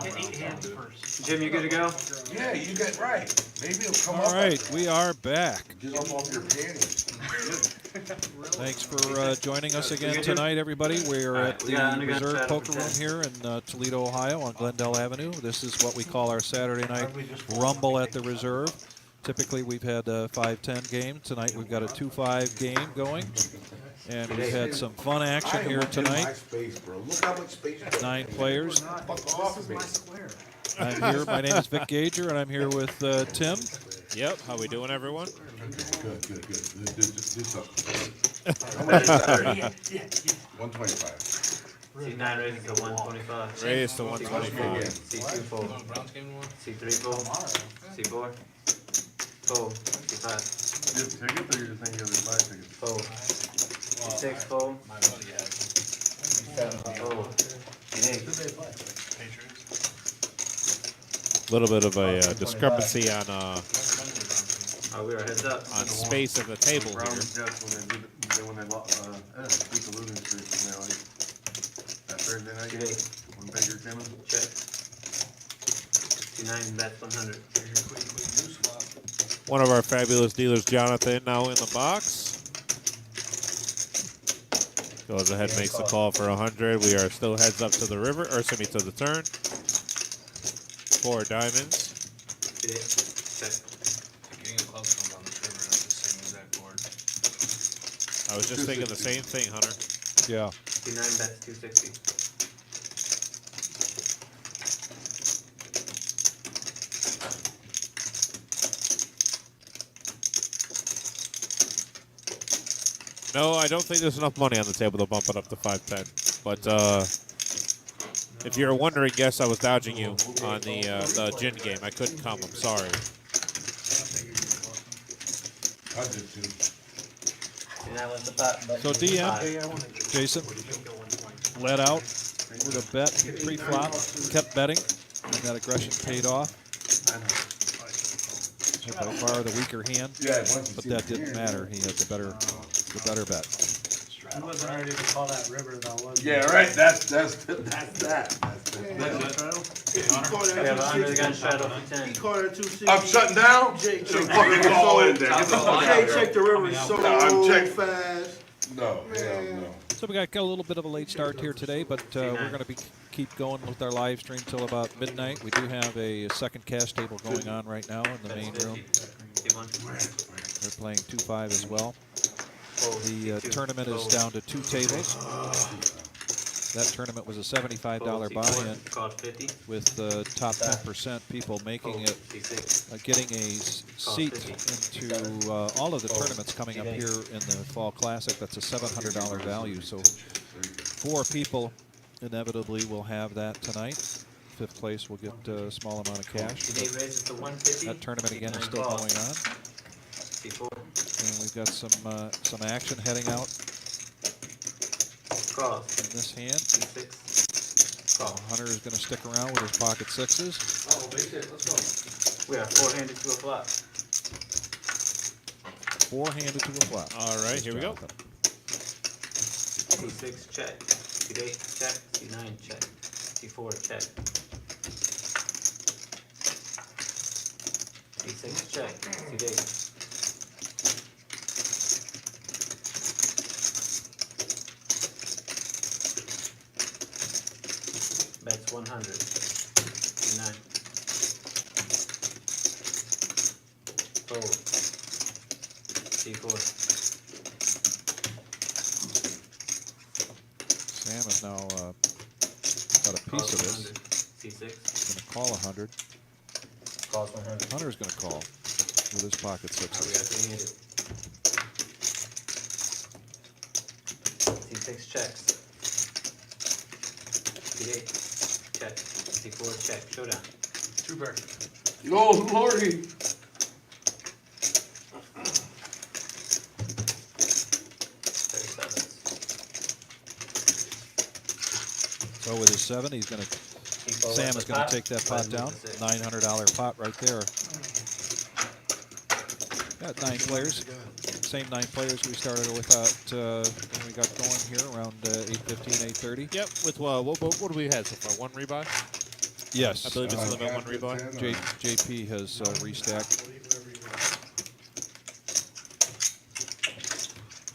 Hit 8 hands first. Jim, you good to go? Yeah, you get right. Maybe it'll come up. All right, we are back. Jump off your panties. Thanks for joining us again tonight, everybody. We're at we got the undergun Reserve shadow Poker for Room 10. here in Toledo, Ohio on Glendale Avenue. This is what we call our Saturday night Rumble at the Reserve. Typically, we've had a 5-10 game. Tonight, we've got a 2-5 game going. And we've had some fun action here tonight. Look how much space you got. 9 players. Fuck off me. I'm here. My name is Vic Gager, and I'm here with Tim. Yep. How we doing, everyone? Good. Do something. How much is that? 125. C9 raising to 125. Raise to 125. C2 fold. C3 fold. C4. Fold. C5. You have tickets or you're just saying you have 5 tickets? Fold. C6 fold. C7 fold. C8. A little bit of a discrepancy on We are heads up. space of the table here. Browns, yes, when they beat the losing streak, that Thursday night, C8. when Baker came in. Check. C9 bets 100. One of our fabulous dealers, Jonathan, now in the box. Goes ahead, makes the call for 100. We are still heads up to the river, or excuse me, to the turn. 4 diamonds. C8. Check. Getting a club comes on this river, that's the same exact board. I was just thinking the same thing, Hunter. Yeah. C9 bets 260. No, I don't think there's enough money on the table to bump it up to 510. But if you're wondering, yes, I was dodging you on the gin game. I couldn't come. I'm sorry. I did too. C9 was the pot. So DM, Jason, led out with a bet pre-flop, kept betting, and that aggression paid off. Had by far the weaker hand, but that didn't matter. He had the better bet. He wasn't ready to call that river though, was he? Yeah, right. That's that. We have a undergun shadow for 10. He caught her 260. I'm shutting down. Jay Should checked fucking call in there. Get the fuck out Jay of here. checked the river so No, I'm checking. fast. No, hell no. So we got a little bit of a late start here today, but we're going to keep going with our live stream till about midnight. We do have a second cash table going on right now in the main room. They're playing 2-5 as well. The tournament is down to 2 tables. That tournament was a $75 buy-in with the top 10% people making it, getting a seat into all of the tournaments coming up here in the Fall Classic. That's a $700 value. So 4 people inevitably will have that tonight. 5th place will get a small amount of cash. That tournament again is still going on. And we've got some action heading out in this hand. Hunter is going to stick around with his pocket 6s. Oh, base hit, let's go. We are 4-handed to a flop. 4-handed to a flop. All right, here we go. C6 check. C8 check. C9 check. C4 check. C6 check. C8. Bets 100. C9. Fold. C4. Sam has now got a piece of this. C6. Going to call 100. Calls 100. Hunter's going to call with his pocket 6s. We got 3-handed. C6 checks. C8 check. C4 check. Showdown. 2 pair. Oh, Lordy. So with his 7, he's going to. Sam is going to take that pot down. $900 pot right there. Got 9 players. same 9 players we started without when we got going here around 8:15, 8:30. Yep. With what do we have so far? 1 rebuy? Yes. I believe it's limit 1 Captain rebuy. 10 or- JP has restacked.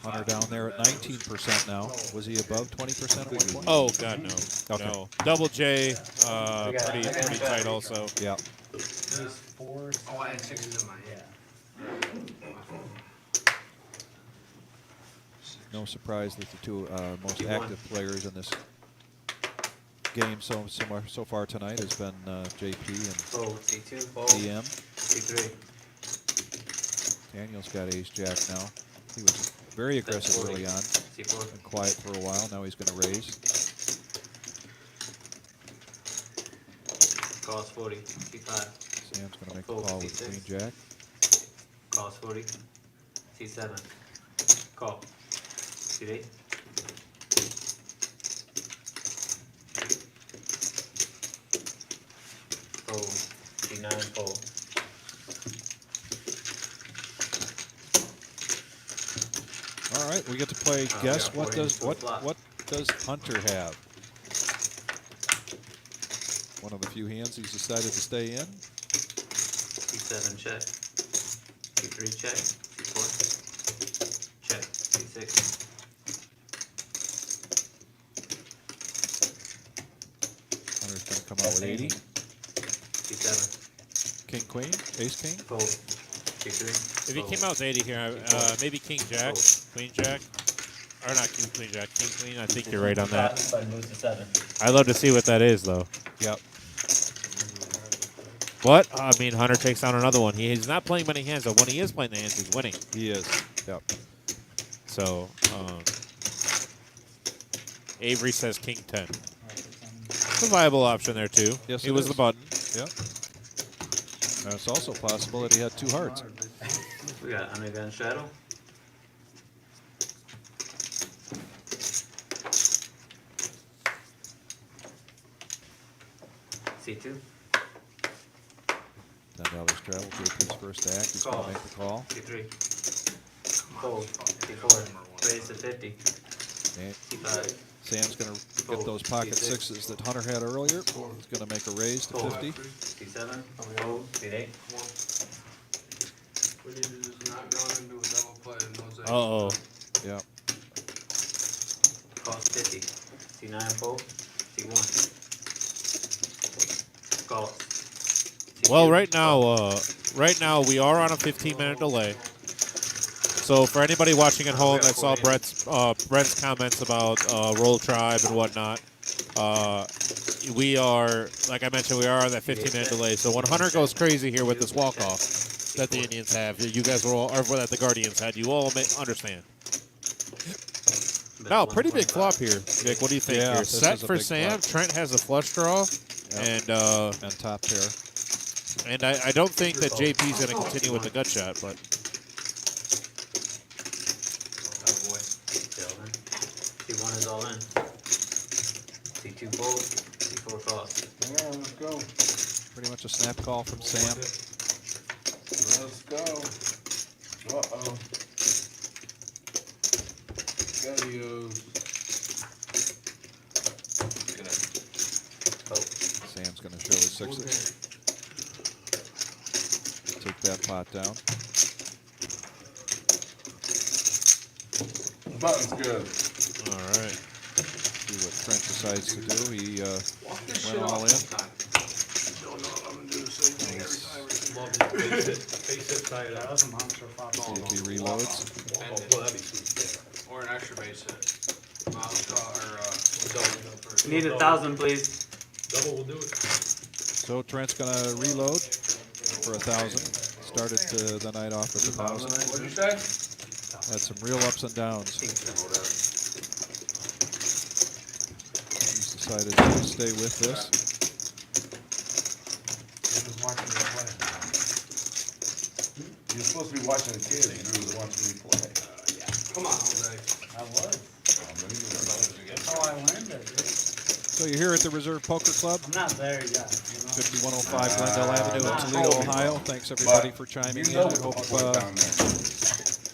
Hunter down there at 19% now. Was he above 20% at one point? Oh God, no. Okay. No. Double J, We got- pretty tight also. Yeah. There's 4. Oh, I had 6s in my hand. No surprise that the 2 most You won. active players in this game so far tonight has been JP and Fold. C2. Fold. DM. C3. Daniel's got ace jack now. He was very aggressive early on. C4. Been quiet for a while. Now he's going to raise. Calls 40. C5. Sam's going to make the Fold, call with C6. queen jack. Calls 40. C7. Call. C8. Fold. C9. Fold. All right, we get to play. Oh, Guess we got what 40 does full flop. what does Hunter have? One of the few hands he's decided to stay in. C7 check. C3 check. C4. Check. C6. Hunter's going to come out with 80. C7. King, queen, ace, king. Fold. C3. If he came out with 80 here, maybe King Jack, Queen Jack, or not King Queen Jack, King Queen. I think you're right on that. But moves to 7. I'd love to see what that is though. Yep. What? I mean, Hunter takes down another one. He's not playing many hands, but when he is playing the hands, he's winning. He is. Yep. So, Avery says King 10. It's a viable option there too. Yes, he it was is. the button. Yep. And it's also possible that he had 2 hearts. We got Undergun Shadow. C2. $10 travel. JP's first act. He's going Call. to make the call. C3. Fold. C4. Raise to 50. And C5. Sam's going to get Fold. those pocket C6. 6s that Hunter had earlier. He's going to make a raise to Fold. 50. C7. Fold. C8. We need to just not run into a double play in those eights. Uh-oh. Yep. Cost 50. C9 fold. C1. Call. C2. Well, right now we are on a 15-minute delay. So for anybody watching at home that saw Brent's comments about Roll Tribe and whatnot, we are, like I mentioned, we are on that 15-minute delay. So when Hunter goes crazy here with this walk-off that the Indians have, you guys are all, or that the Guardians had, you all may understand. Now, pretty big flop here, Vic. What do you think Yeah, here? this Set is a for big Sam. flop. Trent has a flush draw, Yep. And top pair. and I don't think that JP's going to continue with the gut shot, but Still in. C1 is all in. C2 fold. C4 cross. Yeah, let's go. Pretty much a snap call from Sam. Let's go. Uh-oh. Scallios. Sam's going to show his 6s. Take that pot down. Button's good. all right. See what Trent decides to do. He Walk this went shit all off in. sometime. Don't know if I'm gonna do the same thing every time. Love it. Face it, tie it That out. was a monster flop. See if he reloads. And Well, that'd be sweet. or an extra base hit. Mouse draw or Need 1,000, please. Double will do it. So Trent's going to reload for 1,000. Started the night off with 1,000. what'd you say? Had some real ups and downs. He's decided to stay with this. I was watching you play. You're supposed to be watching the kids. You was watching me play. Come on, Jose. I was. That's how I learned it, dude. So you're here at the Reserve Poker Club, I'm not there yet, you know. 5105 Glendale Avenue in Toledo, Ohio. Thanks everybody for chiming in. I hope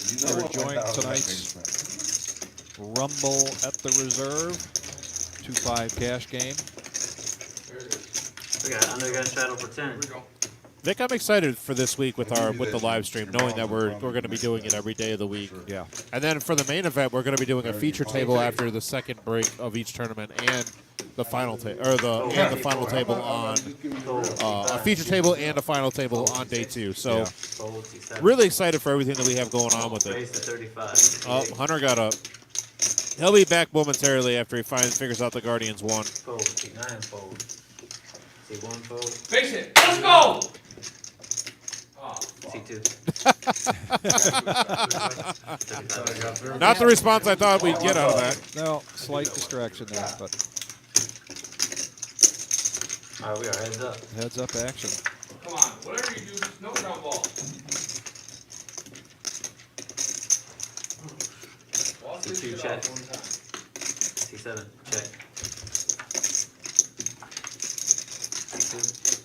You you're enjoying tonight's Rumble at the Reserve 2-5 cash game. We got under gun shadow for 10. Vic, I'm excited for this week with the live stream, knowing that we're going to be doing it every day of the week. Yeah. And then for the main event, we're going to be doing a feature table after the second break of each tournament and the final the final table on a feature table and a final table on day 2. So really excited for everything that we have going on with Raise to it. 35. Oh, Hunter got up. He'll be back momentarily after he figures out the Guardians won. Fold. See 9 fold. See 1 fold. Face it. Let's go. See 2. Not the response I thought we'd get out of that. No, slight distraction there, but Alright, we are heads up. heads up action. Come on, whatever you do, just no ground ball. Walk this C2 shit check. off one time. C7. Check. C2.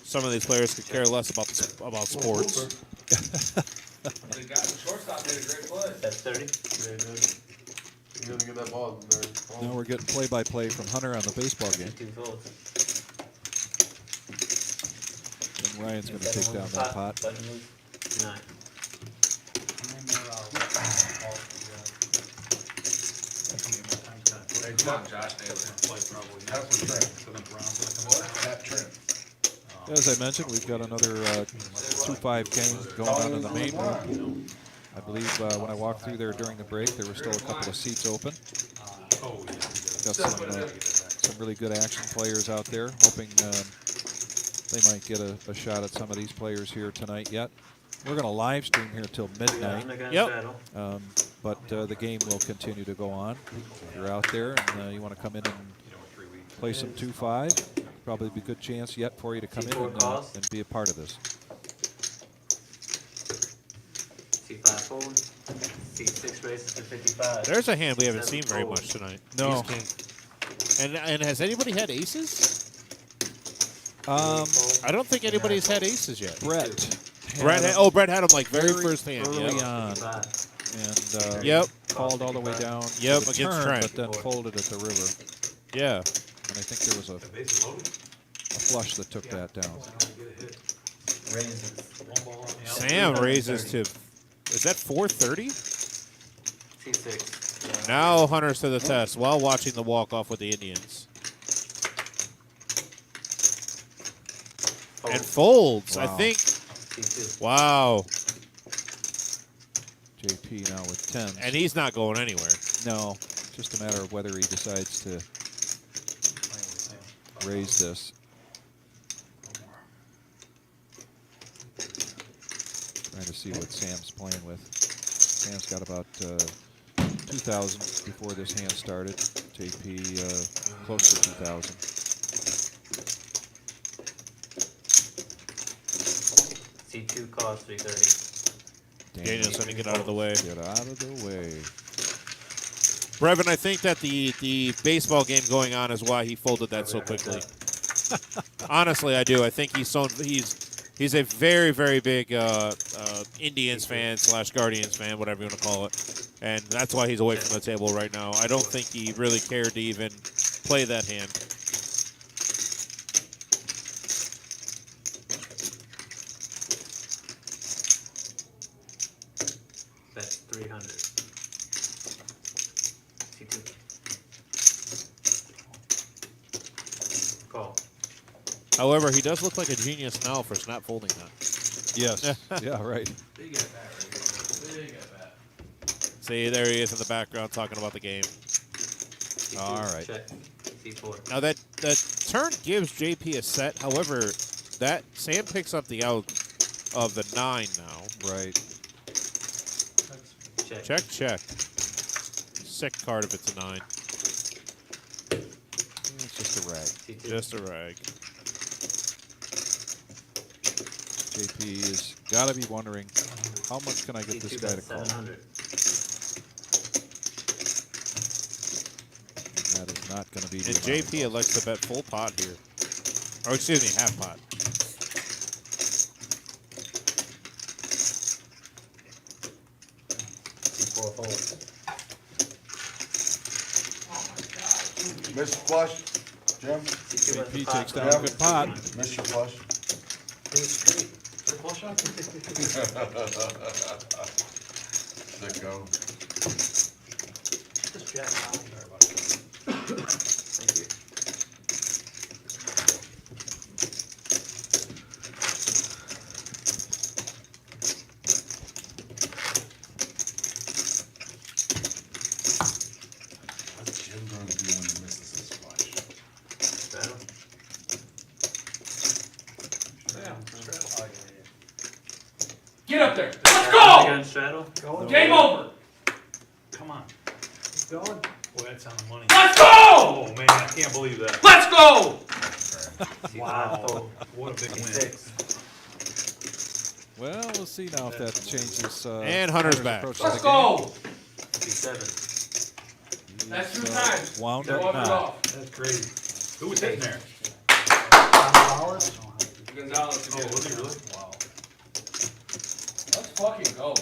Some of these players could care less about sports. The guy, the shortstop made a great play. That's 30. You gotta get that ball in there. Now we're getting play-by-play from Hunter on the baseball game. 2 folds. And Ryan's going to take down that pot. Button move. 9. Hey, come on, Josh Taylor. That's the trend. As I mentioned, we've got another 2-5 game going on in the main room. I believe when I walked through there during the break, there were still a couple of seats open. Got some really good action players out there, hoping they might get a shot at some of these players here tonight yet. We're going to live stream here till midnight, but the game will continue to go on. If you're out there and you want to come in and play some 2-5, probably be a good chance yet for you to come in and be a part of this. C5 fold. C6 raises to 55. There's a hand we haven't seen very much tonight. No. Ace king. And has anybody had aces? I don't think anybody's had aces yet. Brett. Brett had them like very first hand. Early on. And called all the way down to the against turn, Trent. but then folded at the river. Yeah. And I think there was a flush that took that down. Sam raises to, is that 430? C6. Now Hunter's to the test while watching the walk-off with the Indians. And folds, Wow. I think. C2. Wow. JP now with 10. And he's not going anywhere. No, just a matter of whether he decides to raise this. Trying to see what Sam's playing with. Sam's got about 2,000 before this hand started. JP close to 2,000. C2 cost 330. Daniel's going to get out of the way. Get out of the way. Brevin, I think that the baseball game going on is why he folded that so quickly. Honestly, I do. I think he's a very, very big Indians fan / Guardians fan, whatever you want to call it. And that's why he's away from the table right now. I don't think he really cared to even play that hand. That's 300. C2. Call. However, he does look like a genius now for not folding that. Yes. Yeah, right. Big at bat right here. Big at bat. See, there he is in the background talking about the game. C2. All right. Check. C4. Now that turn gives JP a set. However, that Sam picks up the out of the 9 now. Right. Check. Check, check. Sick card if it's a 9. It's just a rag. C2. Just a rag. JP has got to be wondering, how much can I get this C2 guy to bet call? 700. That is not going to be. And the amount he JP calls. elects to bet full pot here. Or excuse me, half pot. C2 4 fold. Mr. Flush, Jim, C2 has AP the takes pot. down a good pot. Mr. Flush. Sicko. Just jack out. Thank you. What's Jim gonna do when he misses his flush? Straddle. Get up there. Let's Straddle go! again, straddle. Game over. Come on. Keep going. Boy, that's on the money. Let's go! Oh, man, I can't believe that. Let's go! C5 fold. What a big win. C6. Well, we'll see now if that changes. And Hunter's back. approach to Let's the game. go! C7. That's 2 He's, times. wound Step up up and now. off. That's crazy. Who was hitting there? $5. Gonzalez Oh, again. was he really? Wow. Let's fucking go, man.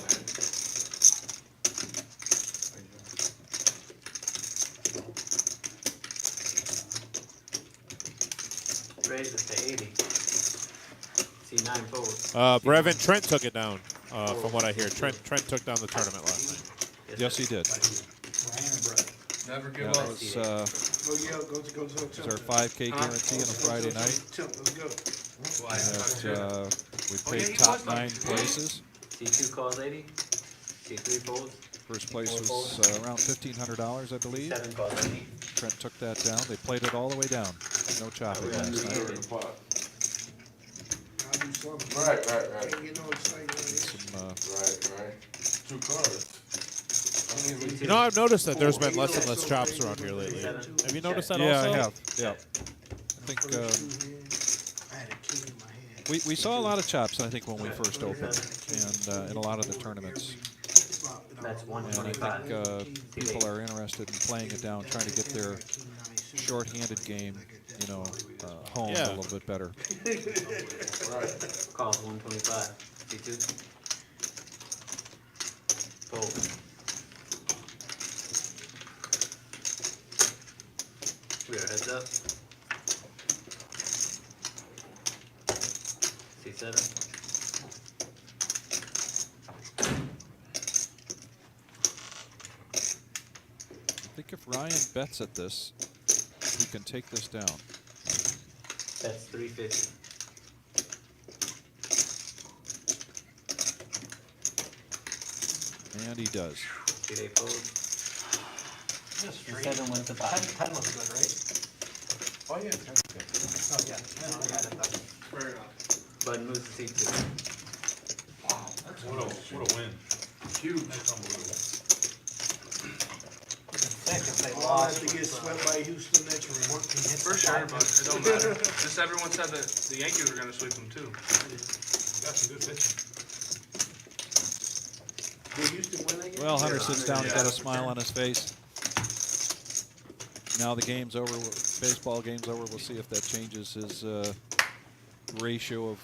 Raise it to 80. C9 fold. Brevin, Trent took it down. From what I hear, Trent took down the tournament last night. Yes, he did. Ryan or Brett? Never give That up. was Go, yeah, go, was our 5K guarantee on a Friday night. Let's go. And, we Oh, yeah, paid he top was like- 9 places. C2 calls 80. C3 folds. First place was around $1,500, I believe. 7 calls 80. Trent took that down. They played it all the way down. No chopping last night. Stir the pot. I'll do something. Right. Can't get no excitement. Some, Right. 2 cards. I mean, You know, I've noticed that there's been less and less chops around here lately. Have you noticed that yeah, also? I have. Yeah. I think I had a king in my hand. we saw a lot of chops, I think, when we first opened, and in a lot of the tournaments. That's And I 125. think people are interested in playing it down, trying to get their short-handed game, honed Yeah. a little bit better. Calls 125. C2. Fold. We are heads up. C7. I think if Ryan bets at this, he can take this down. That's 350. And he does. C8 fold. C7 wins the pot. 10 looks good, right? Oh, yeah, 10's good. Oh, yeah. No, I got it though. Fair enough. Button moves to C2. Wow, that's What a win. huge. That's unbelievable. Sick if they All have lost. to get swept by Houston next round. For sure, but it don't matter. Just everyone said that the Yankees were gonna sweep them too. Got some good pitching. Did Houston win again? Well, Hunter sits down. He's got a smile on his face. Now the game's over. Baseball game's over. We'll see if that changes his ratio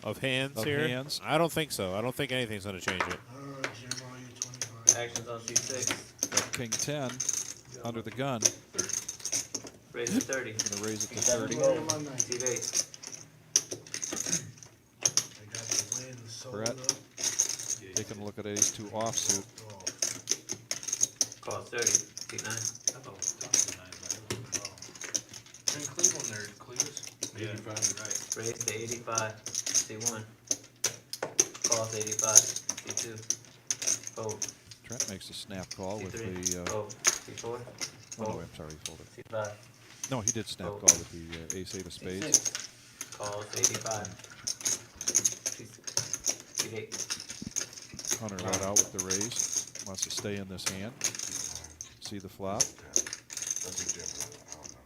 Of hands of here? hands. I don't think so. I don't think anything's going to change it. Jim, all you 25. Actions on C6. Got King 10 under the gun. Raise to 30. Going to raise it to C7 30. fold. C8. I got the win, sold Brett. up. Taking a look at ace 2 offsuit. Calls 30. C9. I thought it was tough tonight, but it was well. In Cleveland there, Cletus. Yeah, right. Raise to 85. C1. Calls 85. C2. Fold. Trent makes a snap call with C3. the. Fold. C4. Oh, no, Fold. I'm sorry, he folded. C5. No, he did snap Fold. call with the ace 8 of spades. Calls 85. C8. Hunter let out with the raise. Wants to stay in this hand. See the flop. That's a Jim. I don't know.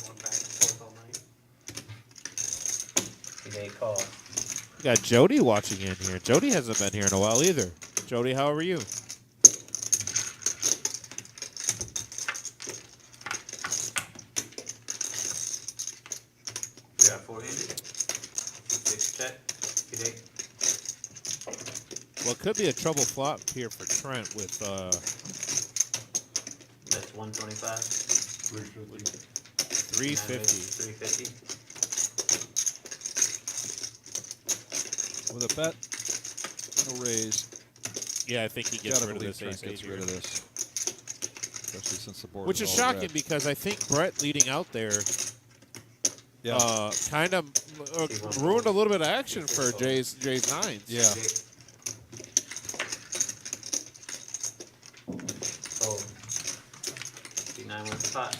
Going back and forth all night. C8 call. We got Jody watching in here. Jody hasn't been here in a while either. Jody, how are you? We got 4-handed. 6 check. C8. Well, it could be a trouble flop here for Trent with That's 125. 350. 350. With a bet, no raise. Yeah, I think he gets Gotta rid of believe this Trent ace gets eight rid here. of this, especially since the board Which is all shocking red. because I think Brett leading out there Yeah. kind of ruined a little bit of action for Jay's nines. Yeah. Oh. C9 with the pot.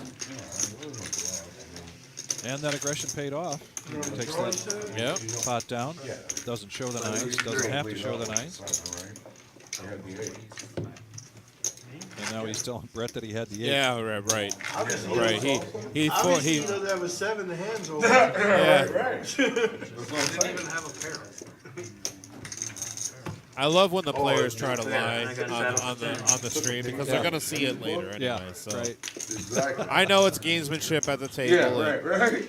And that aggression paid off. Takes that pot down. Doesn't show the nines. Doesn't have to show the nines. And now he's telling Brett that he had the eight. Yeah, right. Obviously, Right. He doesn't have a 7 to hands over. Yeah. Didn't even have a pair. I love when the players try to lie I got on the stream because they're gonna see it later anyway. Yeah, So right. Exactly. I know it's gamesmanship at the table. Yeah, and- right.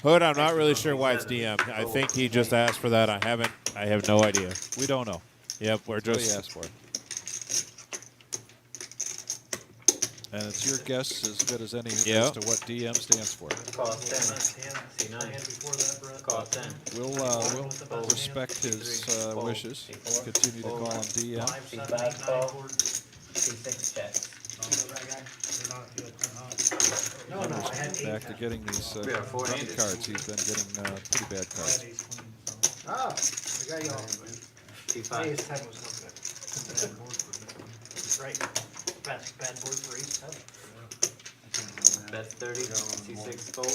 Hood, I'm not really sure why it's DM. I think he just asked for that. I have no idea. We don't know. Yep, we're What he just asked for. And it's your guess as good as any Yeah. as to what DM stands for. Cost 10. C9. Cost 10. We'll respect his wishes. Continue to call him DM. C5 call. C6 check. Back to getting these We are four-handed. cards. He's been getting pretty bad cards. Ah, I got you all. C5. Right. Bad board for ace seven. That's 30. C6 fold.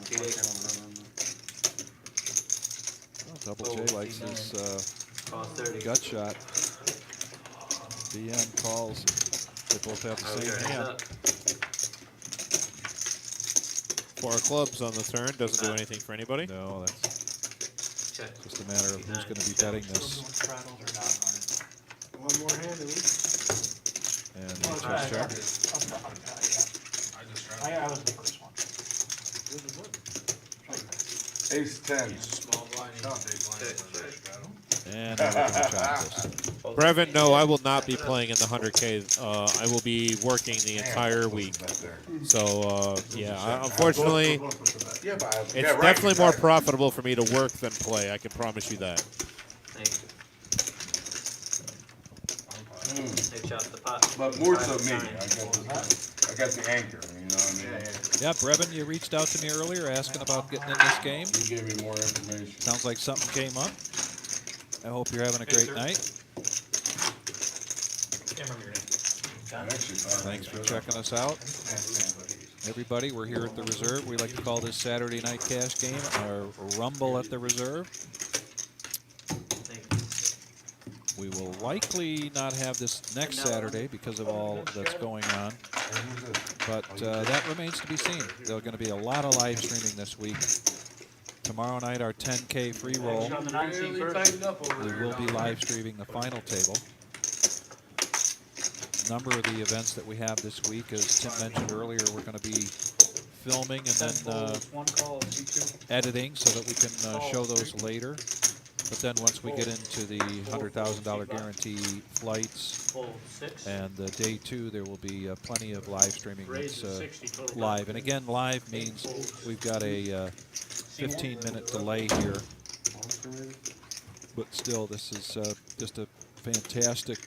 C8. Double J likes his Cost 30. gut shot. DM calls. They both have the same hand. four clubs on the turn. Doesn't do anything for anybody. No, that's Check. just a matter of who's going to be betting this. One more hand at least. And check. I was the first one. Ace 10. Small blind, big blind. And we're going to chop this. Brevin, no, I will not be playing in the 100K. I will be working the entire week. So, unfortunately, Yeah, but it's definitely more profitable for me to work than play. I can promise you that. Thank you. They chopped the pot. But more so 5 me. to 9. I got the anchor, you know what I mean? Yeah, Brevin, you reached out to me earlier asking about getting in this game. You gave me more information. Sounds like something came up. I hope you're having a great night. Can't remember your name. Thanks for checking us out. Everybody, we're here at the Reserve. We like to call this Saturday night cash game our Rumble at the Reserve. We will likely not have this next Saturday because of all that's going on. But that remains to be seen. There's going to be a lot of live streaming this week. Tomorrow night, our 10K free roll. Really tightened up over We there. will be live streaming the final table. A number of the events that we have this week, as Tim mentioned earlier, we're going to be filming and then One call, C2. editing so that we can show those later. But then once we get into the $100,000 guarantee flights Fold 6. and day 2, there will be plenty of live streaming Raise that's is 60 total. live. And again, live means we've got a 15-minute delay here. But still, this is just a fantastic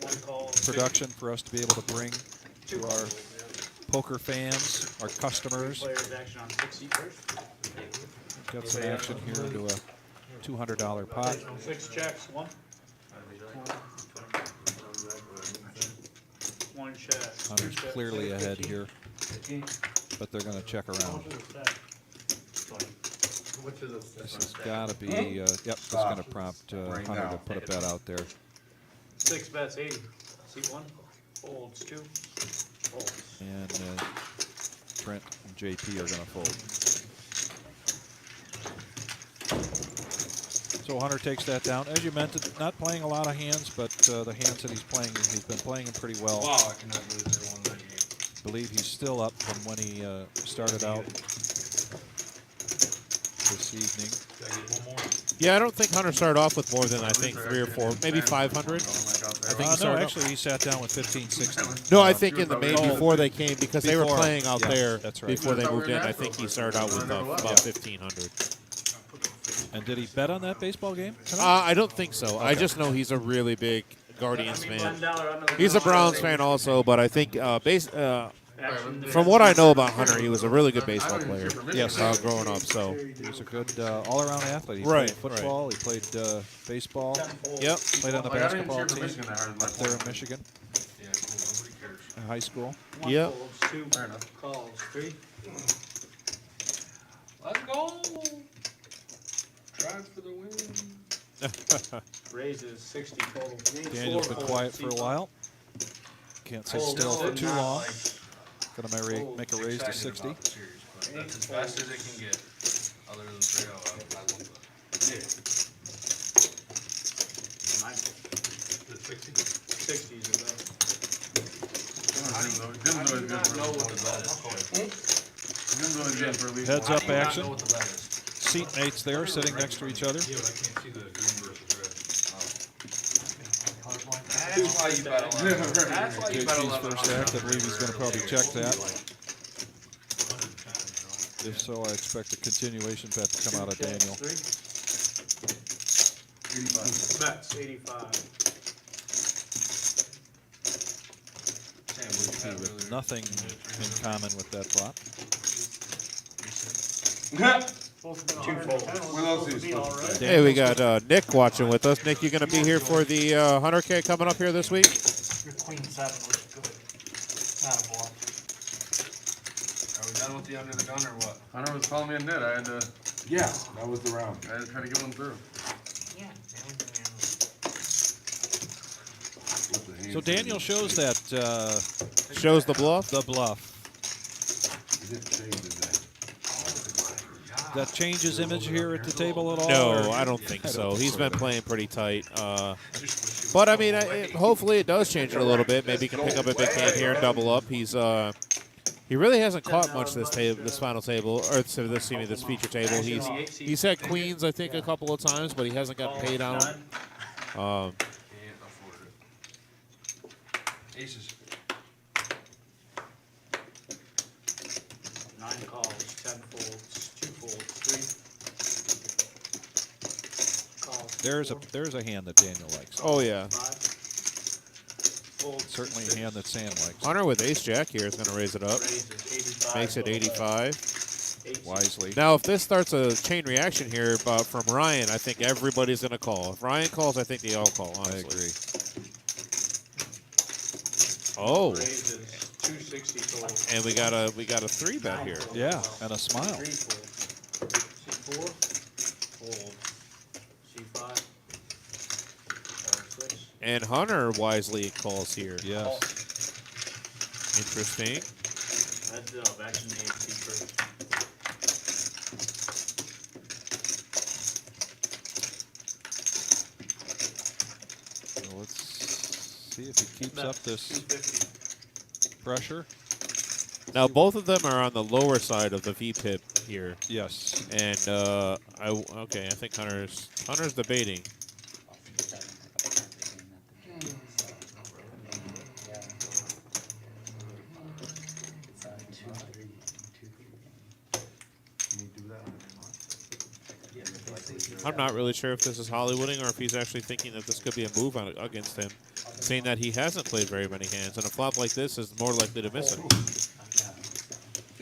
One call. production for us to be able to bring to our poker fans, our customers. Players action on 6 first. Got some action here into a $200 pot. 6 checks. One. One check. Hunter's clearly ahead here, but they're going to check around. This has got to be, yep, that's going to prompt Hunter to put a bet out there. 6 bets 80. C1. Folds 2. Folds. And Trent and JP are going to fold. So Hunter takes that down. As you mentioned, not playing a lot of hands, but the hands that he's playing, he's been playing them pretty well. Wow, I cannot believe they won that game. I believe he's still up from when he started out this evening. Gotta get one more. Yeah, I don't think Hunter started off with more than I think 3 or 4, maybe 500. I think he No, started actually, he sat down with 15, 16. No, I think in the main before they came because they were Before, playing out yeah, there that's right. before they moved in. I think he started out with about Yeah. 1,500. And did he bet on that baseball game tonight? I don't think so. I Okay. just know he's a really big Guardians fan. $10 He's a Browns fan also, but I think from what I know about Hunter, he was a really good baseball player. Yes. Growing up. So He was a good all-around athlete. He Right, played football. He played baseball. yep. Played on the Like, I didn't basketball cheer for team Michigan that hard in my up there in point. Michigan Yeah, cool. Nobody cares. in high school. One Yep. folds, 2 Fair enough. calls, 3. Let's go. Drive for the win. Raises 60 total. Daniel's been quiet for a while. Can't sit still for too long. Gonna make a raise to 60. That's as fast as it can get. Other than 3-0, I love that. The 60? 60 is the best. Didn't know good for know what the bet is. Didn't know good for at least Heads one. up How do you not action. know what the bet is? Seatmates there sitting next to each other. Yeah, but I can't see the green versus red. That's why you bet 11. That's why you bet JT's 11. first act. I believe he's going to probably check that. If so, I expect a continuation bet to come out of Daniel. 85. Bets 85. Sam, what With nothing in common with that flop. Two folds. What else is he supposed to say? Hey, we got Nick watching with us. Nick, you going to be here for the 100K coming up here this week? Your queen 7 was good. Not a bluff. Are we done with the under the gun or what? Hunter was calling me a nit. I had to Yeah, that was the round. try to get one through. Yeah. With the hands So Daniel shows that Shows the bluff? the bluff. He didn't change his name. That changes image here at the table at all? No, or- I don't think I don't so. think He's so been either. playing pretty tight. But I mean, hopefully it does change it a little bit. Maybe he can pick up a big hand here and double up. He really hasn't caught much this final table, or this feature table. He's had queens, I think, a couple of times, but he hasn't gotten paid on them. Can't afford it. Aces. 9 calls, 10 folds, 2 folds, 3. Calls. There's a hand that Daniel likes. Oh yeah, 5. Folds. Certainly a hand that Sam likes. Hunter with ace jack here is going to raise it up. Raises 85. Makes it 85. 8. Wisely. Now, if this starts a chain reaction here from Ryan, I think everybody's going to call. If Ryan calls, I think they all call, honestly. I agree. Oh, Raises 260 total. and we got a 3-bet here. Yeah, and a smile. 3 folds. C4. Fold. C5. R6. And Hunter wisely calls here. Yes. Interesting. Heads up, action name, secret. So let's see if he keeps up this 250. pressure. Now, both of them are on the lower side of the V-pip here. Yes. And, I think Hunter's debating. I'm not really sure if this is Hollywooding or if he's actually thinking that this could be a move against him, saying that he hasn't played very many hands, and a flop like this is more likely to miss it.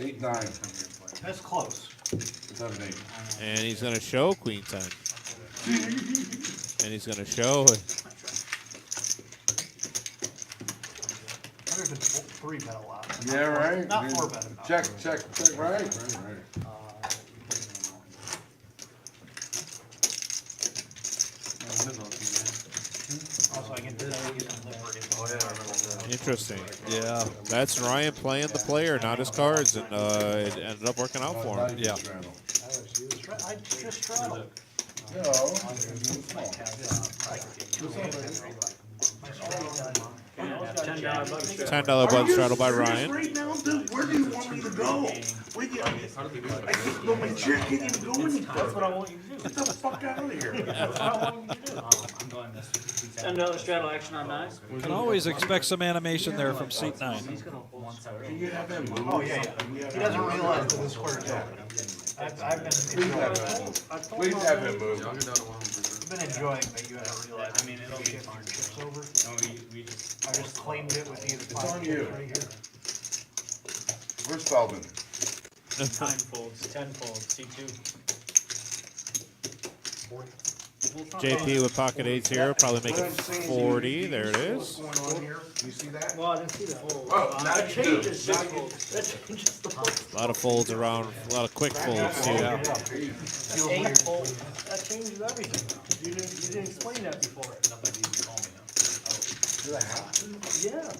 8, 9, That's close. 7, 8. And he's going to show Queen 10. And he's going to show it. Hunter's been 3 bet a lot. Yeah, right? Not 4 bet enough. Check, right? Also, I get liberty. Oh yeah, I remember that. Interesting. Yeah. That's Ryan playing the player, not his cards, and it ended up working out for him. Yeah. I just straddled. $10 button straddle by Ryan. Right now, dude, where do you want me to go? My chair can't even go any further. That's what I want you to do. Get the fuck out of here. I'm going this. Another straddle action on 9. You can always expect some animation there from seat 9. He's gonna hold. Do you have that move? Oh, yeah, yeah. He doesn't realize that the square is open. I've been Please have him move. Please have him move. I'll get down to 100%. I've been enjoying that you haven't realized. I mean, it'll shift your chips over. No, we just. I just claimed it with these on 5 you. chips right here. Where's Feldman? 9 folds, 10 folds, C2. JP with pocket eights here, probably make it 40. There it is. What's going on here? You see that? Well, I didn't see that. Oh, now That you do. changes, Now you- that changes the whole. A lot of folds around, a lot of quick folds too. Yeah. 8 folds, that changes everything. You didn't explain that before. Do I have to? Yeah.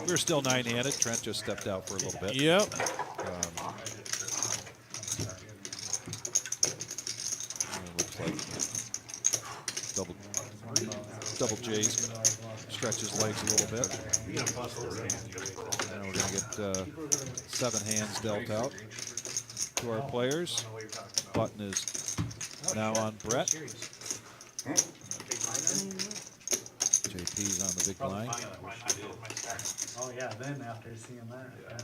We're still 9-handed. Trent just stepped out for a little bit. Yep. Looks like double J's stretch his legs a little bit. And we're going to get 7 hands dealt out to our players. Button is now on Brett. JP's on the big line. Oh, yeah, then after seeing that, yeah,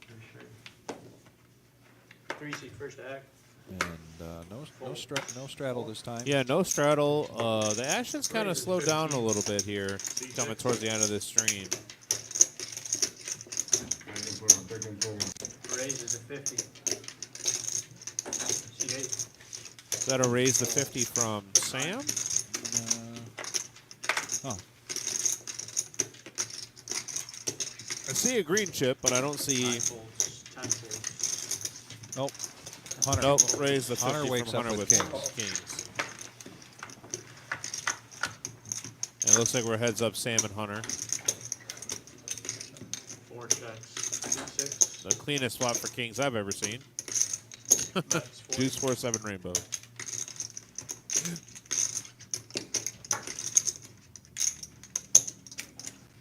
for sure. 3 seat first act. And no straddle this time. Yeah, no straddle. The action's kind of slowed down a little bit here, coming towards the end of this stream. Raises to 50. C8. That'll raise the 50 from Sam. I see a green chip, but I don't 9 see. folds, 10 folds. Nope. Hunter. Nope, raise the 50 Hunter wakes from up Hunter with with kings. And it looks like we're heads up Sam and Hunter. 4 checks. 6. The cleanest swap for kings I've ever seen. That's 4. Deuce 4-7 rainbow.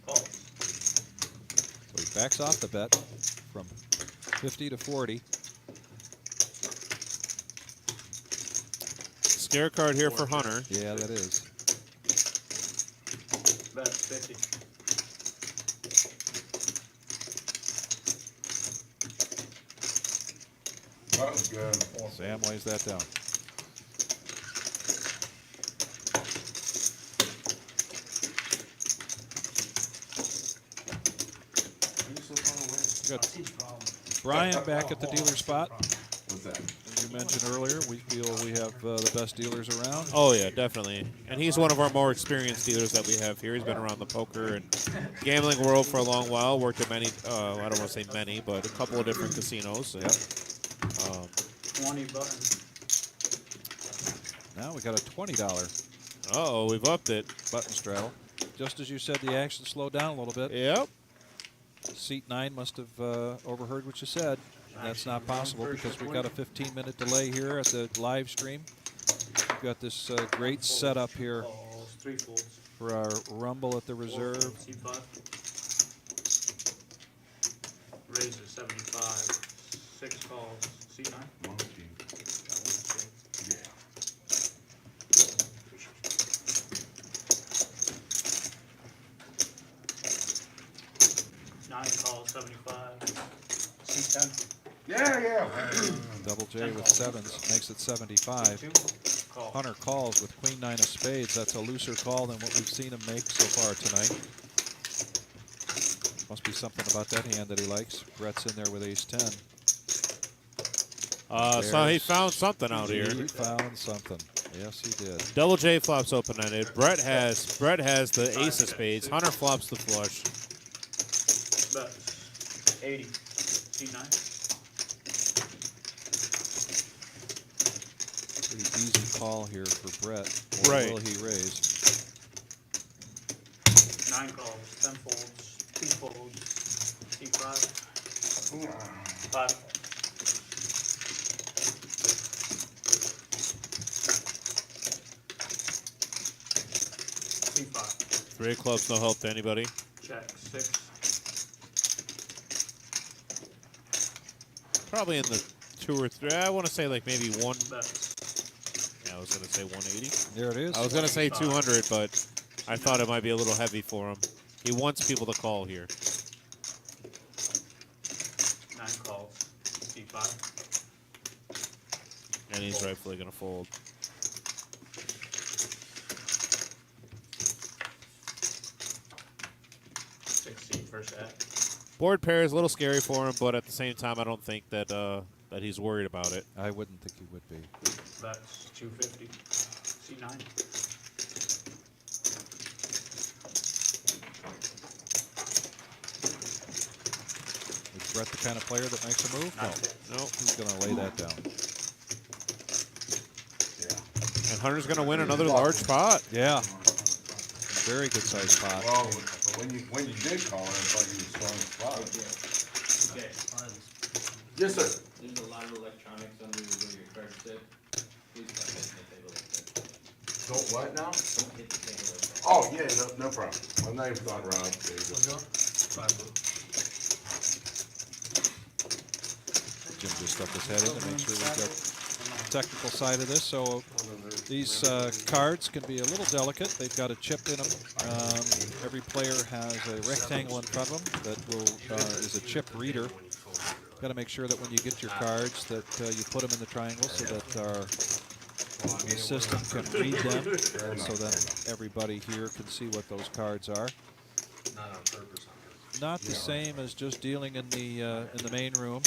Calls. So he backs off the bet from 50 to 40. Scare card here for Hunter. Yeah, that is. Bet 50. That was good. Sam weighs that down. Got Brian back at the dealer spot. What's that? As you mentioned earlier, we feel we have the best dealers around. Oh yeah, definitely. And he's one of our more experienced dealers that we have here. He's been around the poker and gambling world for a long while. Worked at many, I don't want to say many, but a couple of different casinos. And, 20 buttons. Now we got a $20 uh-oh, we've upped it. button straddle. Just as you said, the action slowed down a little bit. Yep. Seat 9 must have overheard what you said. And that's not possible because we've got a 15-minute delay here at the live stream. We've got this great setup here Calls. 3 folds. for our Rumble at the Reserve. C5. Raises 75. 6 calls. C9. Monkey. Yeah. 9 calls. 75. C10. Yeah. Double J with 7s makes it 75. 2. Call. Hunter calls with Queen 9 of spades. That's a looser call than what we've seen him make so far tonight. Must be something about that hand that he likes. Brett's in there with ace 10. So he found something out here. He found something. Yes, he did. Double J flops open-ended. Brett has the ace of spades. Hunter flops the flush. Bet 80. C9. Pretty easy call here for Brett. Or Right. will he raise? 9 calls. 10 folds. 2 folds. C5. 5. C5. 3 of clubs, no help to anybody. Check. 6. Probably in the 2 or 3. I want to say like maybe one. Bets. Yeah, I was gonna say 180. There it is. I was gonna say 200, but I thought it might be a little heavy for him. He wants people to call here. 9 calls. C5. And he's rightfully gonna fold. First set. Board pair is a little scary for him, but at the same time, I don't think that that he's worried about it. I wouldn't think he would be. That's 250. C9. Is Brett the kind of player that makes a move? No. Nope. He's going to lay that down. And Hunter's gonna win another large pot. Yeah. Very good sized pot. Well, when you did call it, I thought you were strong spot. Okay, Yes, sir. there's a lot of electronics under where your cards sit. Please don't hit the table like that. Don't what now? Don't hit the table like that. Oh, yeah, no problem. I'm not even thought around. There you go. Jim just stuck his head in to make sure we got the technical side of this. So these cards can be a little delicate. They've got a chip in them. Every player has a rectangle in front of them that is a chip reader. Got to make sure that when you get your cards that you put them in the triangle so that our system can read them, so that everybody here can see what those cards are. Not on purpose. Not the same as just dealing in the main room.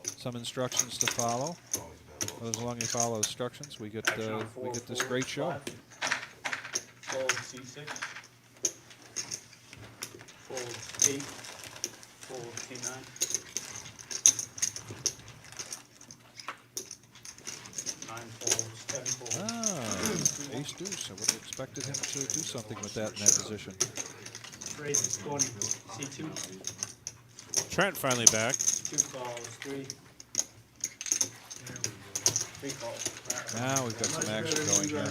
Some instructions to follow. But as long as you follow instructions, we get this great show. Fold C6. Fold 8. Fold C9. 9 folds, 10 folds. Ah, ace deuce. I would have expected him to do something with that in that position. Raise 20. C2. Trent finally back. 2 calls. 3. 3 calls. Now we've got some action going here.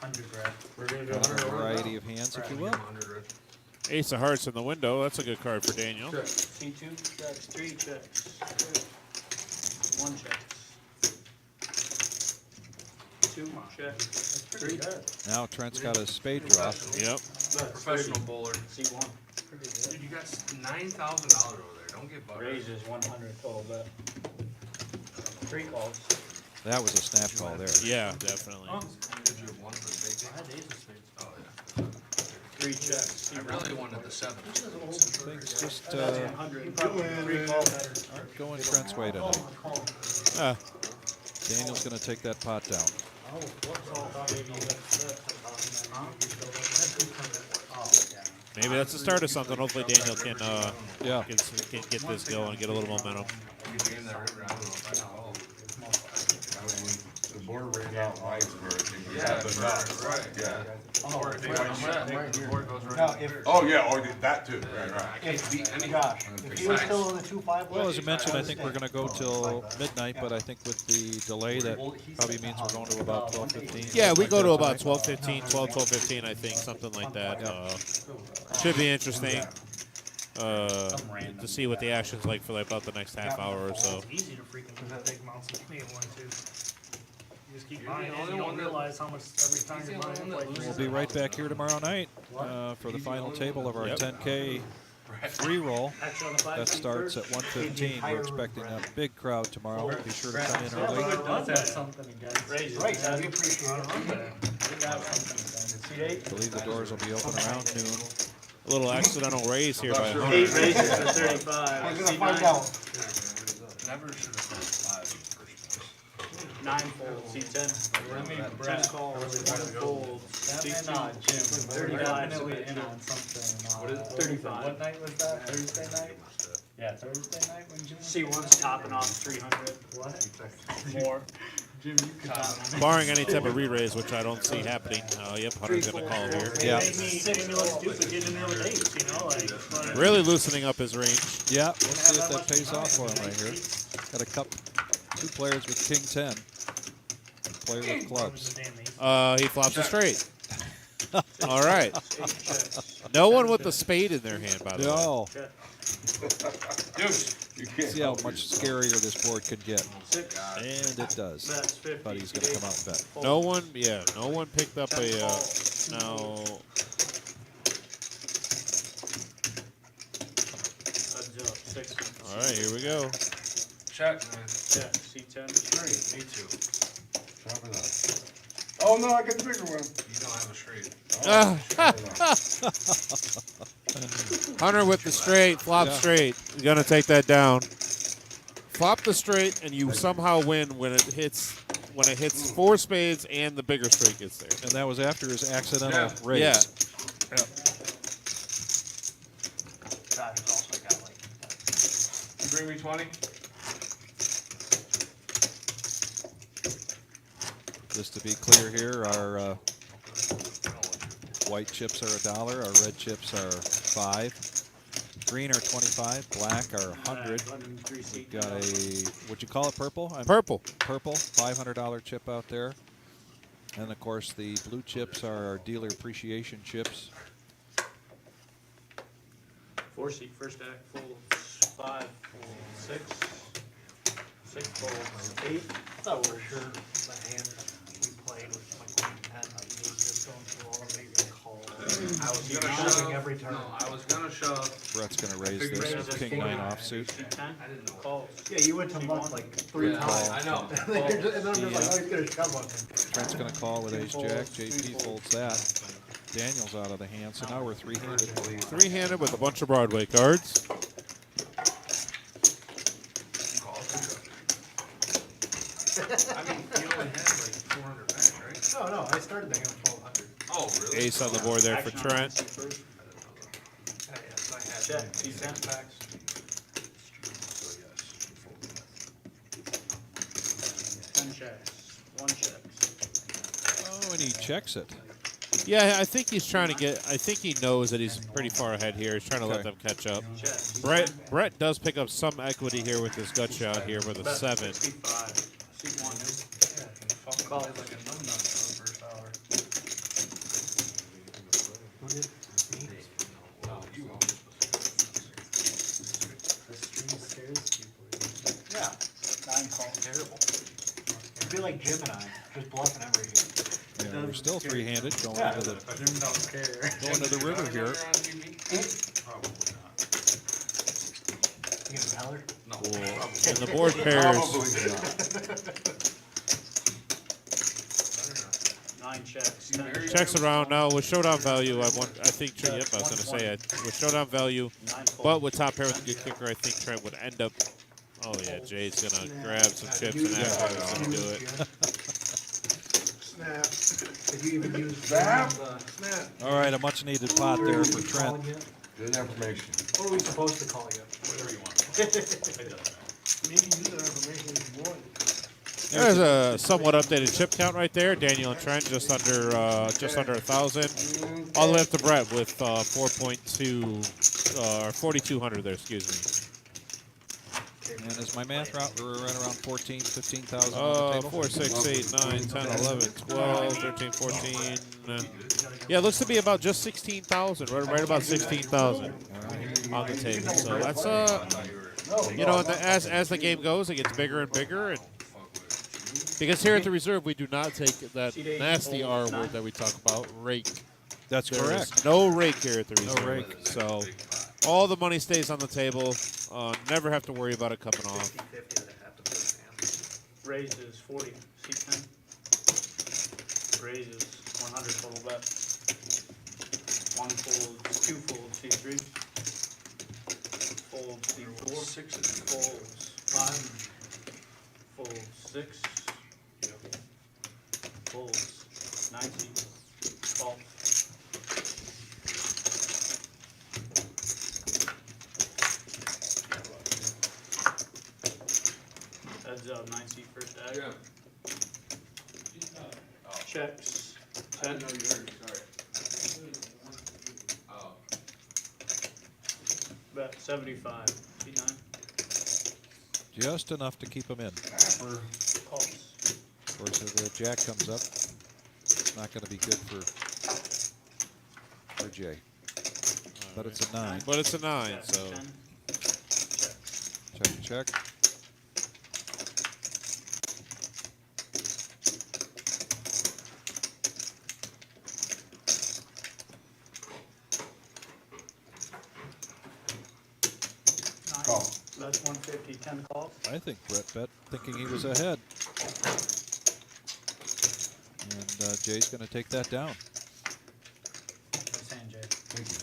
100 grand. We're gonna do A 100 over. variety of hands, if you will. 100, Rich. Ace of hearts in the window. That's a good card for Daniel. Check. C2 checks. 3 checks. 1 checks. 2 checks. 3. Now Trent's got a spade drop. Yep. Professional bowler. C1. Dude, you got $9,000 over there. Don't get buttered. Raises 100 total bet. 3 calls. That was a snap call there. Yeah, definitely. Did you have one for the big I had ace of spades. Oh, yeah. 3 checks. I really wanted the 7. Things just 100. 3 calls. aren't going Trent's way tonight. Ah, Daniel's going to take that pot down. maybe that's the start of something. Hopefully Daniel can Yeah. can get this going and get a little momentum. You game that river, I don't know if I know. The board ran out lights for it. Yeah, but for- not- right, Yeah. Or if you want to check, the board goes right. Now, if, Oh, yeah, or that too, right, I right. can't beat any. Josh, if you were still on the 2-5 Well, as list, I mentioned, I think we're going to go till midnight, but I think with the delay, that probably means we're going to about 12:15. Yeah, we go to about 12:15, 12:15, I think, something like that. Should be interesting to see what the action's like for like about the next half hour or so. Easy to freaking lose big amounts of money at 1-2. You just keep You're buying the it, only you one don't that- realize how much every time He's you're the buying only it. one that Like, loses. We'll be right back here tomorrow night for the final table of our 10K free roll. actually, on the 5 That starts at 1:15. We're expecting a big crowd tomorrow. Be sure to come in early. does have something against. right, we appreciate it. I believe the doors will be open around noon. A little accidental raise here by Hunter. 8 raises for 35. We're gonna find out. Never should have gone 5 in the first place. 9 folds, C10. 10 calls, 1 fold, C2. Jim, 35, definitely in on something. What is it? 35. What night was that? Thursday night? Yeah, Thursday night when Jim. C1's topping off 300. What? More. Jim, you can top. Barring any type of re-raise, which I don't see happening. Yep, Hunter's going to call here. Yeah. It made me look stupid getting in there with ace, you know, like. but- Really loosening up his range. Yeah, we'll see if that pays off for him right here. Got a two players with King 10. A player with clubs. He flops a straight. All right. No one with the spade in their hand, by the way. No. Deuce. You can't See how help much yourself. scarier this board could get. God. And it does. That's 50. But he's going to come out and bet. No one, yeah, no one picked up a, no. Heads up, 60. All right, here we go. Check, man. Check, C10. Straight. Me too. Chop it up. Oh, no, I got the bigger one. You don't have a straight. Hunter with the straight, flop Yeah. straight. You're going to take that down. Flop the straight, and you somehow win when it hits 4 spades and the bigger straight gets there. And that was after his accidental Yeah. raise. Yeah. God, it's also got like. You bring me 20? Just to be clear here, our white chips are $1, our red chips are $5, green are 25, black are 100. We've got a, what'd you call it, purple? Purple. Purple, $500 chip out there. And of course the blue chips are our dealer appreciation chips. 4 seat, first act, folds. 5, folds. 6. 6 folds. 8. I thought for sure the hand we played with my queen 10, he was just going through all the big calls. I was He's gonna shoving shove. every turn. No, I was gonna shove. Brett's going to raise figured this raise with this king 9 king offsuit. C10. I didn't know. Calls. Yeah, you went to month like 3 Yeah, times. I know. And then you're just, and then I'm just like, oh, he's gonna shove on him. Trent's going to call with ace jack. JP folds that. Daniel's out of the hand, so now we're three-handed. Three-handed with a bunch of Broadway cards. I mean, you only had like 400 back, right? No, I started the hand with 1200. Oh, really? Ace on the board there for Action on Trent. C first. Yeah, so I had. Check, C10 packs. So yes. 10 checks. 1 checks. Oh, and he checks it. Yeah, I think he's trying to get, I think he knows that he's pretty far ahead here. He's trying to let Okay. them catch up. Check. Brett does pick up some equity here with his gut shot here with a Bet 7. 65. C1. Yeah, can fucking Call. play like a numbnut for the first hour. Who did? Me? No, you won't. The stream scares people. Yeah. 9 calls. Terrible. It'd be like Jim and I, just bluffing every game. Yeah, we're still three-handed going Yeah. into the Jim don't care. going to the river here. Probably not. You get a Heller? No. And the board pairs. Probably not. 9 checks. 10 Checks around now with showdown value. I think Trent. Yep, I was gonna say it with showdown value, 9 folds. but with top pair with a good kicker, I think Trent would end up. Oh yeah, Jay's gonna grab some chips and afterwards gonna do it. Snap. Did you even use Snap. Snap. All right, a much-needed pot there for Trent. Good information. What are we supposed to call you? Whatever you want. Maybe use that information if you want. There's a somewhat updated chip count right there. Daniel and Trent just under 1,000. All the way up to Brett with 4.2 or 4,200 there. Excuse me. And is my math right? We're right around 14, 15,000 on the table. 4, 6, 8, 9, 10, 11, 12, 13, 14. Yeah, it looks to be about just 16,000. Right about 16,000 on the table. So that's you know, as the game goes, it gets bigger and bigger. And because here at the reserve, we do not take that nasty R word that we talk about, rake. That's There is correct. no rake here at the No reserve. rake. So all the money stays on the table. Never have to worry about it coming off. 50 that I have to put in. Raises 40. C10. Raises 100 total bet. 1 folds, 2 folds, C3. Folds, C4. 6 is Folds, 5. Folds, 6. Folds, 19. Fault. Heads up, 9C first act. Yeah. Checks. I 10. didn't know you heard me, sorry. Oh. Bet 75. C9. Just enough to keep him in. Pulse. Of course, if the jack comes up, it's not going to be good for Jay. But it's a 9. But it's a 9, so. 10. Check. Call. That's 150, 10 calls. I think Brett bet thinking he was ahead. And Jay's going to take that down. Nice hand, Jay. Thank you.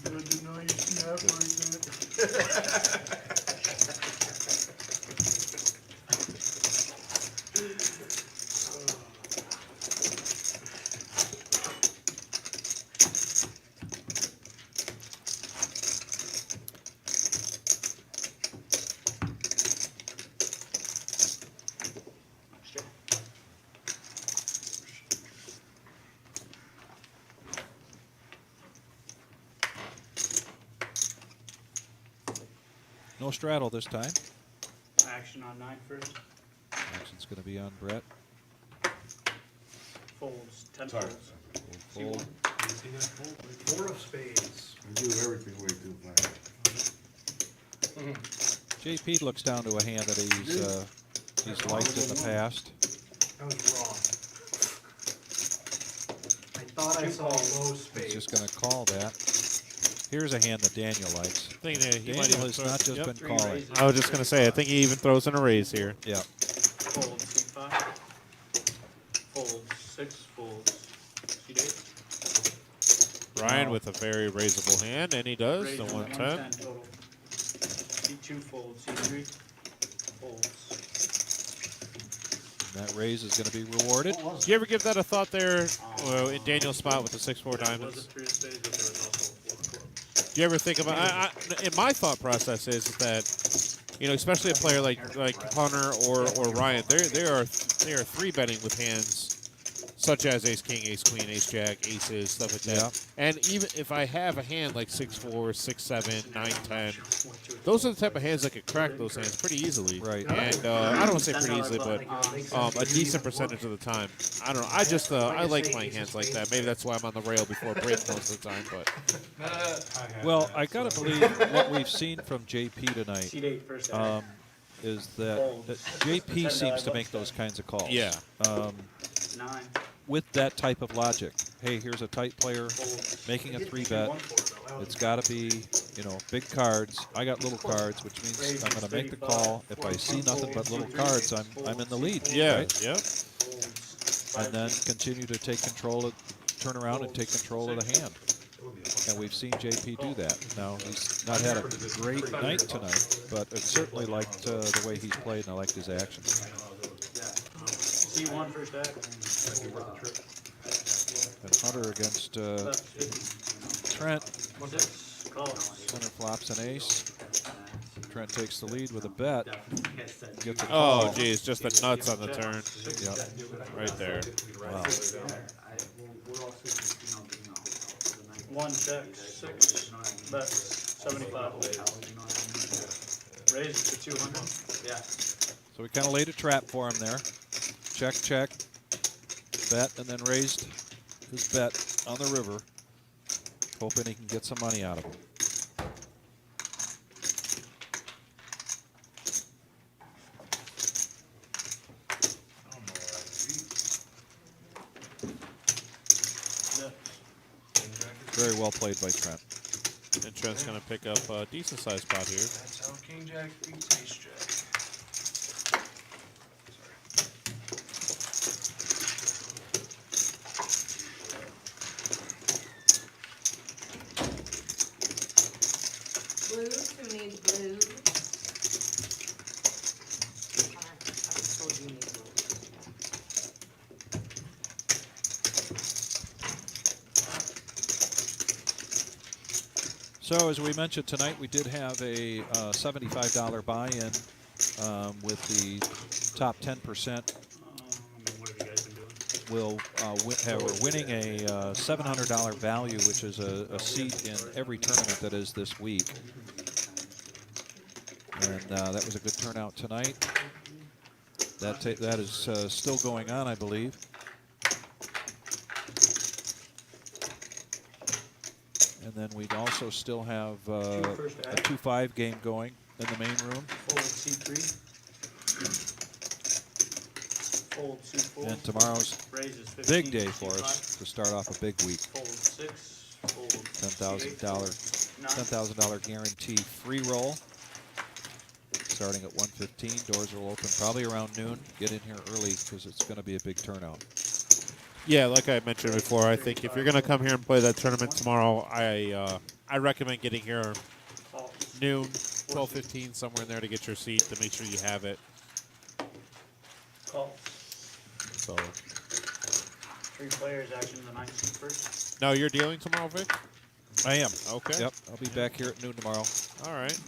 Good to know you snap like that. No straddle this time. Action on 9 first. Action's going to be on Brett. Folds. 10 Sorry. folds. Fold. 4 of spades. We do everything way too fast. JP looks down to a hand that he's liked in the past. I was wrong. I thought I saw low spades. He's just going to call that. Here's a hand that Daniel likes. I think he might Daniel even has throw- not just yep. been calling. I was just going to say, I think he even throws in a raise here. Yeah. Folds. C5. Folds. 6 folds. C8. Ryan with a very raisable hand, and he does, Raise the on 110. total. C2 folds. C3 folds. And that raise is going to be rewarded. Do you ever give that a thought there in Daniel's spot with the 6-4 Was diamonds? it 3 of spades, but there was also 4 of clubs. Do you ever think about? In my thought process is that, you know, especially a player like Hunter or Ryan, they are 3-betting with hands such as Ace King, Ace Queen, Ace Jack, Aces, stuff like that. Yeah. And even if I have a hand like 6-4, 6-7, 9-10, those are the type of hands that could crack those hands pretty easily. Right. And I don't want to say pretty easily, but a decent percentage of the time. I don't know. I just I like playing hands like that. Maybe that's why I'm on the rail before break most of the time. But Well, I got to believe what we've seen from JP tonight C8 first. action. is that JP seems to make those kinds of calls. yeah, 9. With that type of logic. Hey, here's a tight player Folds. making a 3-bet. It's got to be, you know, big cards. I got little cards, which means I'm going to make the call. If I see nothing but little cards, I'm in the lead. yeah, Right? yeah. Folds. And then continue to take control of, turn around and take control of the hand. And we've seen JP do that. Now, he's not had a great night tonight, but I certainly liked the way he's played, and I liked his actions. C1 first action. And Hunter against Left 50. Trent. 6 calls. Center flops an ace. Trent takes the lead with a bet. Gets a Oh, call. geez, just the nuts on the turn. Yep. Right there. Wow. 1 check. 6 bet. 75. Raise it to 200. Yeah. So we kind of laid a trap for him there. Check, check. Bet, and then raised his bet on the river, hoping he can get some money out of him. Very well played by Trent. And Trent's going to pick up a decent sized spot here. That's how King Jack beats Ace Jack. Blues, who needs blues? I told you need blues. So as we mentioned tonight, we did have a $75 buy-in with the top 10%. What have you guys been doing? We're winning a $700 value, which is a seat in every tournament that is this week. And that was a good turnout tonight. That is still going on, I believe. And then we'd also still have a 2-5 game going in the main room. Fold C3. Fold C4. And tomorrow's Raises 15, big day for C5. us to start off a big week. Fold 6. Fold $10,000 guarantee free roll. Starting at 1:15, doors will open probably around noon. Get in here early because it's going to be a big turnout. Yeah, like I mentioned before, I think if you're going to come here and play that tournament tomorrow, I recommend getting here noon, 12:15, somewhere in there to get your seat to make sure you have it. Call. So. 3 players, action the 9th first. No, you're dealing tomorrow, Vic? I am. Okay. Yep, I'll be back here at noon tomorrow. All right.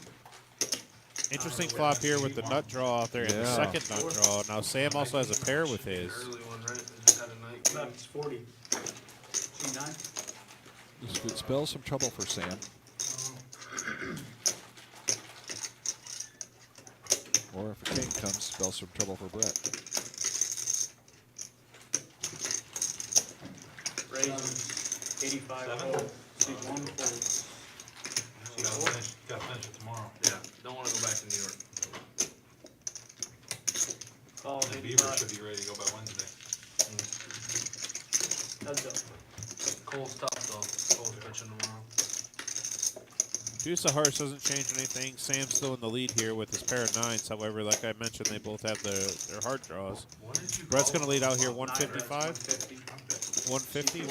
Interesting flop here with the nut draw out there and the second nut draw. Now Sam also has a pair with his. Early one, right? They just had a night game. That's 40. C9. This could spell some trouble for Sam. Or if a king comes, spell some trouble for Brett. Raises 85 fold. C1 fold. Got to finish it tomorrow. Yeah, don't want to go back to New York. Call The Beaver 85. should be ready to go by Wednesday. Heads up. Cole's tough though. Cole's pitching tomorrow. Deuce of Hearts doesn't change anything. Sam's still in the lead here with his pair of 9s. However, like I mentioned, they both have their heart draws. Brett's going to lead out here 155. 150. You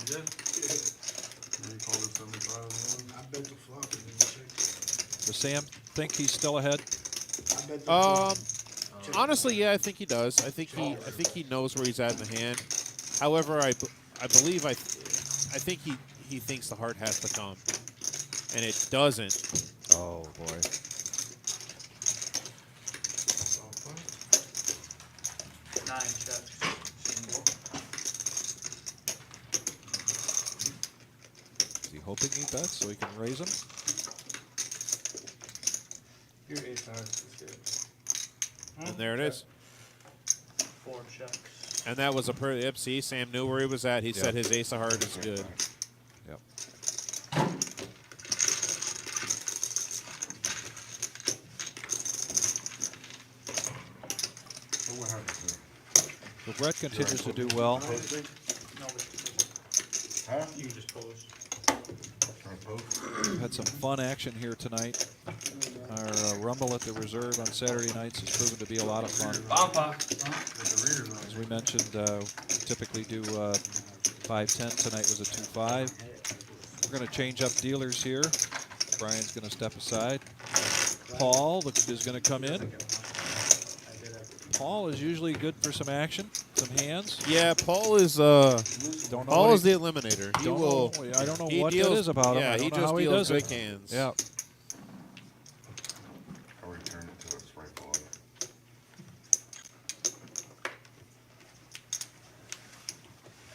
did? I bet the flop is in check. Does Sam think he's still ahead? I bet the Honestly, yeah, I think he does. I think he knows where he's at in the hand. However, I believe I think he thinks the heart has to come, and it doesn't. Oh boy. Nine checks. Is he hoping he bets so he can raise him? Your ace hearts is good. And there it is. 4 checks. And that was a see, Sam knew where he was at. He said his ace of heart is good. Yep. So Brett continues to do well. No, Huh? you can just pose. We've had some fun action here tonight. Our Rumble at the Reserve on Saturday nights has proven to be a lot of fun. As we mentioned, typically do 5-10. Tonight was a 2-5. We're going to change up dealers here. Brian's going to step aside. Paul is going to come in. Paul is usually good for some action, some hands. Yeah, Paul is Don't know Paul what is the eliminator. He will. I don't know he what deals, that is about him. Yeah, I don't he know just how he deals does big it. hands. Yeah. I'll return it to its rightful owner.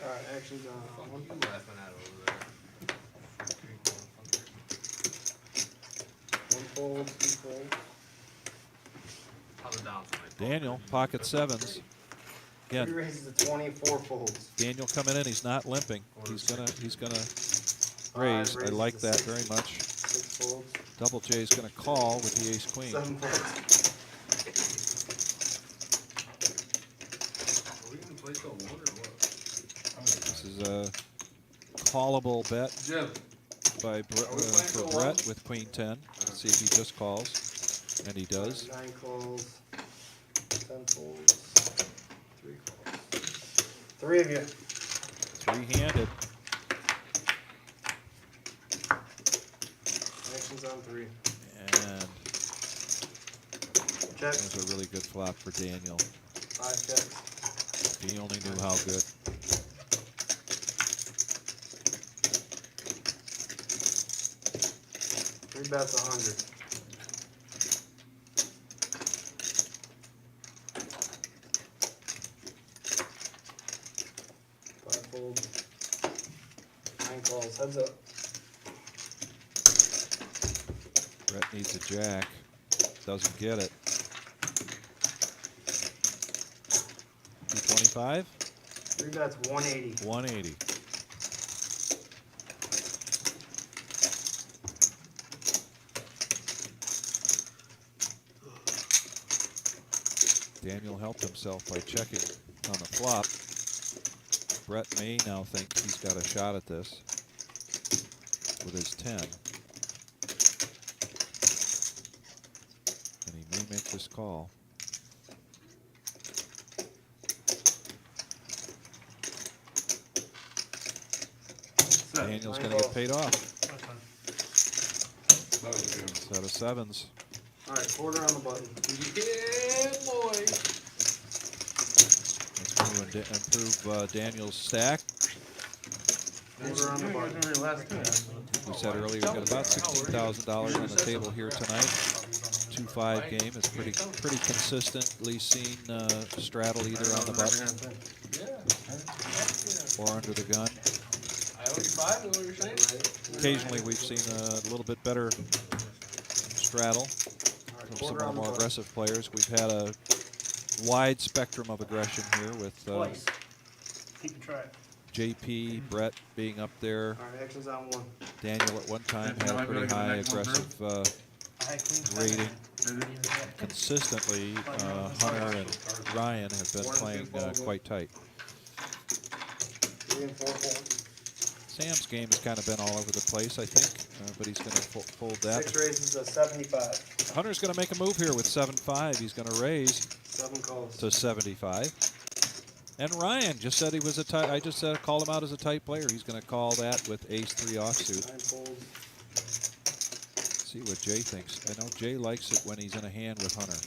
Alright, action's on. What are you laughing at over there? 1 fold, 2 fold. How's it down tonight? Daniel, pocket sevens. 3 Again, raises to 24 folds. Daniel coming in. He's not limping. He's gonna raise. I like that very much. 6 folds. Double J is gonna call with the ace queen. 7 folds. Are we going to play till 1 or what? This is a callable bet Jim. by for Brett with queen 10. Let's see if he just calls, and he does. 9 calls. 10 folds. 3 calls. 3 of you. Three-handed. Action's on 3. And Check. that was a really good flop for Daniel. 5 checks. He only knew how good. Three bets 100. Five folds. 9 calls. Heads up. Brett needs a jack. Doesn't get it. 225. 3 bets, 180. 180. Daniel helped himself by checking on the flop. Brett may now think he's got a shot at this with his 10. And he may make this call. Daniel's going to get paid off. Set of sevens. All right, quarter on the button. Yeah, boy. That's going to improve Daniel's stack. Quarter on the button. We said earlier we got about $16,000 on the table here tonight. 2-5 game is pretty consistently seen straddle either on the button or under the gun. Occasionally we've seen a little bit better straddle from some of our more aggressive players. We've had a wide spectrum of aggression here with Keep track. JP, Brett being up there. All right, actions on 1. Daniel at one time had a pretty high aggressive rating. Consistently, Hunter and Ryan have been playing quite tight. 3 and 4 fold. Sam's game has kind of been all over the place, I think, but he's going to fold that. 6 raises to 75. Hunter's going to make a move here with 7-5. He's going to raise 7 calls to 75. And Ryan just said he was a tight. I just called him out as a tight player. He's going to call that with ace-3 offsuit. 9 folds. See what Jay thinks. I know Jay likes it when he's in a hand with Hunter.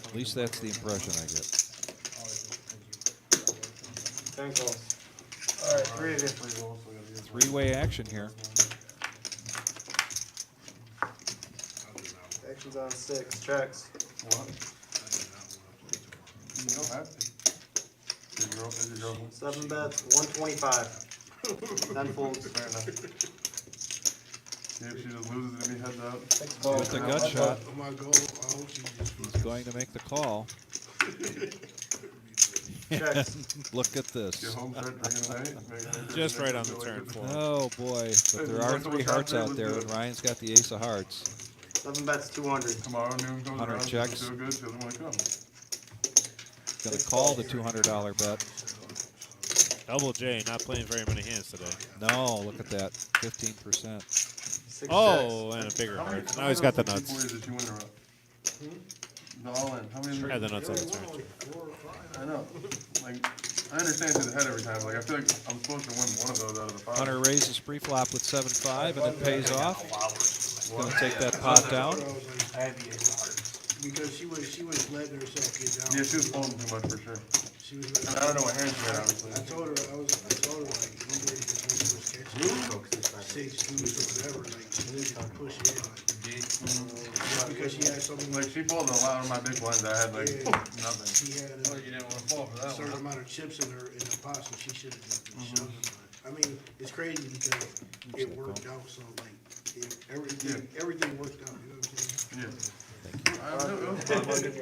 At least that's the impression I get. 10 calls. All right, 3 of you. Three-way action here. Actions on 6. Checks. What? You don't have to. Is it your 7 bets, 125. 10 folds. Fair enough. See if she just loses it, me heads up. Just a gut shot. Oh my God, I hope she just. He's going to make the call. Look at this. Get home, start drinking tonight. Just right on the turn for him. Oh boy, but there are 3 hearts out there, and Ryan's got the ace of hearts. 7 bets, 200. Tomorrow noon comes Hunter around, checks. she doesn't feel good, she doesn't want to come. Going to call the $200 bet. Double J, not playing very many hands today. No, look at that, 15%. 6 Oh, and a bigger How many heart. Now he's got the people nuts. did she win in a row? The all-in. How many? Had the nuts on the turn. I know. Like, I understand to the head every time. Like, I feel like I'm supposed to win one of those out of the 5. Hunter raises pre-flop with 7-5, and it pays off. Going to take that pot down. I had the ace of hearts. Because she was letting herself get down. Yeah, she was folding too much for sure. She was. I don't know what hand she had, obviously. I told her like, you ready to just went to a sketch. 6 deuce or whatever, like, she needed to push it in. Just because she had so many. Like, she folded a lot of my big blinds. I had, like, nothing. She had You didn't want to fall for a that certain one. amount of chips in the pot, so she should have just been shoving. But, I mean, it's crazy because it worked out, so like, everything worked out, you know what I'm saying? Yeah.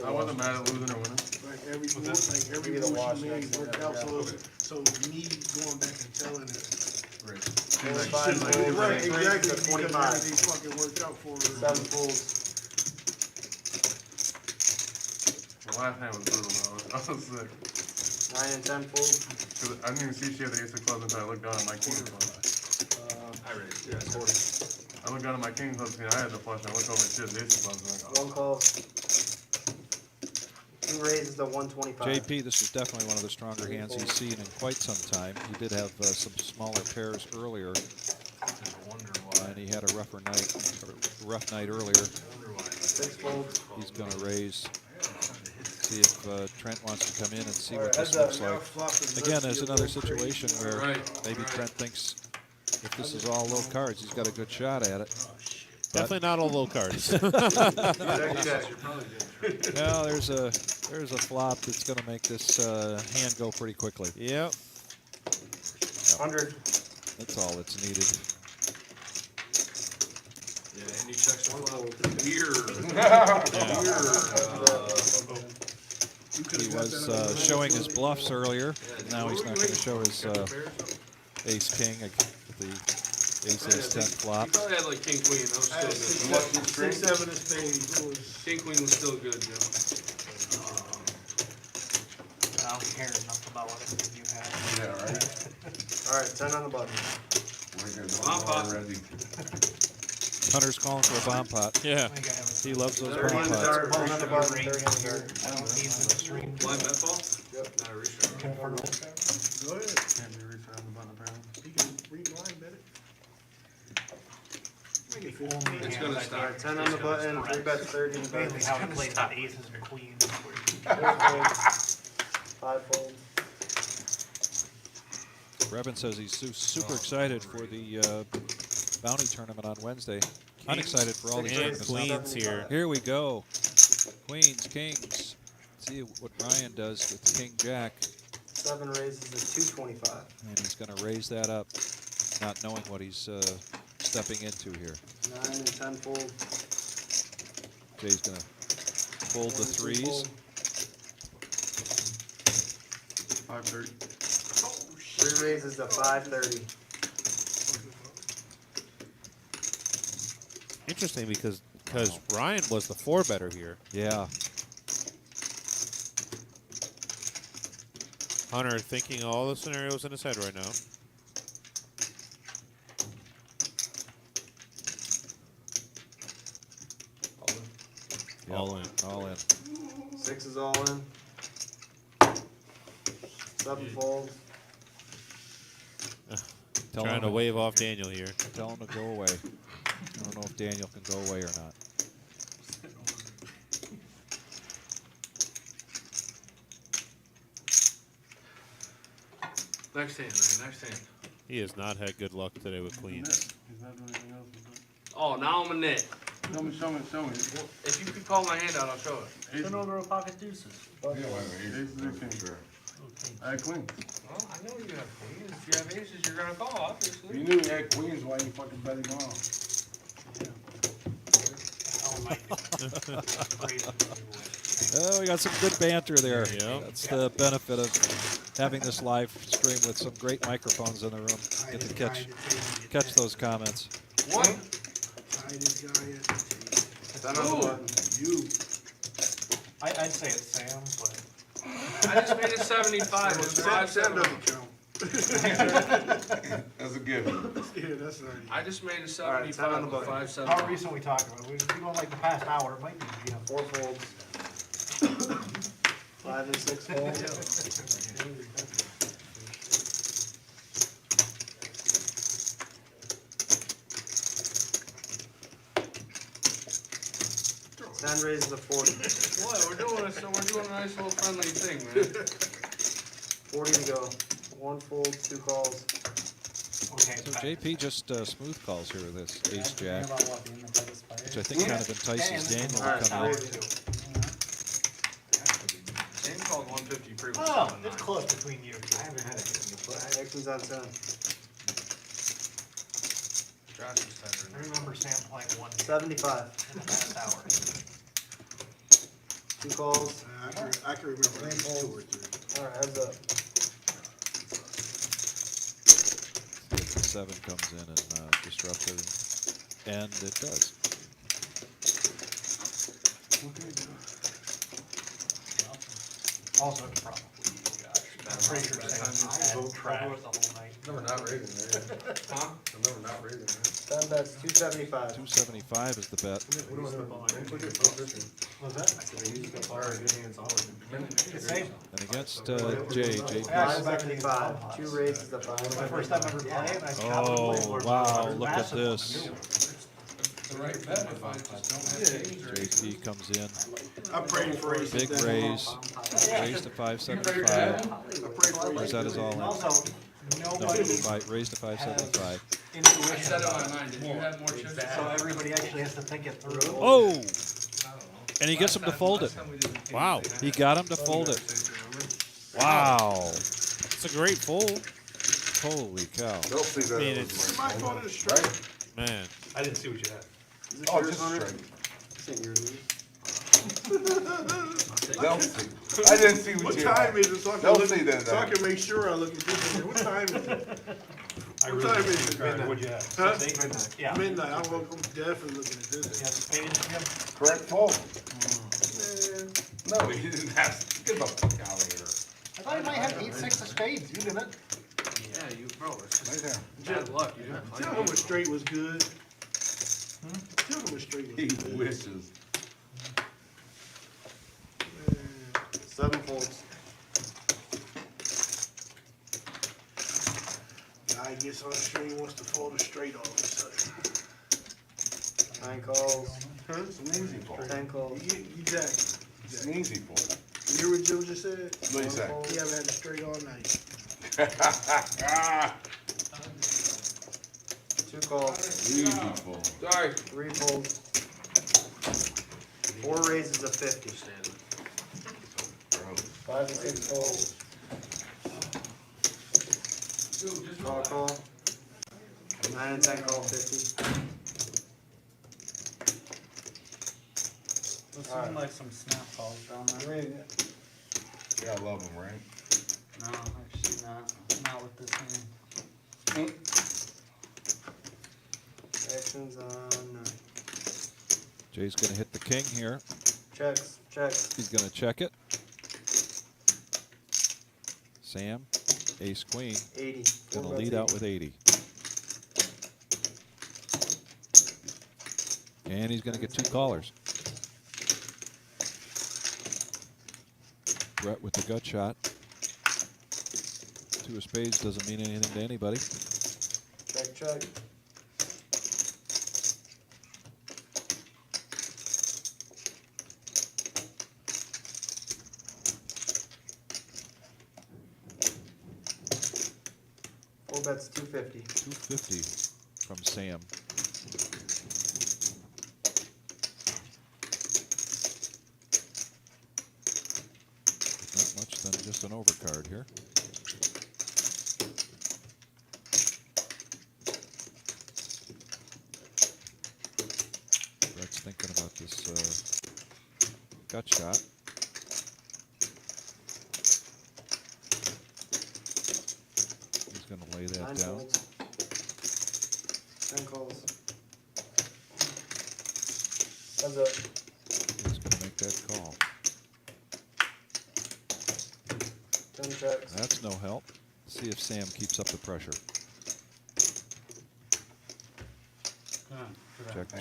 I wasn't mad at losing or winning. Like every move, she made worked out, so me going back and telling her. Right. Right, exactly, because 25. everything fucking worked out for her. 7 folds. The last hand was brutal, though. I was sick. 9 and 10 folds. I didn't even see she had the ace of clubs until I looked down at my king club. I looked down at my king clubs, and I had the flush, and I looked over and she had the ace of clubs. And I'm like, 1 call. 2 raises to 125. JP, this is definitely one of the stronger hands he's seen in quite some time. He did have some smaller pairs earlier, and he had a rough night earlier. 6 folds. He's going to raise. See if Trent wants to come in and see what this looks like. Again, there's another situation where maybe Trent thinks if this is all low cards, he's got a good shot at it. Definitely not all low cards. Well, there's a flop that's going to make this hand go pretty quickly. Yep. 100. That's all that's needed. Yeah, and he checks the flop. He was showing his bluffs earlier. Now he's not going to show his ace king at the ace ace 10 flop. He probably had like king queen. That was I had still good. 6-7 of spades. It was. King queen was still good, Jim. I don't care enough about what you have. Yeah, right. Alright, 10 on the button. We're gonna Bomb go pot. already. Hunter's calling for a bomb pot. Yeah. He loves those 30 bomb on the pots. dart, 10 on the button, Range 30 on the here. dart. I don't need the extreme. Blind bet ball? Yep. Not a restart. Go ahead. Can't be reset on the button apparently. You can read line, bet it. Make it 50. Only It's hand gonna that stop. Alright, 10 on the button, 3 bets 30 in the button. Basically how he plays with aces and queens. 4 folds, 5 folds. Brevin says he's super excited for the bounty tournament on Wednesday. Unexcited for all these And tournaments. queens here. Here we go. Queens, kings. See what Ryan does with king jack. 7 raises is 225. And he's going to raise that up, not knowing what he's stepping into here. 9 and 10 fold. Jay's going to fold the threes. 530. 3 raises to 530. Interesting because Ryan was the 4-better here. Yeah. Hunter thinking all the scenarios in his head right now. Yep. All in. All in. 6 is all in. 7 folds. Tell Trying him to wave off Daniel here. Tell him to go away. I don't know if Daniel can go away or not. Next hand, man. Next hand. He has not had good luck today with queens. Oh, now I'm a net. Show me. If you could call my hand out, I'll show it. Turn over a pocket deuces. Yeah, wait, sure. I had queens. Well, I know you have queens. If you have aces, you're gonna call, obviously. You knew you had queens, why you fucking bet him off? Oh, we got some good banter there. Yeah. That's the benefit of having this live stream with some great microphones in the room. Get to catch those comments. What? Tightest guy at the table. 10 on the button. You. I'd say it's Sam, but. I just made it 75 with Sam 5-7. doesn't count. That's a given. Yeah, that's not. I just made it Alright, 10 on 75 the with button. 5-7. How recent we talking about? We going like the past hour, it might be, 4 folds. 5 and 6 folds. Ten raises to 40. What? We're doing a nice little friendly thing, man. 40 to go. 1 fold, 2 calls. Okay, So JP just smooth calls here with this ace jack, which I think kind of entices Daniel to Alright, come in. Sam called 150 pre. Oh, it's close between you two. I haven't had it. Actions on 10. Josh is tender. I remember Sam playing 1 75. in the past hour. 2 calls. I can remember at least 2 or 3. Alright, heads up. The 7 comes in and disrupts her, and it does. Also, it's probably you guys. I'm pretty sure Sam had trash the whole night. Never not raising, right? Huh? I'm never not raising, right? 10 bets, 275. 275 is the bet. Was that? It's Sam. And against JP. 575. 2 raises to My 5. first time ever playing, I Oh, wow, look at this. The right bet if I just don't have aces. JP comes in, I prayed for aces. big that raise, long. raise to 575. I prayed for Or is aces. that his all in? Also, No, nobody raise to 575. I intuition said it in about my mind. Did you have more chips? so everybody actually has to think it through. Oh! I don't know. And he gets him to fold it. Wow. He got him to fold it. Wow. It's a great fold. Holy cow. They'll see that. I mean, as it's- my My phone is straight. Man. I didn't see what you had. Is this Oh, yours, just Hunter? straight. This ain't yours, is it? They'll see. I didn't see What you time had. is it? So I can They'll look, see that. so I can make sure I look at this. What time is it? What time is it? Midnight. What'd you have? Huh? Midnight. Yeah. Midnight. I'm definitely looking at You this. have spades, Jim? Correct fold. Man. No, he didn't have. Get the fuck out of here. I thought you might have 8-6 of spades. You didn't. Yeah, you, bro, it's Lay just down. bad luck. You didn't play. Tell him a straight was good. Tell him a straight He was good. wishes. 7 folds. Guy gets on the street, wants to fold a straight all of a sudden. 9 calls. It's an easy fold. 10 calls. You jack. It's an easy fold. You hear what Joe just said? What you say? He haven't had a straight all night. 2 calls. Easy fold. Sorry. 3 folds. 4 raises of 50. 5 and 6 folds. Call. 9 and 10 call 50. Those seem like some snap calls down there. Yeah, I love him, right? No, actually not. Not with this hand. Actions on 9. Jay's going to hit the king here. Checks. He's going to check it. Sam, ace queen. 80. Going to lead out with 80. And he's going to get 2 callers. Brett with the gut shot. 2 of spades doesn't mean anything to anybody. Check. 4 bets 250. 250 from Sam. Not much than just an overcard here. Brett's thinking about this gut shot. He's going to lay that 9 down. folds. 10 calls. How's that? He's going to make that call. 10 checks. That's no help. See if Sam keeps up the pressure.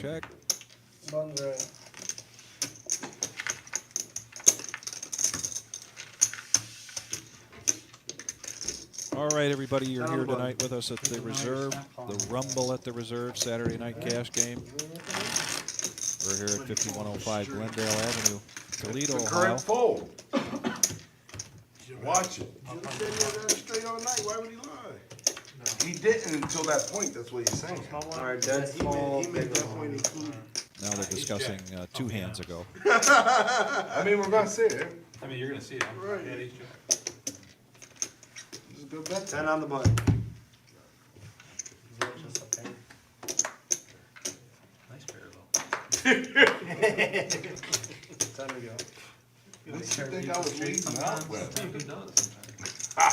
Check. Buttons right. All right, everybody, you're Down here button. tonight with us at the Reserve, the Rumble at the Reserve Saturday night cash game. We're here at 5105 Glendale Avenue, Toledo, The Ohio. correct fold. Watch it. Jim said he had a straight all night. Why would he lie? He didn't until that point. That's what he's saying. Alright, dead He small. made that point included. Now they're discussing 2 hands ago. I mean, we're gonna see it. I mean, you're gonna see it. Right. Yeah, he's check. It's a good bet. 10 on the button. Is that just a pair? Nice pair though. 10 to go. At least you think I was leading out with. He does sometimes. Ha!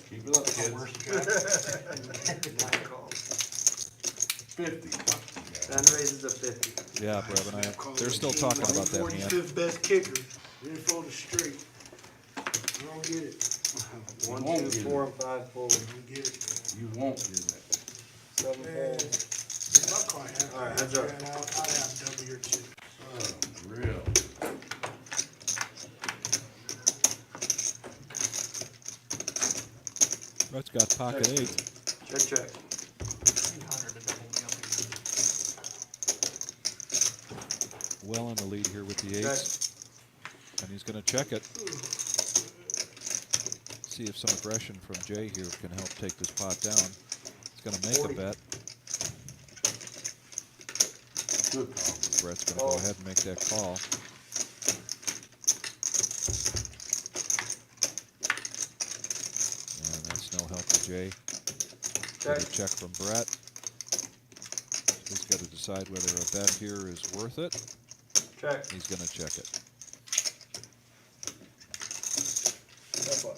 Keep it up, kids. 9 calls. 50. 10 raises of 50. Yeah, Brevin, they're still talking about that hand. 45th best kicker. Didn't fold it straight. I don't get it. 1, won't 2, get 4, it. and 5 I fold. don't get it. You won't get it. 7 Man. folds. If I caught half All right, that heads up. hand out, I'd have double your chips. Oh, real. Brett's got pocket 8. Check. 800 to double me up again. Well in the lead here with the Check. ace. And he's going to check it. See if some aggression from Jay here can help take this pot down. He's going to make 40. a bet. Good call. Brett's going to go ahead and make that call. And that's no help to Jay. Check. Get a check from Brett. He's got to decide whether a bet here is worth it. Check. He's going to check it. That's what.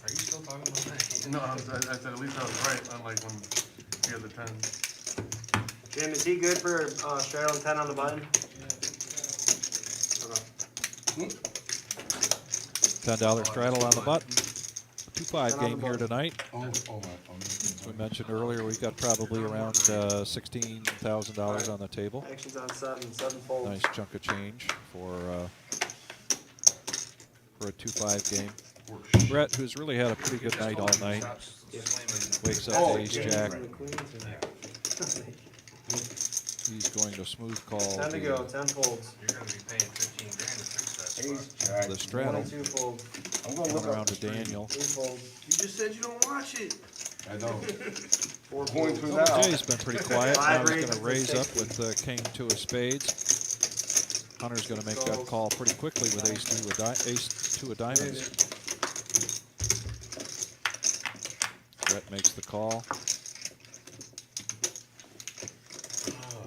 Are you still talking about that? No, I said at least I was right, unlike when you had the 10. Jim, is he good for straddle and 10 on the button? $10 straddle on the button. 2-5 game here tonight. Oh, As we mentioned earlier, we've got probably around $16,000 on the table. Actions on 7 fold. Nice chunk of change for a 2-5 game. Brett, who's really had a pretty good night all night, wakes up to ace jack. He's going to smooth call 10 to go, 10 folds. You're gonna be paying 15 grand to fix that spot. the straddle. 22 folds. I'm gonna Going look around up. to Daniel. 3 folds. You just said you don't watch it. I know. 4 Going folds. through Well, now. Jay's been pretty quiet. Now Five he's going to raises raise to up with king 2 of spades. Hunter's going to make that call pretty quickly with ace 2 of diamonds. Brett makes the call.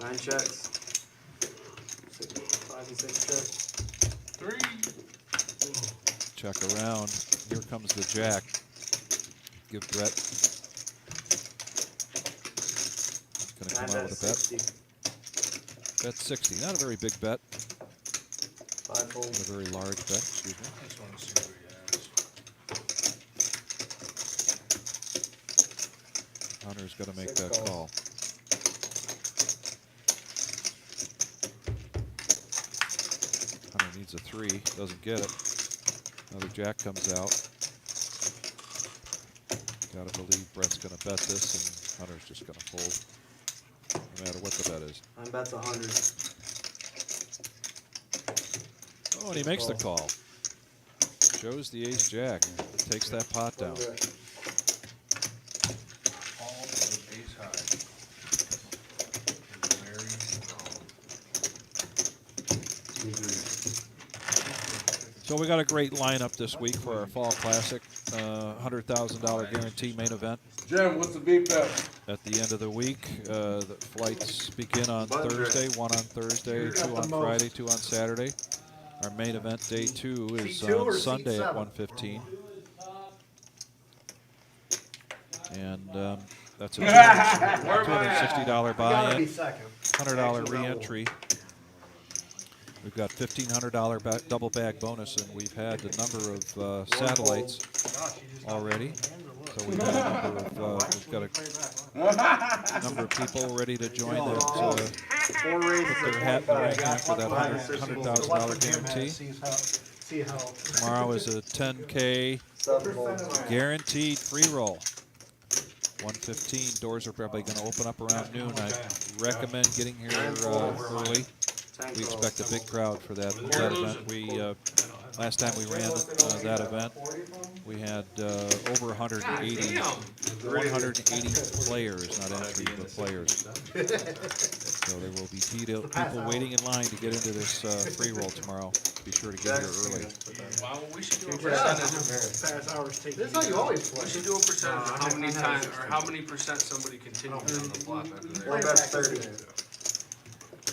9 checks. 5 and 6 checks. 3. Check around. Here comes the jack. Give Brett. Going to come 9 out with a bet. 60. Bet 60. Not a very big bet. 5 folds. A very large bet. Excuse me. I just wanna see what he has. Hunter's going to make 6 that calls. call. Hunter needs a 3. Doesn't get it. Another jack comes out. Gotta believe Brett's gonna bet this, and Hunter's just gonna fold, no matter what the bet is. 9 bets 100. Oh, and he makes the call. Shows the ace jack. Takes that pot down. All of ace high. Is very strong. So we got a great lineup this week for our Fall Classic. $100,000 guarantee main event. Jim, what's the beat bet? At the end of the week, the flights begin on Thursday, 1 on Thursday, 2 on Friday, 2 on Saturday. Our main event, day 2, is on Sunday at 1:15. And that's a $260 buy-in, $100 re-entry. We've got $1,500 double bag bonus, and we've had a number of satellites already. So we've got a number of people ready to join that, put their hat in the ring after that $100,000 guarantee. Tomorrow is a 10K guaranteed free roll. 1:15. Doors are probably going to open up around noon. I recommend getting here early. We expect a big crowd for that event. Last time we ran that event, we had over 180 players, not entries, but players. So there will be people waiting in line to get into this free roll tomorrow. Be sure to get here early. Well, we should do a percentage. This is how you always We should do a percentage of how many times, or how many percent somebody continues on the flop after they. 4 bets 30.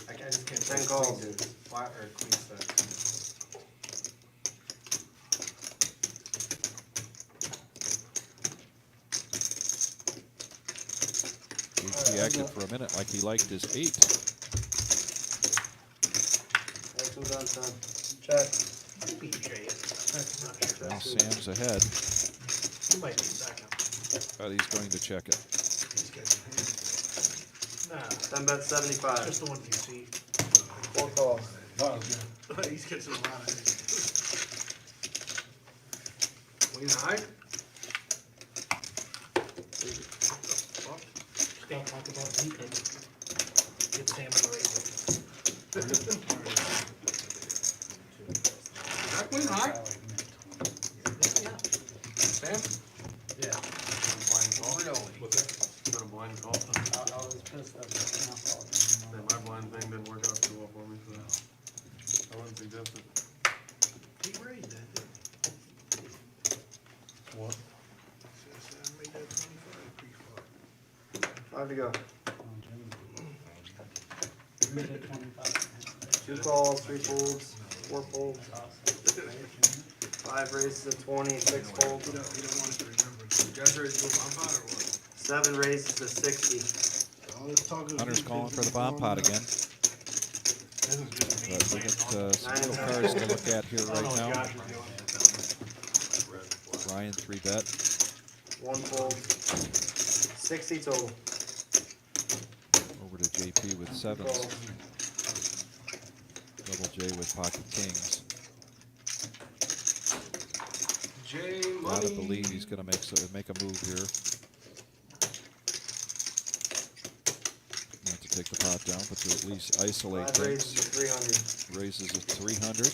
I just can't 10 calls. Flat or queen set. He acted for a minute like he liked his 8. That's 2 done, son. Check. Now Sam's ahead, You might be second. but he's going to check it. Nah, 10 bets 75. just the ones you see. 4 calls. He's getting a lot of it. Queen high? Don't talk about defense. Get Sam on the radio. Is that queen high? Yeah. Sam? blind call. I was pissed that the snap call Yeah, didn't my blind thing didn't work out too well for me, so I wouldn't suggest it. He raised that, didn't What? he? So I made that 25 pre-flop. 5 to go. You made it 25. 2 calls, 3 folds, 4 folds. 5 raises to 20, 6 folds. You don't want us to remember. You guys ready to go bomb pot or what? 7 raises to 60. All this talk of Hunter's defense calling for the is bomb going pot up. again. This is just me But we playing got some Nine little and cards to 10. look at here I don't right know what now. Josh is doing. Ryan 3-bet. 1 fold. 60 total. Over to JP with sevens. Calls. Double J with pocket kings. J Gotta money. believe he's gonna make a move here. Not to take the pot down, but to at least isolate 5 raises to things. 300. Raises at 300.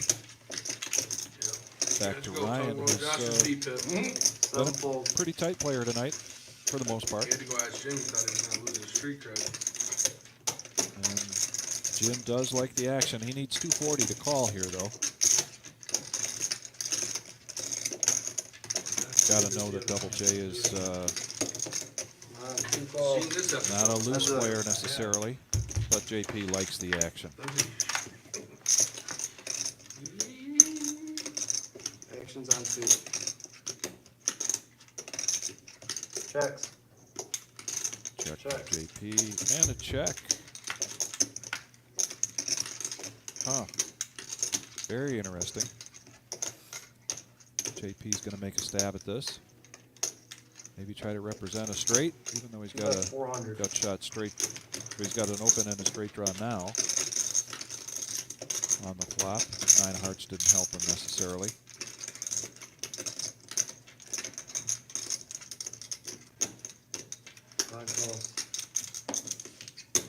Yeah. Back to Let's go, Ryan, Tony. who's Josh's deep hit. 7 folds. pretty tight player tonight, for the most part. He had to go ask Jimmy, thought he was gonna lose his street cred. And Jim does like the action. He needs 240 to call here, though. Gotta know that Double J is 2 calls. Seen this episode. not a loose That's a- player necessarily, but JP likes the action. Actions on 2. Checks. Check Check. for JP and a check. Huh. Very interesting. JP's going to make a stab at this. Maybe try to represent a straight, even though he's got a 400. gut shot straight. He's got an open and a straight draw now. On the flop, 9 of hearts didn't help him necessarily.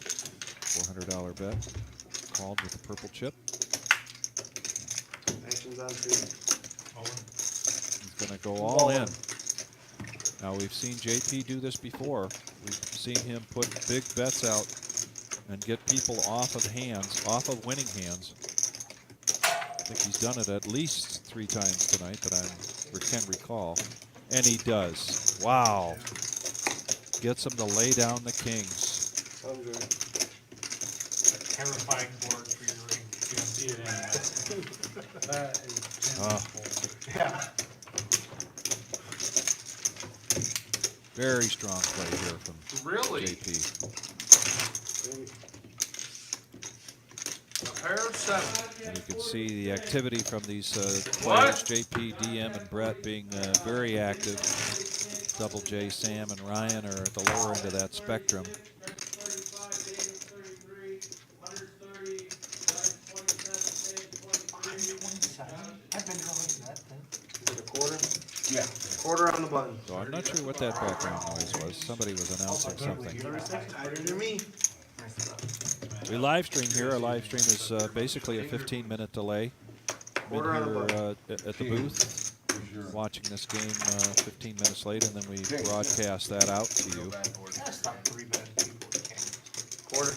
$400 bet. Called with a purple chip. Actions on 2. He's going to go all in. Now, we've seen JP do this before. We've seen him put big bets out and get people off of hands, off of winning hands. I think he's done it at least 3 times tonight that I can recall. And he does. Wow. Gets him to lay down the kings. 100. Terrifying board for your ring. You don't see it That is Yeah. Very strong play here from Really? JP. A pair of 7. And you can see the activity from these players, JP, DM, and Brett being very active. Double J, Sam, and Ryan are at the lower end of that spectrum. I've been going to that then. Is it a quarter? Yeah. Quarter on the button. So I'm not sure what that background noise was. Somebody was announcing something. Tighter than me. We live stream here. Our live stream is basically a 15-minute delay. I'm in Quarter on the here at the booth, watching this game 15 minutes late, and then we broadcast that out to you. That's not 3 bad people with cameras. Quarter.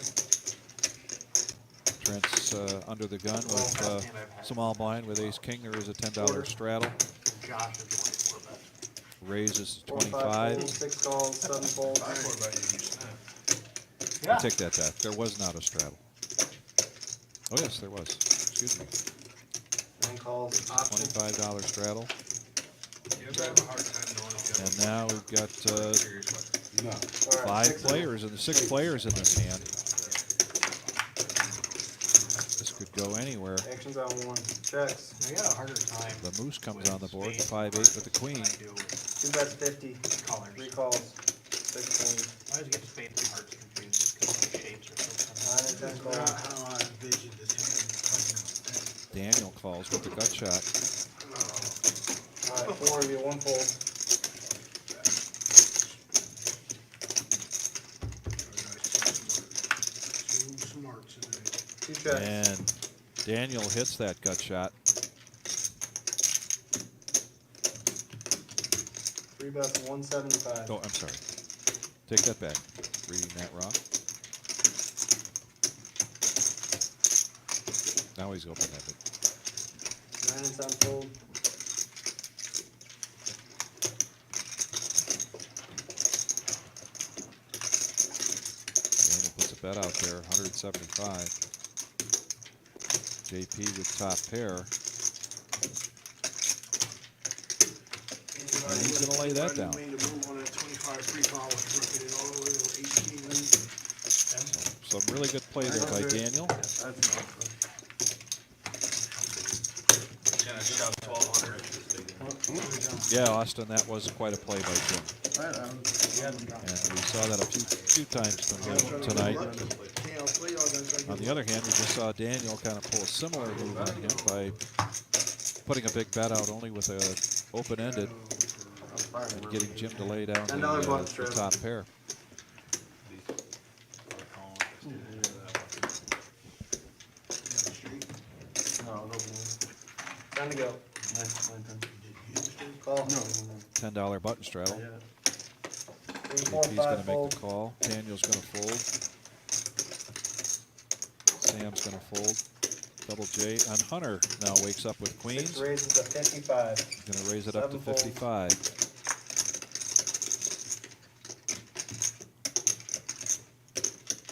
Trent's under the gun with small blind with ace king. There is a $10 straddle. Josh is 24 bet. Raises 4, 5 25. folds, 6 calls, 7 folds. I thought about you, you snap. I Yeah. take that back. There was not a straddle. Oh, yes, there was. Excuse me. 9 calls. Option. $25 straddle. You ever have a hard time knowing if you have And now we've got serious question? No. All right, 6 players in this hand. This could go anywhere. Actions on 1. Checks. I got a harder time. The moose comes on the board, 5-8 with the queen. I do with 2 bets 50. colors. 3 calls. 6 queens. I always get the spade and hearts confused just because the shapes are so 9 and 10 How calls. I envision this hand. Daniel calls with the gut shot. All right, 4 of you, 1 fold. Too smart today. 2 checks. And Daniel hits that gut shot. 3 bets 175. Oh, I'm sorry. Take that back. reading that wrong. Now he's open-ended. 9 and 7 fold. Daniel puts a bet out there, 175. JP with top pair. And he's going to lay that down. Made a move on that 25 free call, dropping it all the way to 18 lead. Some really good play there by Daniel. Gonna shove 1,200. Yeah, Austin, that was quite a play by Jim. And we saw that a few times from him tonight. On the other hand, we just saw Daniel kind of pull a similar move on him by putting a big bet out only with a open-ended and getting Jim to lay down the top pair. Time to go. Call. $10 button straddle. 3, 4, JP's going 5 to make fold. the call. Daniel's going to fold. Sam's going to fold. Double J. And Hunter now wakes up with 6 queens. raises to 55. Going to raise it up to 7 folds. 55.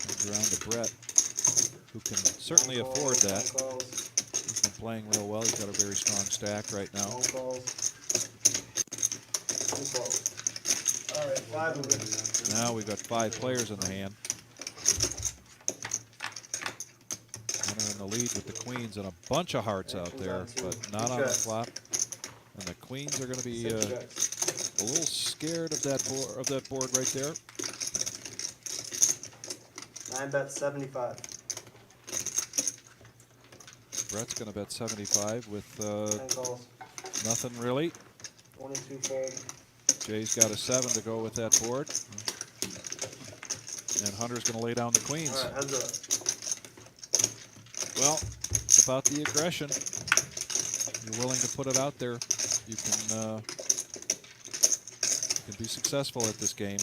Comes around to Brett, who can certainly afford that. He's been playing real well. He's got a very strong stack right now. All right, 5 of it. Now we've got 5 players in the hand. Hunter in the lead with the queens and a bunch of hearts out there, but not on the flop. And the queens are going to be a little scared of that board right there. 9 bet 75. Brett's going to bet 75 with 10 calls. nothing really. 22 fold. Jay's got a 7 to go with that board. And Hunter's going to lay down the queens. All right, heads up. Well, it's about the aggression. You're willing to put it out there. You can be successful at this game.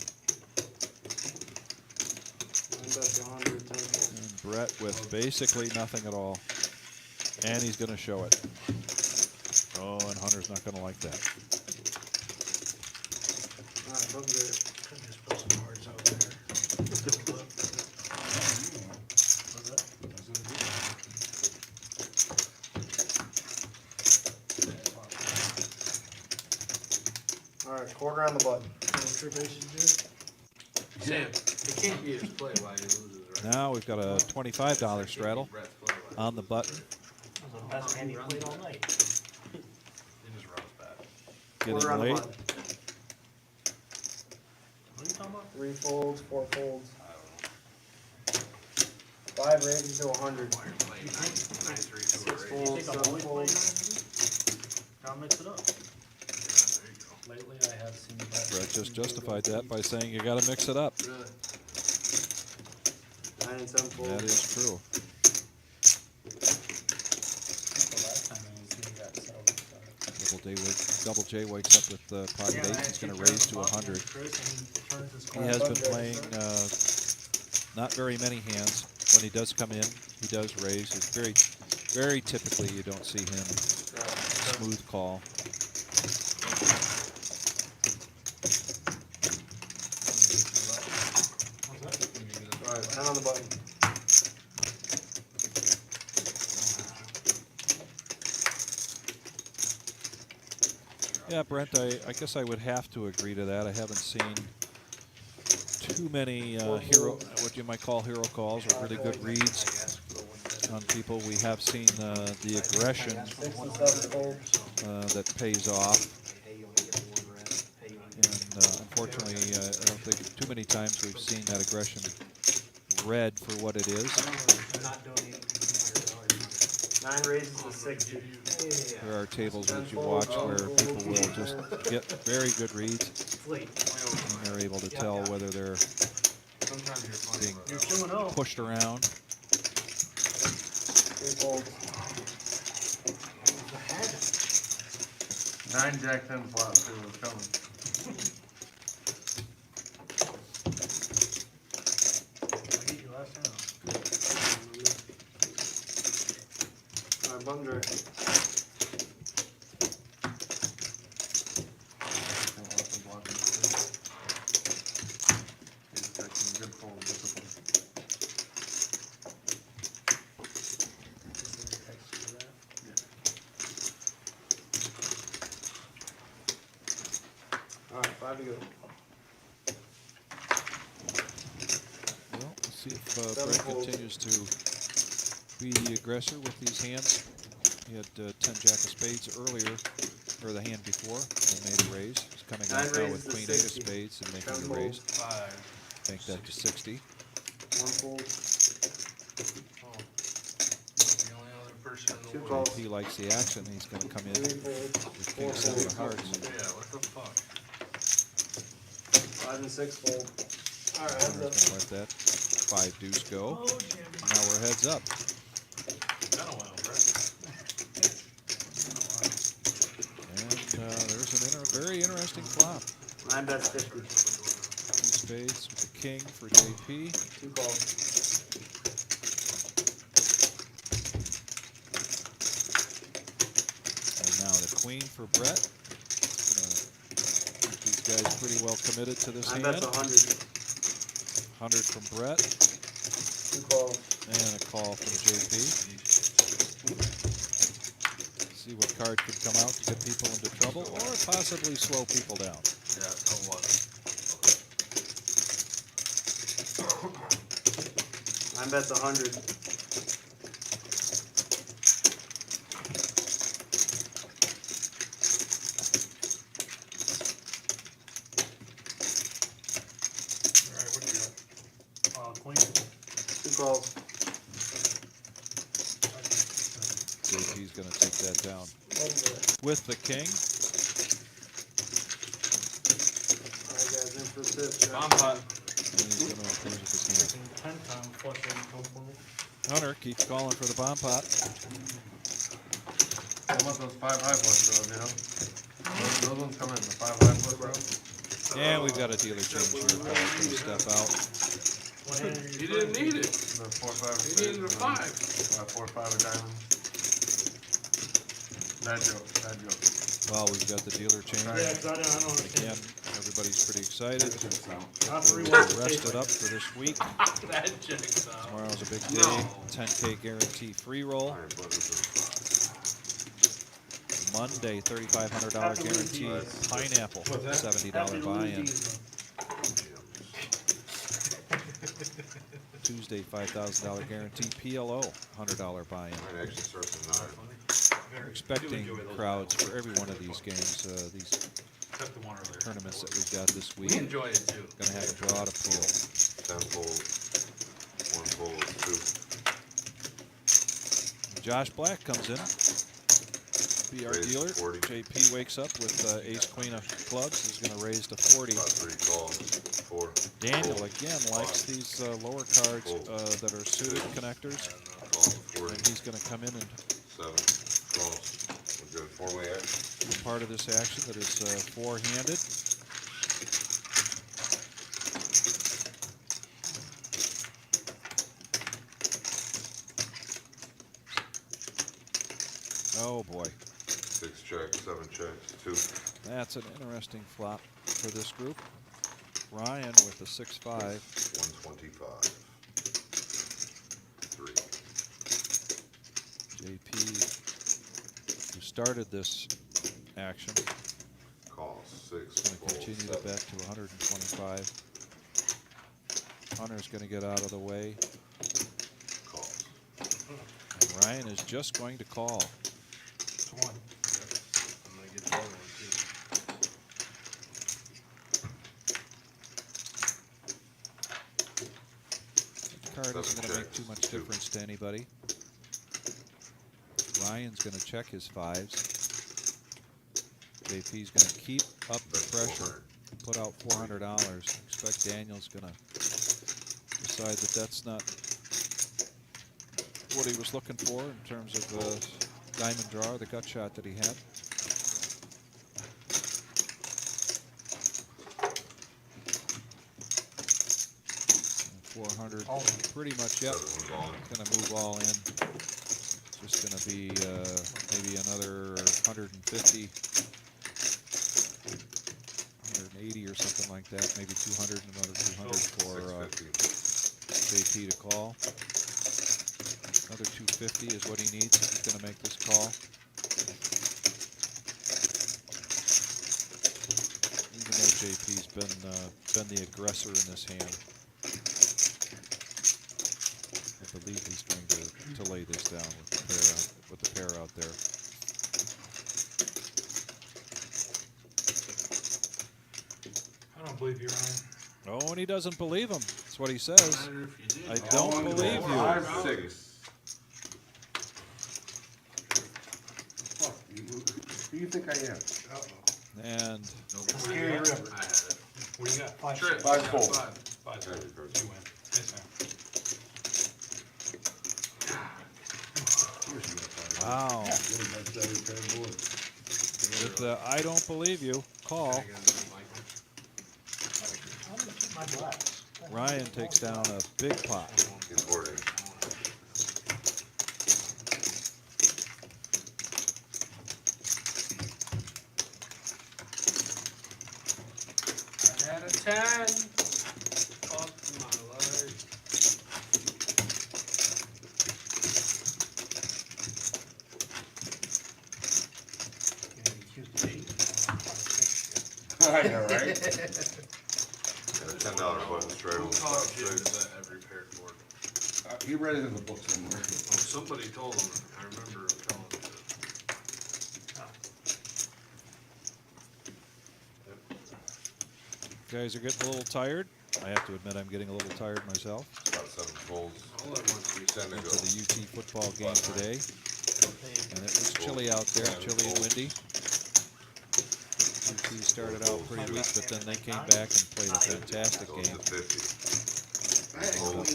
9 bet 100. 10 fold. And Brett with basically nothing at all. And he's going to show it. Oh, and Hunter's not going to like that. All right, look good. Could just put some hearts out there. All right, quarter on the button. Sam, it can't be his play while he loses, right? Now we've got a $25 straddle on the button. That was the best hand he played all night. It just runs bad. Quarter on Getting the late. button. What are you talking about? 3 folds, 4 folds. 5 raises to 100. While you're playing 9-3 to a 6 raise. folds, Think I'm 7 always playing folds. Gotta mix it up. There you go. Lately, I have seen that. Brett just justified that by saying you got to mix it up. Really? 9 and 7 folds. That is true. The last time I was seeing that settled. Double J wakes up with pocket eights. He's going to raise to 100. He has been playing not very many hands. When he does come in, he does raise. It's very typically you don't see him smooth call. All right, 10 on the button. Yeah, Brent, I guess I would have to agree to that. I haven't seen too many what you might call hero calls or really good reads on people. We have seen the aggression 6 and 7 folds. that pays off. And unfortunately, I don't think too many times we've seen that aggression read for what it is. 9 raises to 60. There are tables that you watch where people will just get very good reads, and they're able to tell whether they're being pushed around. 3 folds. 9 jack 10 flop too was coming. 500. Good fold, discipline. Alright, 5 to go. Well, let's see if Seven Brett folds. continues to be the aggressor with these hands. He had 10 jack of spades earlier, or the hand before, and made a raise. He's coming Nine out now raises with to queen 8 of 60. spades and making Ten the raise. Five. Make that to 60. 1 fold. Oh. The only other person in the Two world. calls. He likes the action. He's going to come in 3 folds. with 4 king 7 of folds. hearts. Yeah, what the fuck? 5 and 6 fold. Alright, Hunter's heads going to let that 5 deuce go. Now we're heads up. Been a while, Brett. And there's an very interesting flop. 9 bets 50. 2 spades with the king for JP. 2 calls. And now the queen for Brett. Keep these guys pretty well committed to this 9 hand. bets 100. 100 from Brett. 2 calls. And a call from JP. See what card could come out to get people into trouble or possibly slow people down. Yeah, so what? 9 bets 100. Alright, what do you got? Queen. 2 calls. JP's going to take that down with the king. Alright guys, in for the 5th. Bomb pot. And he's going to close with his hand. 10 times flush income for me. Hunter keeps calling for the bomb pot. I want those 5 high flush draws, you know? Those ones come in, the 5 high flush draws. And we've got a dealer change here. Paul's going to step out. What hand are you He didn't need it. The 4, 5 of He spades. needed a and then, 5. 4, 5 of diamonds. Bad joke, bad joke. Well, we've got the dealer change. Yeah, 'cause I don't Again, understand. everybody's pretty excited. Not three We're ones to rested take. up for this week. That checks out. Tomorrow's a big day. No. 10K guarantee free roll. Monday, $3,500 guarantee. Pineapple, $70 buy-in. Tuesday, $5,000 guarantee. PLO, $100 buy-in. Might actually start to 9. We're expecting crowds for every one of these games, these Except the one earlier. tournaments that we've got this week. We enjoy it too. Going to have a broad appeal. 10 fold, 1 fold, 2. Josh Black comes in. Be our Raise dealer. 40. JP wakes up with ace queen of clubs. He's going to raise to 40. About 3 calls, 4. Daniel fold, again likes these lower cards that are suited connectors, call, 40, and he's going to come in and 7 calls. We're good 4-way action. be part of this action that is four-handed. Oh boy, 6 checks, 7 checks, 2. that's an interesting flop for this group. Ryan with a 6-5. 125. 3. JP, who started this action, Call, 6. going to Fold, continue 7. to bet to 125. Hunter's going to get out of the way, Calls. and Ryan is just going to call. It's 1. I'm gonna get the other one too. The card isn't going to make too much difference to anybody. Ryan's going to check his 5s. JP's going to keep up the pressure, put out $400. Expect Daniel's going to decide that that's not what he was looking for in terms of the diamond draw, the gut shot that he had. And 400, pretty much, yep. Going to move all in. Just going to be maybe another 150, 180 or something like that. Maybe 200, another 200 for JP to call. Another 250 is what he needs if he's going to make this call. Even though JP's been the aggressor in this hand, I believe he's going to lay this down with the pair out there. I don't believe you, Ryan. Oh, and he doesn't believe him. That's what he says. I Oh, don't believe you. 5, 6. Fuck, who you think I am? And Scary River. I had it. What do you got? Five. Five Fold. fold. Five. You win. Yes, sir. wow. With the I don't believe you call, I'm gonna keep my blacks. Ryan takes down a big pot. He's hoarding. I had a 10. Fuck my life. You're gonna be cute to cheat. I know, right? Got a $10 button straight Who on the top taught Jim 6. that every paired board? You read it in the book somewhere. Oh, somebody told him. I remember telling him. Guys are getting a little tired. I have to admit I'm getting a little tired myself. About 7 folds. All I want to be 10 to Went go. to the UT football game today, and it was chilly out there, chilly and windy. UT started out pretty weak, but then they came back and played a fantastic Goes game. to 50. Ended up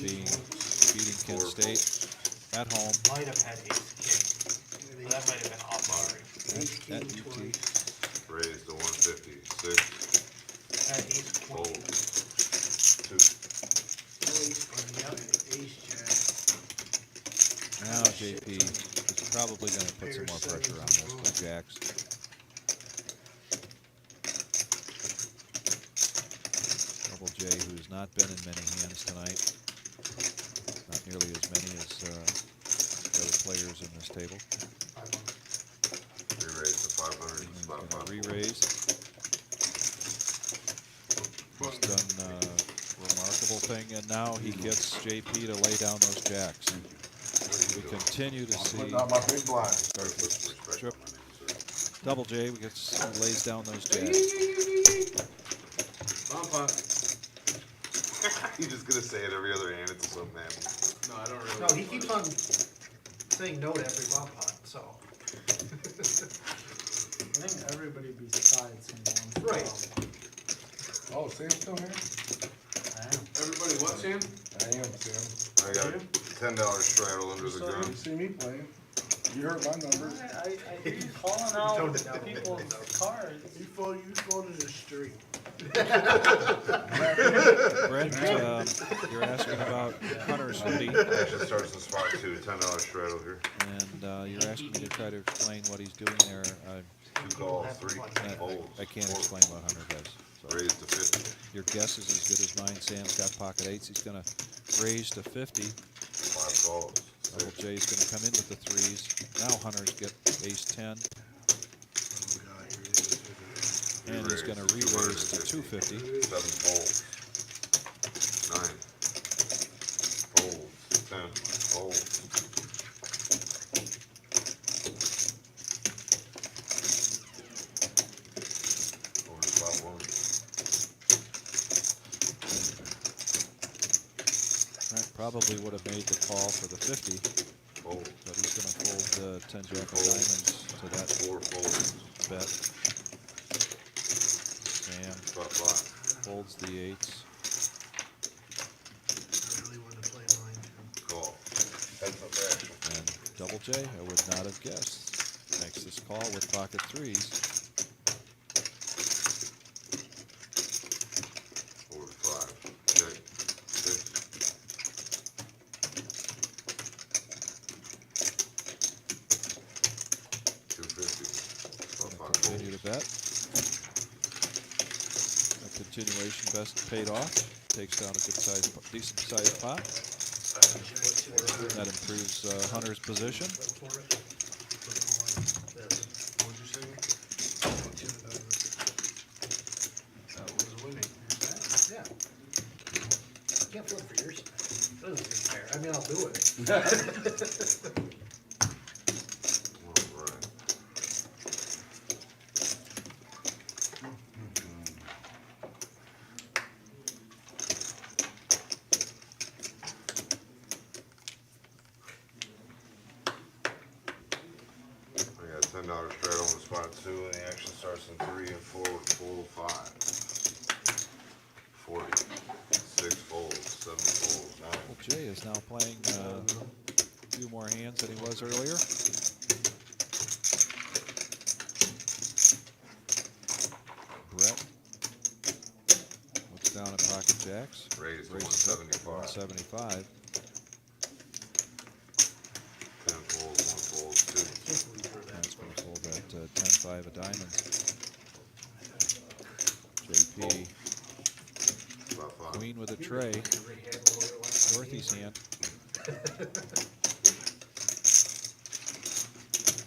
beating Kent State at home Might have had ace king. That might have been off already. at UT. Raised to 150. 6. Had ace Fold. queen. 2. Now JP is probably going to put some more pressure on those two jacks. Double J, who's not been in many hands tonight. Not nearly as many as the other players in this table. Re-raise to 500. He's It's going about to 5 re-raise. He's done a remarkable thing, and now he gets JP to lay down those jacks. We continue to see Putting out my big blind. trip. Double J, he lays down those jacks. He's just gonna say it every other hand until something happens. No, I don't really. No, he keeps on saying no to every bomb pot, so. I think everybody besides him wants. Right. Oh, Sam's still here? I am. Everybody, what, Sam? I am, Sam. I got a $10 straddle under the You gun. see me playing. You heard my numbers. I keep calling out people's cards. You fall to the street. Brent, you're asking about Hunter's hoodie, Action starts in spot 2. $10 straddle here. and you're asking me to try to explain what he's doing there. 2 calls, 3 folds. I can't 4 explain what Hunter does. So Raised to 50. your guess is as good as mine. Sam's got pocket eights. He's going to raise to 50. 5 calls. Double 6. J's going to come in with the threes. Now Hunter's get ace 10, and he's going to re-raise to 250. 7 folds. 9. Folds. 10. Folds. Over to spot 1. Brent probably would have made the call for the 50, Fold. but he's going to fold the 10 jack of diamonds to that 4 folds. bet. Sam Spot 5. folds the eights. I really want to play mine too. Call. Heads up action. And Double J, I would not have guessed, makes this call with pocket threes. Over to 5. Check. 6. continuation, best paid off. Takes down a good size, decent sized pot. That improves Hunter's position. What'd you say? That was winning. Yeah. You can't flip for yours. Doesn't seem fair. I mean, I'll do it. Alright. I got $10 straight on the spot 2, and the action starts in 3 and 4 full 5. 40. 6 folds, 7 folds, 9. Well, Jay is now playing a few more hands than he was earlier. Brett looks down at pocket jacks. Raised to Raises up to 175. 175. 10 folds, 1 fold, 2. That's going to fold at 10-5 of diamonds. JP, About 5. queen with a tray. Dorothy's hand.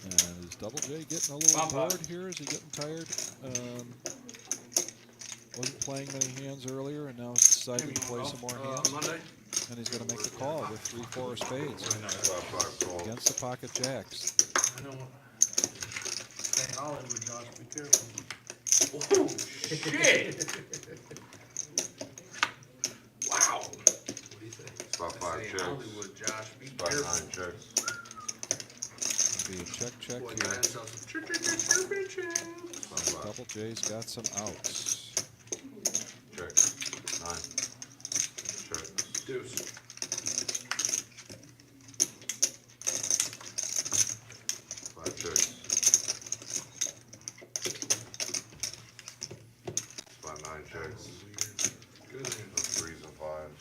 And is Double J getting a little bored here? Is he getting tired? Wasn't playing many hands earlier, and now he's decided to play some more hands. Monday? And he's going to make the call with 3-4 of spades against the pocket jacks. I don't want stay Hollywood, Josh. Be careful. Oh, shit! Wow. What do you think? It's about 5 checks. Hollywood, Josh. Be About careful. 9 checks. It'll be a check Boy, here. got himself some championships. Double J's got some outs. Check. 9. Check. Deuce. 5 checks. About 9 checks. Good. 3s and 5s.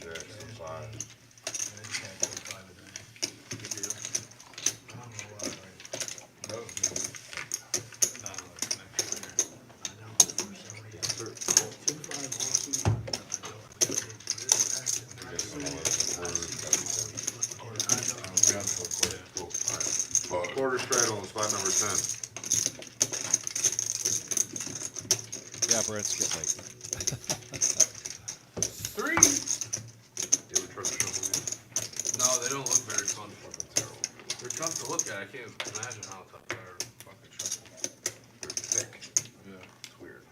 Jacks and 5s. Quarter straight on spot number 10. Yeah, Brett's getting late. 3. You ever tried to shuffle these? No, they don't look very fun. Fucking terrible. They're tough to look at. I can't imagine how tough they are to fucking shuffle. They're thick. Yeah. It's weird.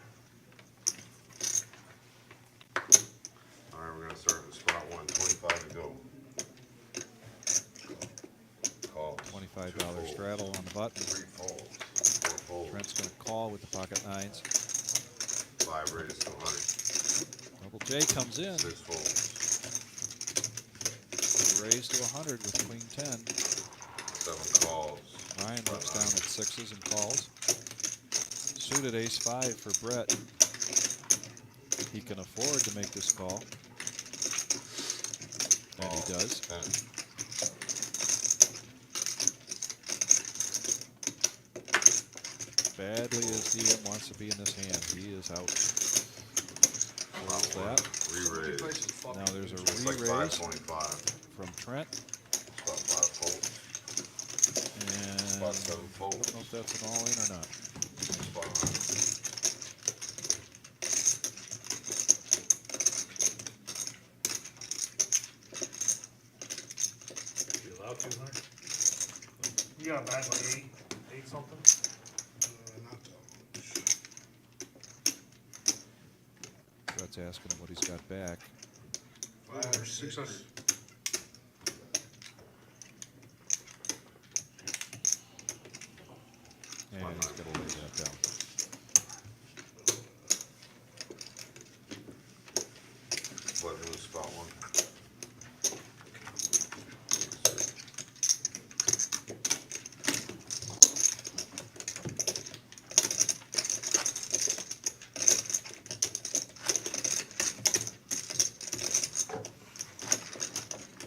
Alright, we're gonna start at spot 1. 25 to go. Call. $25 straddle on the button. 3 folds. 4 folds. Trent's going to call with the pocket 9s. 5 raised to 100. Double J comes in. 6 folds. Raised to 100 with queen 10. 7 calls. Ryan looks down at 6s and calls. Suited ace-5 for Brett. He can afford to make this call. And he does. 10. Badly as DM wants to be in this hand, he is out. Folds that. Re-raise. Now there's a It's like re-raise 525. from Trent. Spot 5 folds. And Spot 7 I don't folds. know if that's an all-in or not. Spot 9. You allowed to, Hunter? You got back like 8 something? Not that Brett's asking him what he's got back. 5 or 600. And he's got to lay that down. Let me lose spot 1.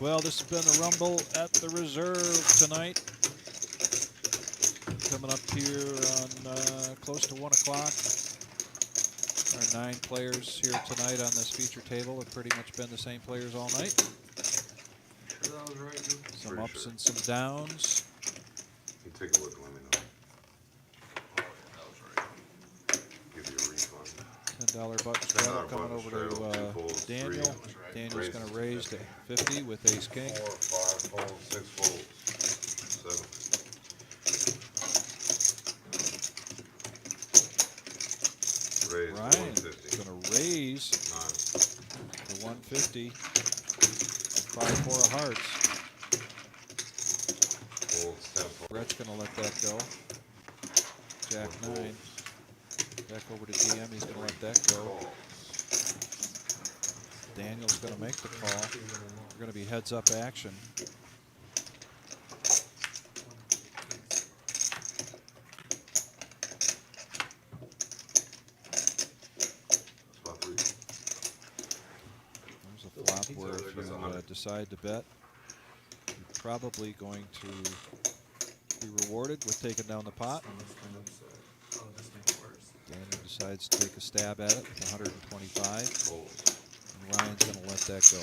Well, this has been a rumble at the reserve tonight. coming up here on close to 1 o'clock. Our 9 players here tonight on this feature table have pretty much been the same players all night. Sure that was right, dude? Some ups and some downs. You take a look and let me know. Oh, yeah, that was right. Give you a refund. $10 button straddle coming over to Daniel. Daniel's going to raise to 50 with ace king. 4, 5 folds, 6 folds, 7. Raise to Ryan's 150. going to raise 9. to 150. 5-4 of hearts. Folds, 10 folds. Brett's going to let that go. Jack 9. Back over to DM. He's going to let that go. Daniel's going to make the call. We're going to be heads up action. Spot 3. There's a flop where if you decide to bet, you're probably going to be rewarded with taking down the pot. Daniel decides to take a stab at it with 125. And Ryan's going to let that go.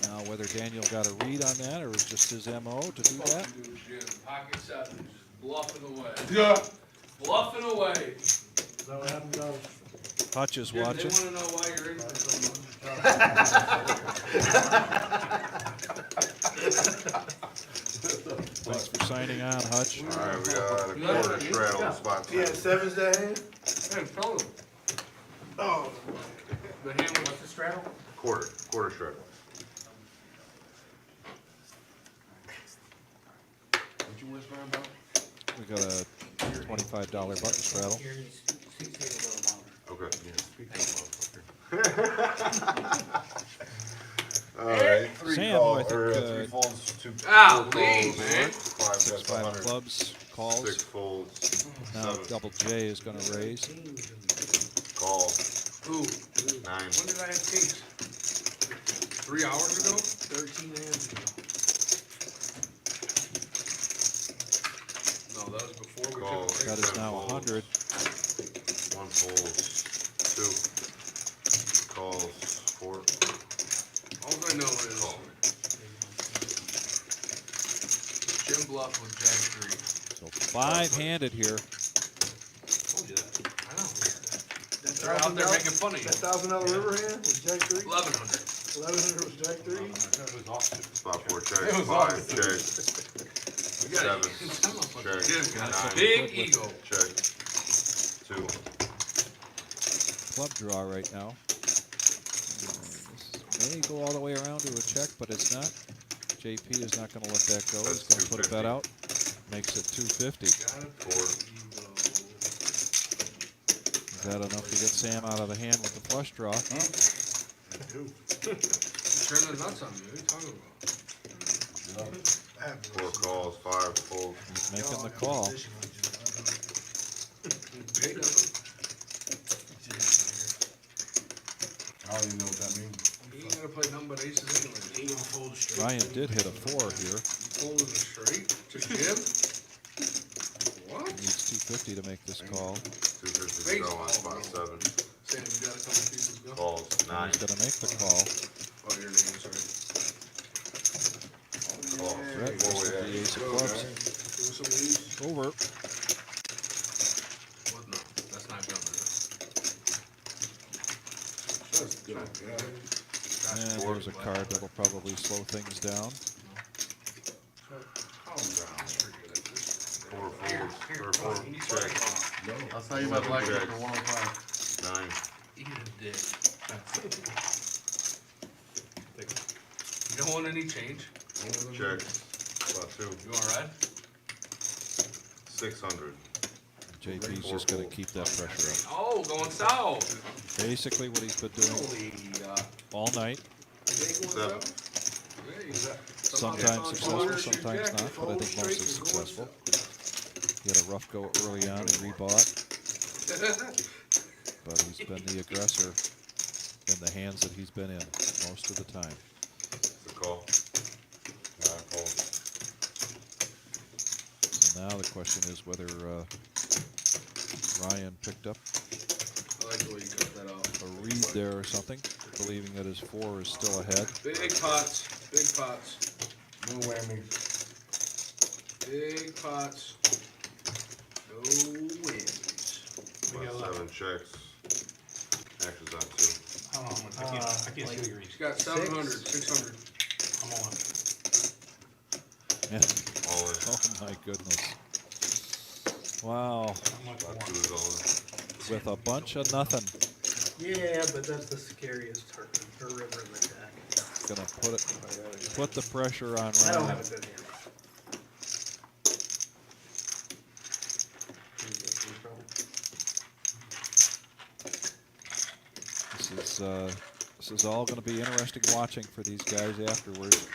Now, whether Daniel got a read on that or was just his MO to do that. Pocket 7, just bluffing away. Yeah. Bluffing away. Is that what happened, Joe? Hutch is Jim, watching. they want to know why you're in for so Thanks for signing on, Hutch. All right, we got a quarter straddle in spot 10. Yeah, 7's that hand? Hey, tell them. Oh. The hand was the straddle? Quarter straddle. What you whispering about? We got a $25 button straddle. Okay. Yeah, speak up, motherfucker. All right, 3 Sam, call, I think, or 3 folds, 2 Ow, four leave, calls, man. 5 6, bets, 5 100, clubs calls. 6 folds, Now 7 Double J is going to raise. call, Who? 9. When did I have kings? 3 hours ago? 13 hands ago. No, that was before we Call. took a That break. is now 100. 1 folds, 2 calls, 4 All I know is call. Jim bluffed with Jack 3. So 5-handed here. Told you that. I know. That They're out there making fun of you. That $1,000 river hand was Jack 3? 1100. 1100 was Jack 3? Spot 4 check, It was 5 awesome. check, We got 7 it. check, Jim got a 9 big ego. check, 2. Club draw right now. This may go all the way around to a check, but it's not. JP is not going to let that go. He's going to put a bet out. Makes it 250. Got it. 4. Is that enough to get Sam out of the hand with the flush draw? You turn the nuts on me. What are you talking about? 4 calls, 5 folds. He's making the call. Jay doesn't. I don't even know what that means. He ain't gonna play nothing but aces anyway. He ain't gonna fold straight. Ryan did hit a 4 here. You folded a straight to Jim? What? Needs 250 to make this call. 250 to go on spot 7. Sam, you got a couple pieces go? Calls, 9. He's going to make the call. Oh, your name, sorry. Calls, Brett 4 versus the ace of clubs. Doing some of these. Over. What? No, that's not done. That's good. Yeah. And there's a card that'll probably slow things down. Calm down. That's pretty good at this. 4 folds, or 4 You need check, to I'll tell you about like it for 105. 9. eat a dick. You don't want any change? Check, spot 2. You wanna ride? 600. JP's just going to keep that pressure up. Oh, going south. Basically what he's been doing Holy, all night. 7. Sometimes successful, sometimes not, but I think mostly successful. He had a rough go early on and rebought, but he's been the aggressor in the hands that he's been in most of the time. It's a call. Now the question is whether Ryan picked up I like the way you cut that off. a read there or something, believing that his 4 is still ahead. Big pots, big pots, No whammies. big pots. No whammies. About 7 checks. Actions on 2. How long? I can't see what you're reading. He's got 700, 600. I'm on. Yeah. All in. Oh my goodness. Wow. How much About more? 2 is all in. With a bunch of nothing. Yeah, but that's the scariest river in the deck. Gonna put the pressure on I don't Ryan. have a good hand. This is all going to be interesting watching for these guys afterwards.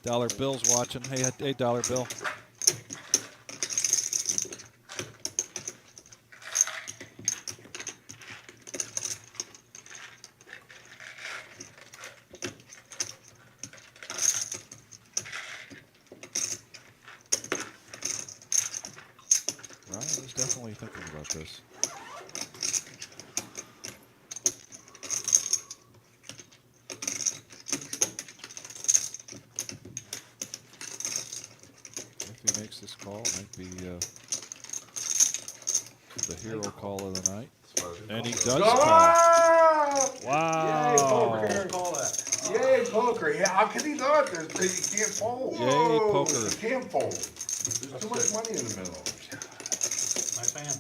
Dollar Bill's watching. Hey, Dollar Bill. Ryan is definitely thinking about this. If he makes this call, it might be the hero call of the night. And he does call. Wow. Yay, poker. Yay, poker. Yeah, how can he not? You can't fold. Yay, poker. You can't fold. There's too much money in the middle. My fan.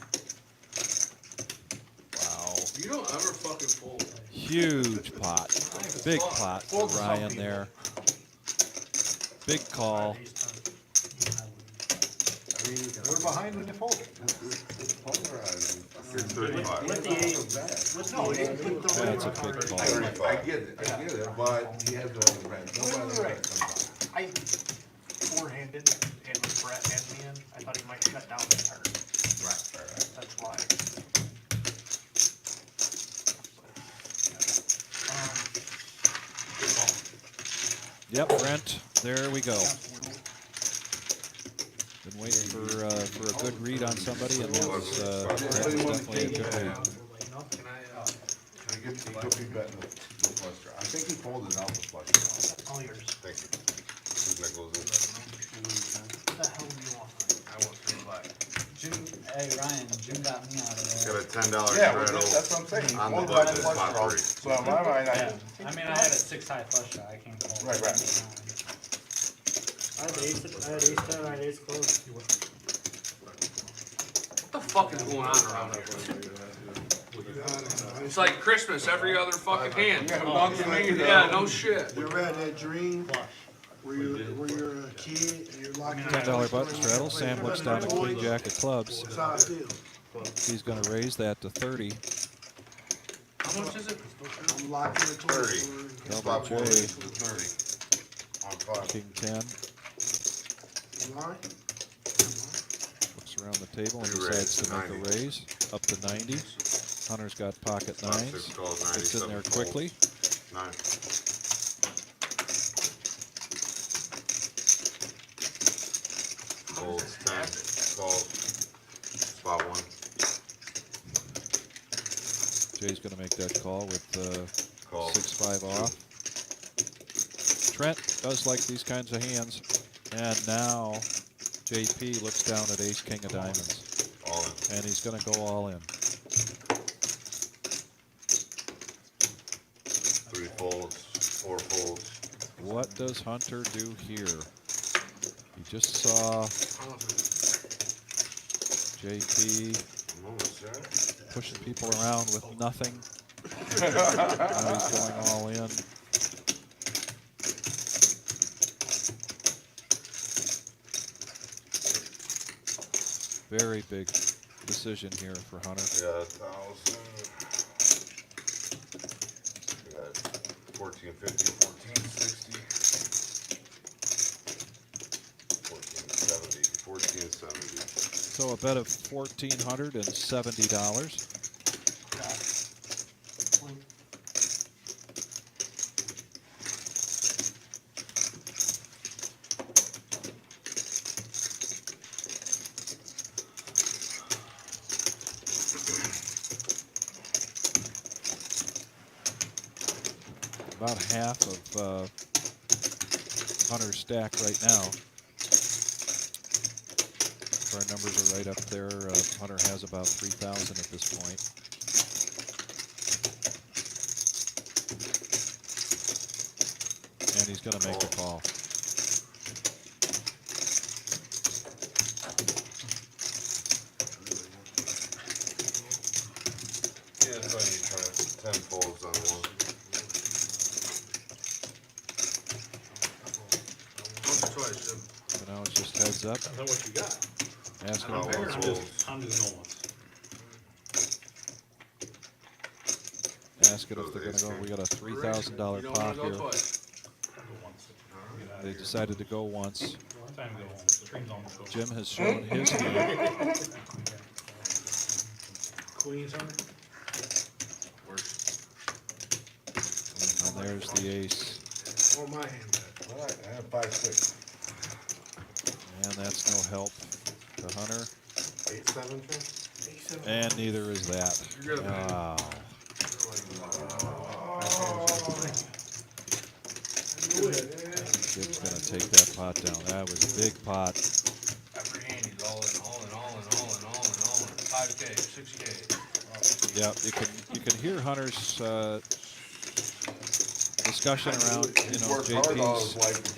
Wow. You don't ever fucking fold. Huge pot. Big pot for Ryan there. Big call. We're behind with the fold. You're 35. With the ace. No, he didn't put the That's a big call. I get it, but he has the red. Nobody red comes out. I four-handed and with Brett and me in, I thought he might shut down the turn. Right. That's why. Yep, Brent. There we go. Been waiting for a good read on somebody, and that was definitely a good read. Can I He could be betting the flush draw. I think he folded out the flush draw. All yours. Thank you. Who's Nichols in? What the hell do you want? I want 3 black. Jim, hey Ryan, Jim got me out of there. Got a $10 Yeah, well, straddle. that's what I'm saying. He On the folded out budget, the flush pot draw. 3. So in my mind, Yeah, I mean, I had a 6-high flush draw. I can't call. Right. I had ace 10, I had ace close. What the fuck is going on around here? It's like Christmas every other fucking hand. Yeah, no shit. You ever had that dream where you're a kid and you're locked in? $10 button straddle. Sam looks down at Queen Jack of clubs. That's how I feel. He's going to raise that to 30. How much is it? I'm locked in the 30. Double Spot J. 4 is 30. On 5. King 10. line. Looks around the table and Three decides raise, to make 90. a raise. Up to 90. Hunter's got pocket Spot 6 nines. calls, It's in 97 there folds. quickly. 9. Folds 10. Calls. Spot 1. Jay's going to make that call with Call. 6-5 off. Trent does like these kinds of hands. And now JP looks down at ace king of diamonds. All in. And he's going to go all in. 3 folds. 4 folds. What does Hunter do here? He just saw JP pushing people around with nothing. Now he's going all in. Very big decision here for Hunter. Yeah, 1,000. We got 1450, 1460, 1470, 1470. So a bet of $1,470. about half of Hunter's stack right now. Our numbers are right up there. Hunter has about 3,000 at this point. And he's going to make the call. Yeah, that's why you try 10 folds on one. Once or twice, Jim. So now it's just heads up. Depends on what you got. Ask him Not if one it's fold. I'm just going once. Ask it if they're going to go. We got a You $3,000 don't pot wanna go here. twice. I'll go once. Get out of They here. decided to go once. Time to go home. Stream's almost over. Jim has shown his hand. Queens, Hunter? And there's the ace. On my hand. All right, I have 5-6. And that's no help to Hunter. 8-7, Jim? And neither is that. You're good, man. Wow. Jim's going to take that pot down. That was a big pot. Every hand, he's all in, all in, all in, all in, all in, all in. 5K, 6K. Yeah, you can hear Hunter's discussion around, you know, Worked hard all JP's his life to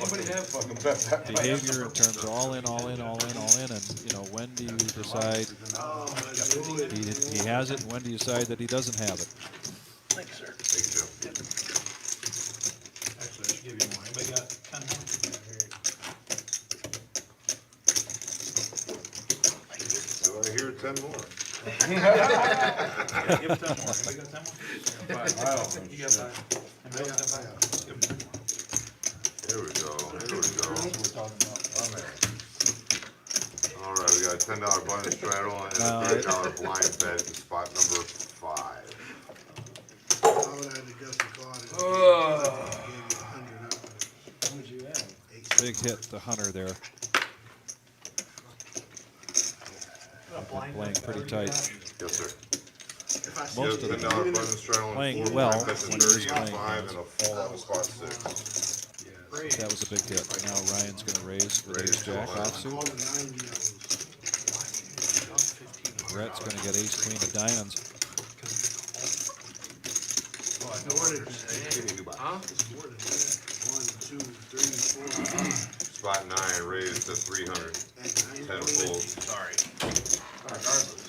fucking bet that. behavior in terms of all in, all in, all in, all in, and you know, when do you decide he has it, and when do you decide that he doesn't have it? Thanks, sir. Thank you, Jim. Actually, I should give you more. Anybody got 10 more? Do I hear 10 more? Yeah, give 10 more. Anybody got 10 more? You got 5. Anybody got 5? Here we go, here we go. We're talking about. All right, we got a $10 button straddle and No, a $3 blind bet in spot number 5. I would have to guess the card. How much you have? Big hit to Hunter there. Playing pretty tight. Yes, sir. Most of $10 them button straddle playing and 4 well blind bets in when he's 30 on playing 5 hands. and a full on spot 6. That was a big hit. Now Ryan's going to raise with ace jack offsuit. Brett's going to get ace queen of diamonds. Huh? 1, 2, 3, 4, 5. Spot 9 raised to 300. 10 folds. Sorry. Regardless.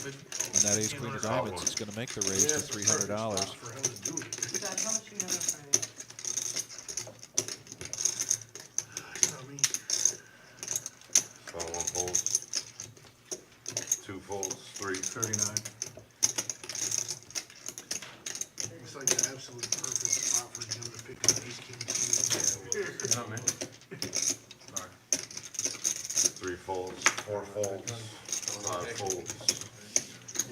And that ace queen of diamonds is going to make the raise to $300. How much you have in front of you? Spot 1 folds. 2 folds. 3. 39. It's like the absolute perfect spot for Jim to pick up ace, king, queen. Not me. 3 folds. 4 folds. 5 folds.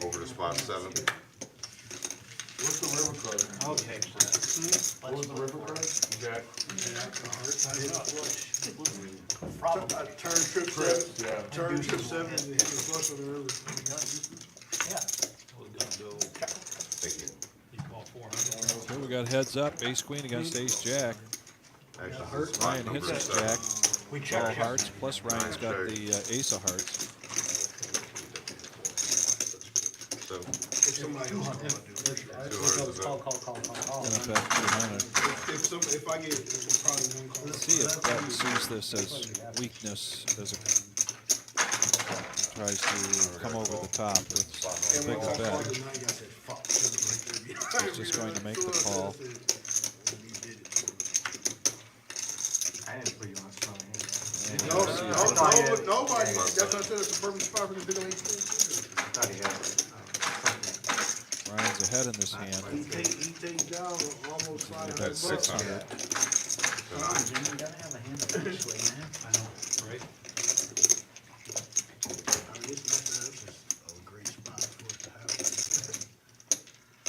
Over to spot 7. What's the river card? I'll take that. What was the river card? Jack. Turn trip 7. Yeah. Turn trip 7 and hit the flush on the river. Thank you. You call 400. Here we got heads up. Ace queen against ace jack. Actually, spot Ryan number hits his 7. jack. We All check. hearts. Plus Ryan's got the ace of hearts. 7. If somebody else wanna do it. Call. In effect, 200. If I get, it's probably one call. Let's see if Brett sees this as weakness, as a tries to come over the top with a And big when I bet. called tonight, I said, fuck, should've right there. He's just going to make the call. I didn't put you on strong hand. Nobody, that's what I said, it's a perfect spot for the big ace king. I thought he had it. Ryan's ahead in this hand. He takes down almost We've 500 got bucks. 600. You gotta have a hand this way, man. I know, right? I mean, it's not that, it's just a great spot for it to happen.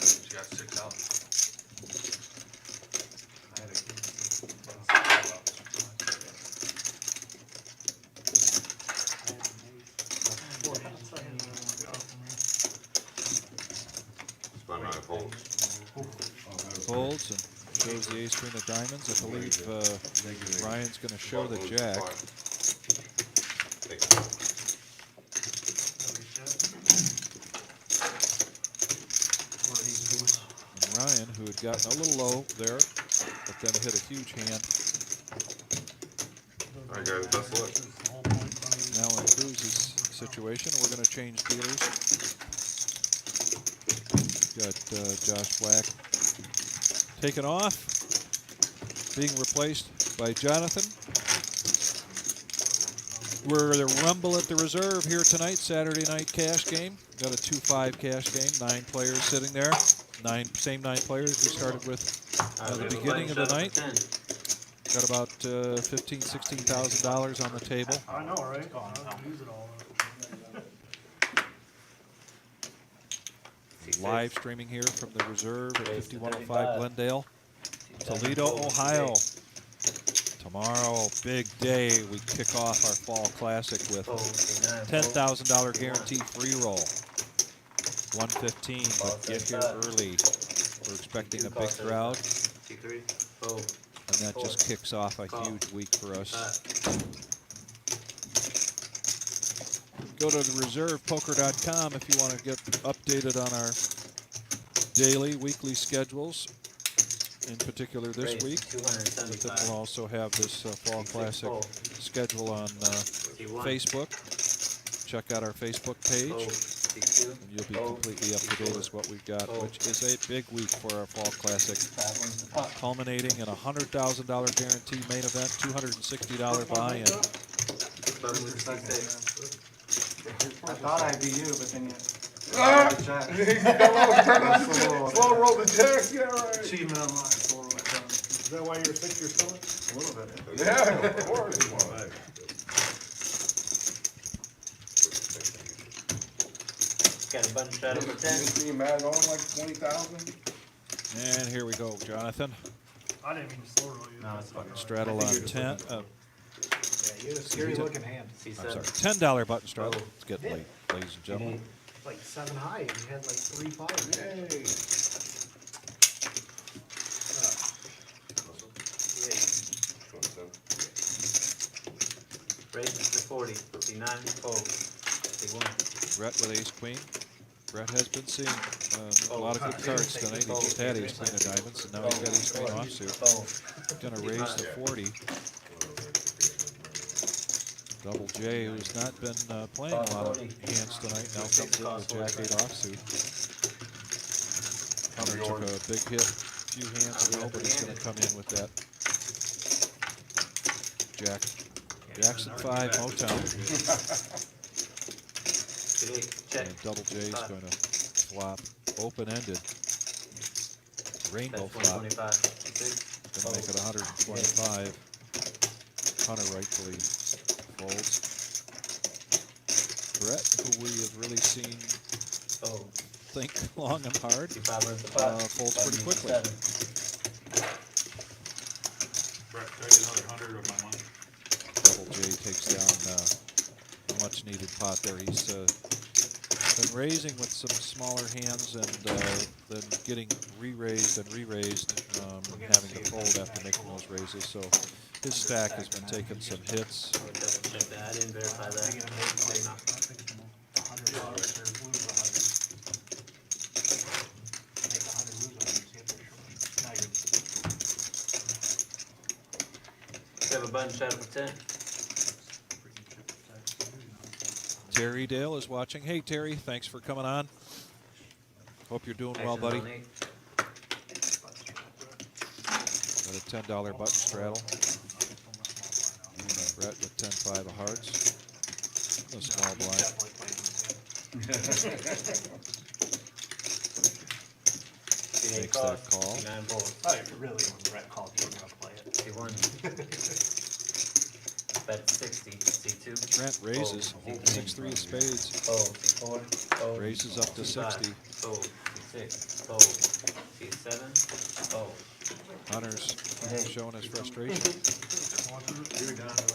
She got 6 out. I had a king. Spot 9 folds. Folds and shows the ace queen of diamonds. I believe Ryan's going to show the jack. And Ryan, who had gotten a little low there, but then hit a huge hand. All right, guys, best of luck. Now in Cruz's situation, we're going to change dealers. Got Josh Black taken off, being replaced by Jonathan. We're the Rumble at the Reserve here tonight, Saturday night cash game. Got a 2-5 cash game, 9 players sitting there. Same 9 players we started with at the beginning of the night. Got about $15,000, $16,000 on the table. I know, right? I'll use it all. Live streaming here from the Reserve at 5105 Glendale, Toledo, Ohio. Tomorrow, big day. We kick off our Fall Classic with $10,000 guarantee free roll. 1:15, but get here early. We're expecting a big crowd, and that just kicks off a huge week for us. Go to the reservepoker.com if you want to get updated on our daily, weekly schedules. In particular this week, but then we'll also have this Fall Classic schedule on Facebook. Check out our Facebook page, and you'll be completely up to date as what we've got, which is a big week for our Fall Classic, culminating in a $100,000 guarantee main event, $260 buy-in. I thought I'd be you, but then you... Slow roll the jack, yeah, right. Achievement unlocked. Is that why you're sick to your stomach? A little bit. Yeah, of course. Got a bunch out of 10. See Matt on like 20,000. And here we go, Jonathan. I didn't mean to slow roll you. No, it's fine. Straddle on 10. Yeah, you had a scary looking hand. I'm sorry, $10 button straddle. It's getting late, ladies and gentlemen. Like 7 high, and you had like 3 5. Yay. Raise to 40, 59, fold, 51. Brett with ace queen. Brett has been seeing a lot of good cards tonight. He just had ace queen of diamonds, and now he's got ace queen offsuit. Going to raise to 40. Double J, who's not been playing a lot of hands tonight, now comes in with Jack 8 offsuit. Hunter took a big hit a few hands ago, but he's going to come in with that. Jackson 5, Motown. And Double J is going to flop open-ended. Rainbow flop. Going to make it 125. Hunter rightfully folds. Brett, who we have really seen think long and hard, folds pretty quickly. Brett, can I get another 100 of my money? Double J takes down a much-needed pot there. He's been raising with some smaller hands and then getting re-raised and re-raised, having to fold after making those raises. So his stack has been taking some hits. I didn't verify that. You have a button shot for 10. Terry Dale is watching. Hey, Terry, thanks for coming on. Hope you're doing well, buddy. Got a $10 button straddle. Brett with 10-5 of hearts. A small blind. Makes that call. Oh, really, when Brett called, you were going to play it. He won. Bet 60, C2. Brent raises, 6-3 of spades. C4, Raises up to 60. C6, C7, Hunter's showing his frustration.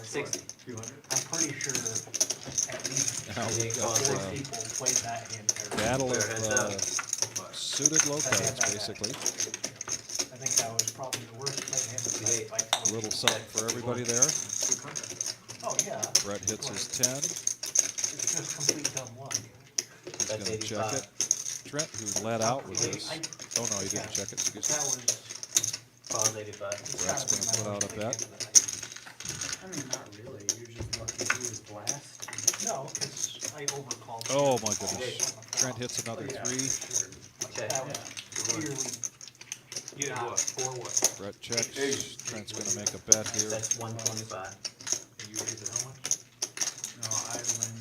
60. I'm pretty sure at least Now we've got 4 people played that hand pair. battle of suited low cards, basically. I think that was probably the worst played hand in the A little something for everybody there. Oh, yeah. Brett hits his 10. It's just complete dumb luck. He's going to check it. Trent, who led out with this. Oh, no, he didn't check it. Excuse That me. was. Paul's 85. Brett's going to put out a bet. I mean, not really. You're just lucky he was blast. No, because I overcalled. Oh, my goodness. Trent hits another 3. Check. That was clearly. Yeah, what? For what? Brett checks. Trent's going to make a bet here. That's 125. And you raise it how much? No, I win.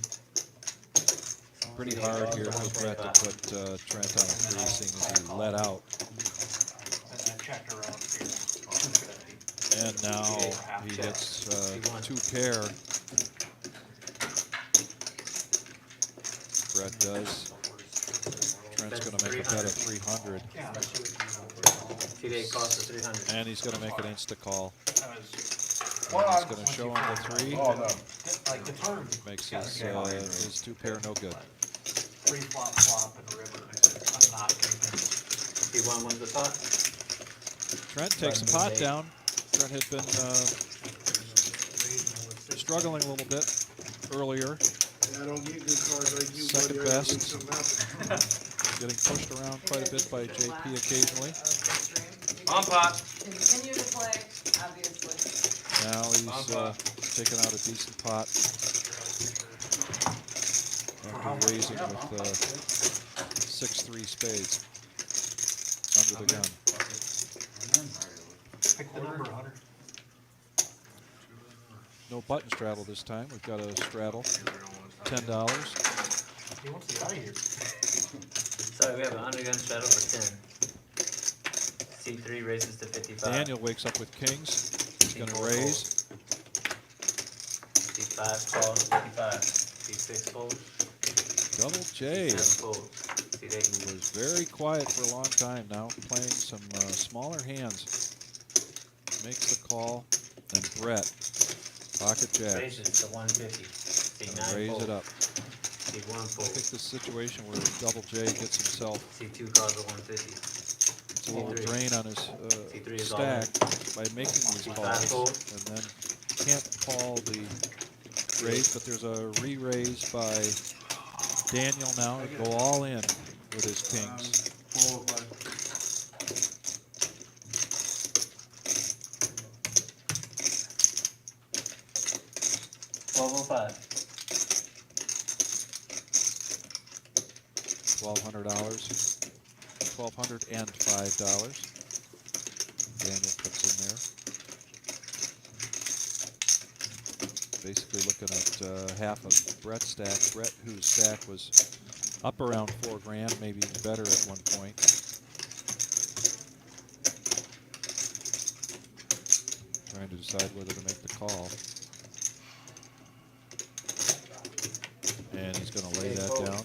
Pretty hard here for Brett to put Trent on a 3, seeing as he let out. And I checked around here. And now he hits 2 pair. Brett does. Trent's going to make a bet of 300. Yeah. T-Date cost us 300. And he's going to make an insta-call. That was. And he's going to show him the 3. Oh, no. Like the turn. Makes his 2 pair no good. 3 flop flop and river. I'm not convinced. T1 wins the pot. Trent takes the pot down. Trent had been struggling a little bit earlier. I don't get good cards like you, Second buddy. I gotta best. make something happen. Getting pushed around quite a bit by JP occasionally. On pot. Continue to play, obviously. Now he's taking out a decent pot. After raising with 6-3 spades under the gun. Pick the number, Hunter. No button straddle this time. We've got a straddle. $10. He wants to get out of here. Sorry, we have a 100 gun straddle for 10. C3 raises to 55. Daniel wakes up with kings. He's going to raise. C5 calls 55. C6 folds. Double J, C7 folds. C8 who was very quiet for a long time now, playing some smaller hands. Makes the call. And Brett, pocket jacks. raises to 150. C9 Raise folds. it up. C1 I think folds. this situation where Double J gets himself C2 calls a 150. it's a little drain on his C3 is all stack by making these C5 calls, fold. and then can't call the raise, but there's a re-raise by Daniel now to go all in with his kings. 1205. $1,200, $1,205. Daniel puts in there. Basically looking at half of Brett's stack. Brett, whose stack was up around $4,000, maybe better at one point. Trying to decide whether to make the call. And he's going to lay that down.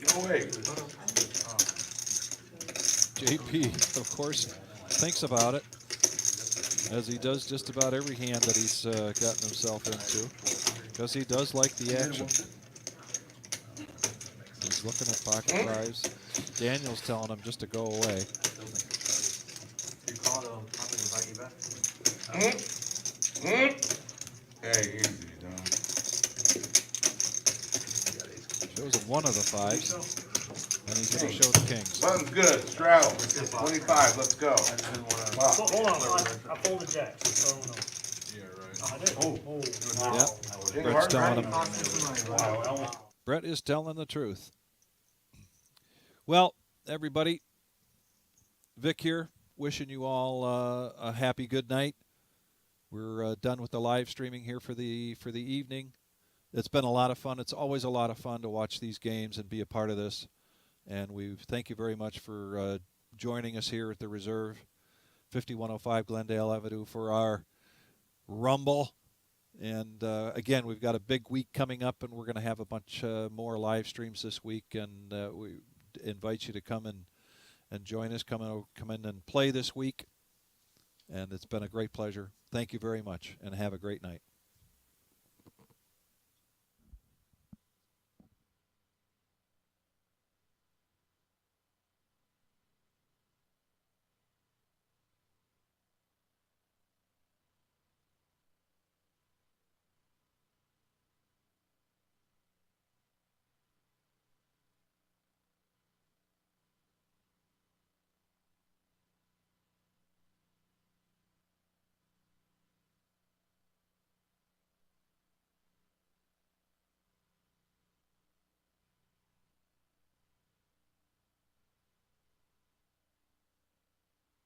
No way. JP, of course, thinks about it, as he does just about every hand that he's gotten himself into, because he does like the action. He's looking at pocket fives. Daniel's telling him just to go away. You call it, I'm gonna invite you back. Hey, easy, Don. Shows him one of the fives, and he's going to show the kings. Button's good. Straddle. 25. Let's go. Wow. Hold on, I folded jacks, so no. Yeah, right. I did. Oh. Yep. Brett's telling him. Wow. Brett is telling the truth. Well, everybody, Vic here, wishing you all a happy good night. We're done with the live streaming here for the evening. It's been a lot of fun. It's always a lot of fun to watch these games and be a part of this. And we thank you very much for joining us here at the Reserve, 5105 Glendale Avenue, for our Rumble. And again, we've got a big week coming up, and we're going to have a bunch more live streams this week. And we invite you to come and join us, come in and play this week. And it's been a great pleasure. Thank you very much, and have a great night.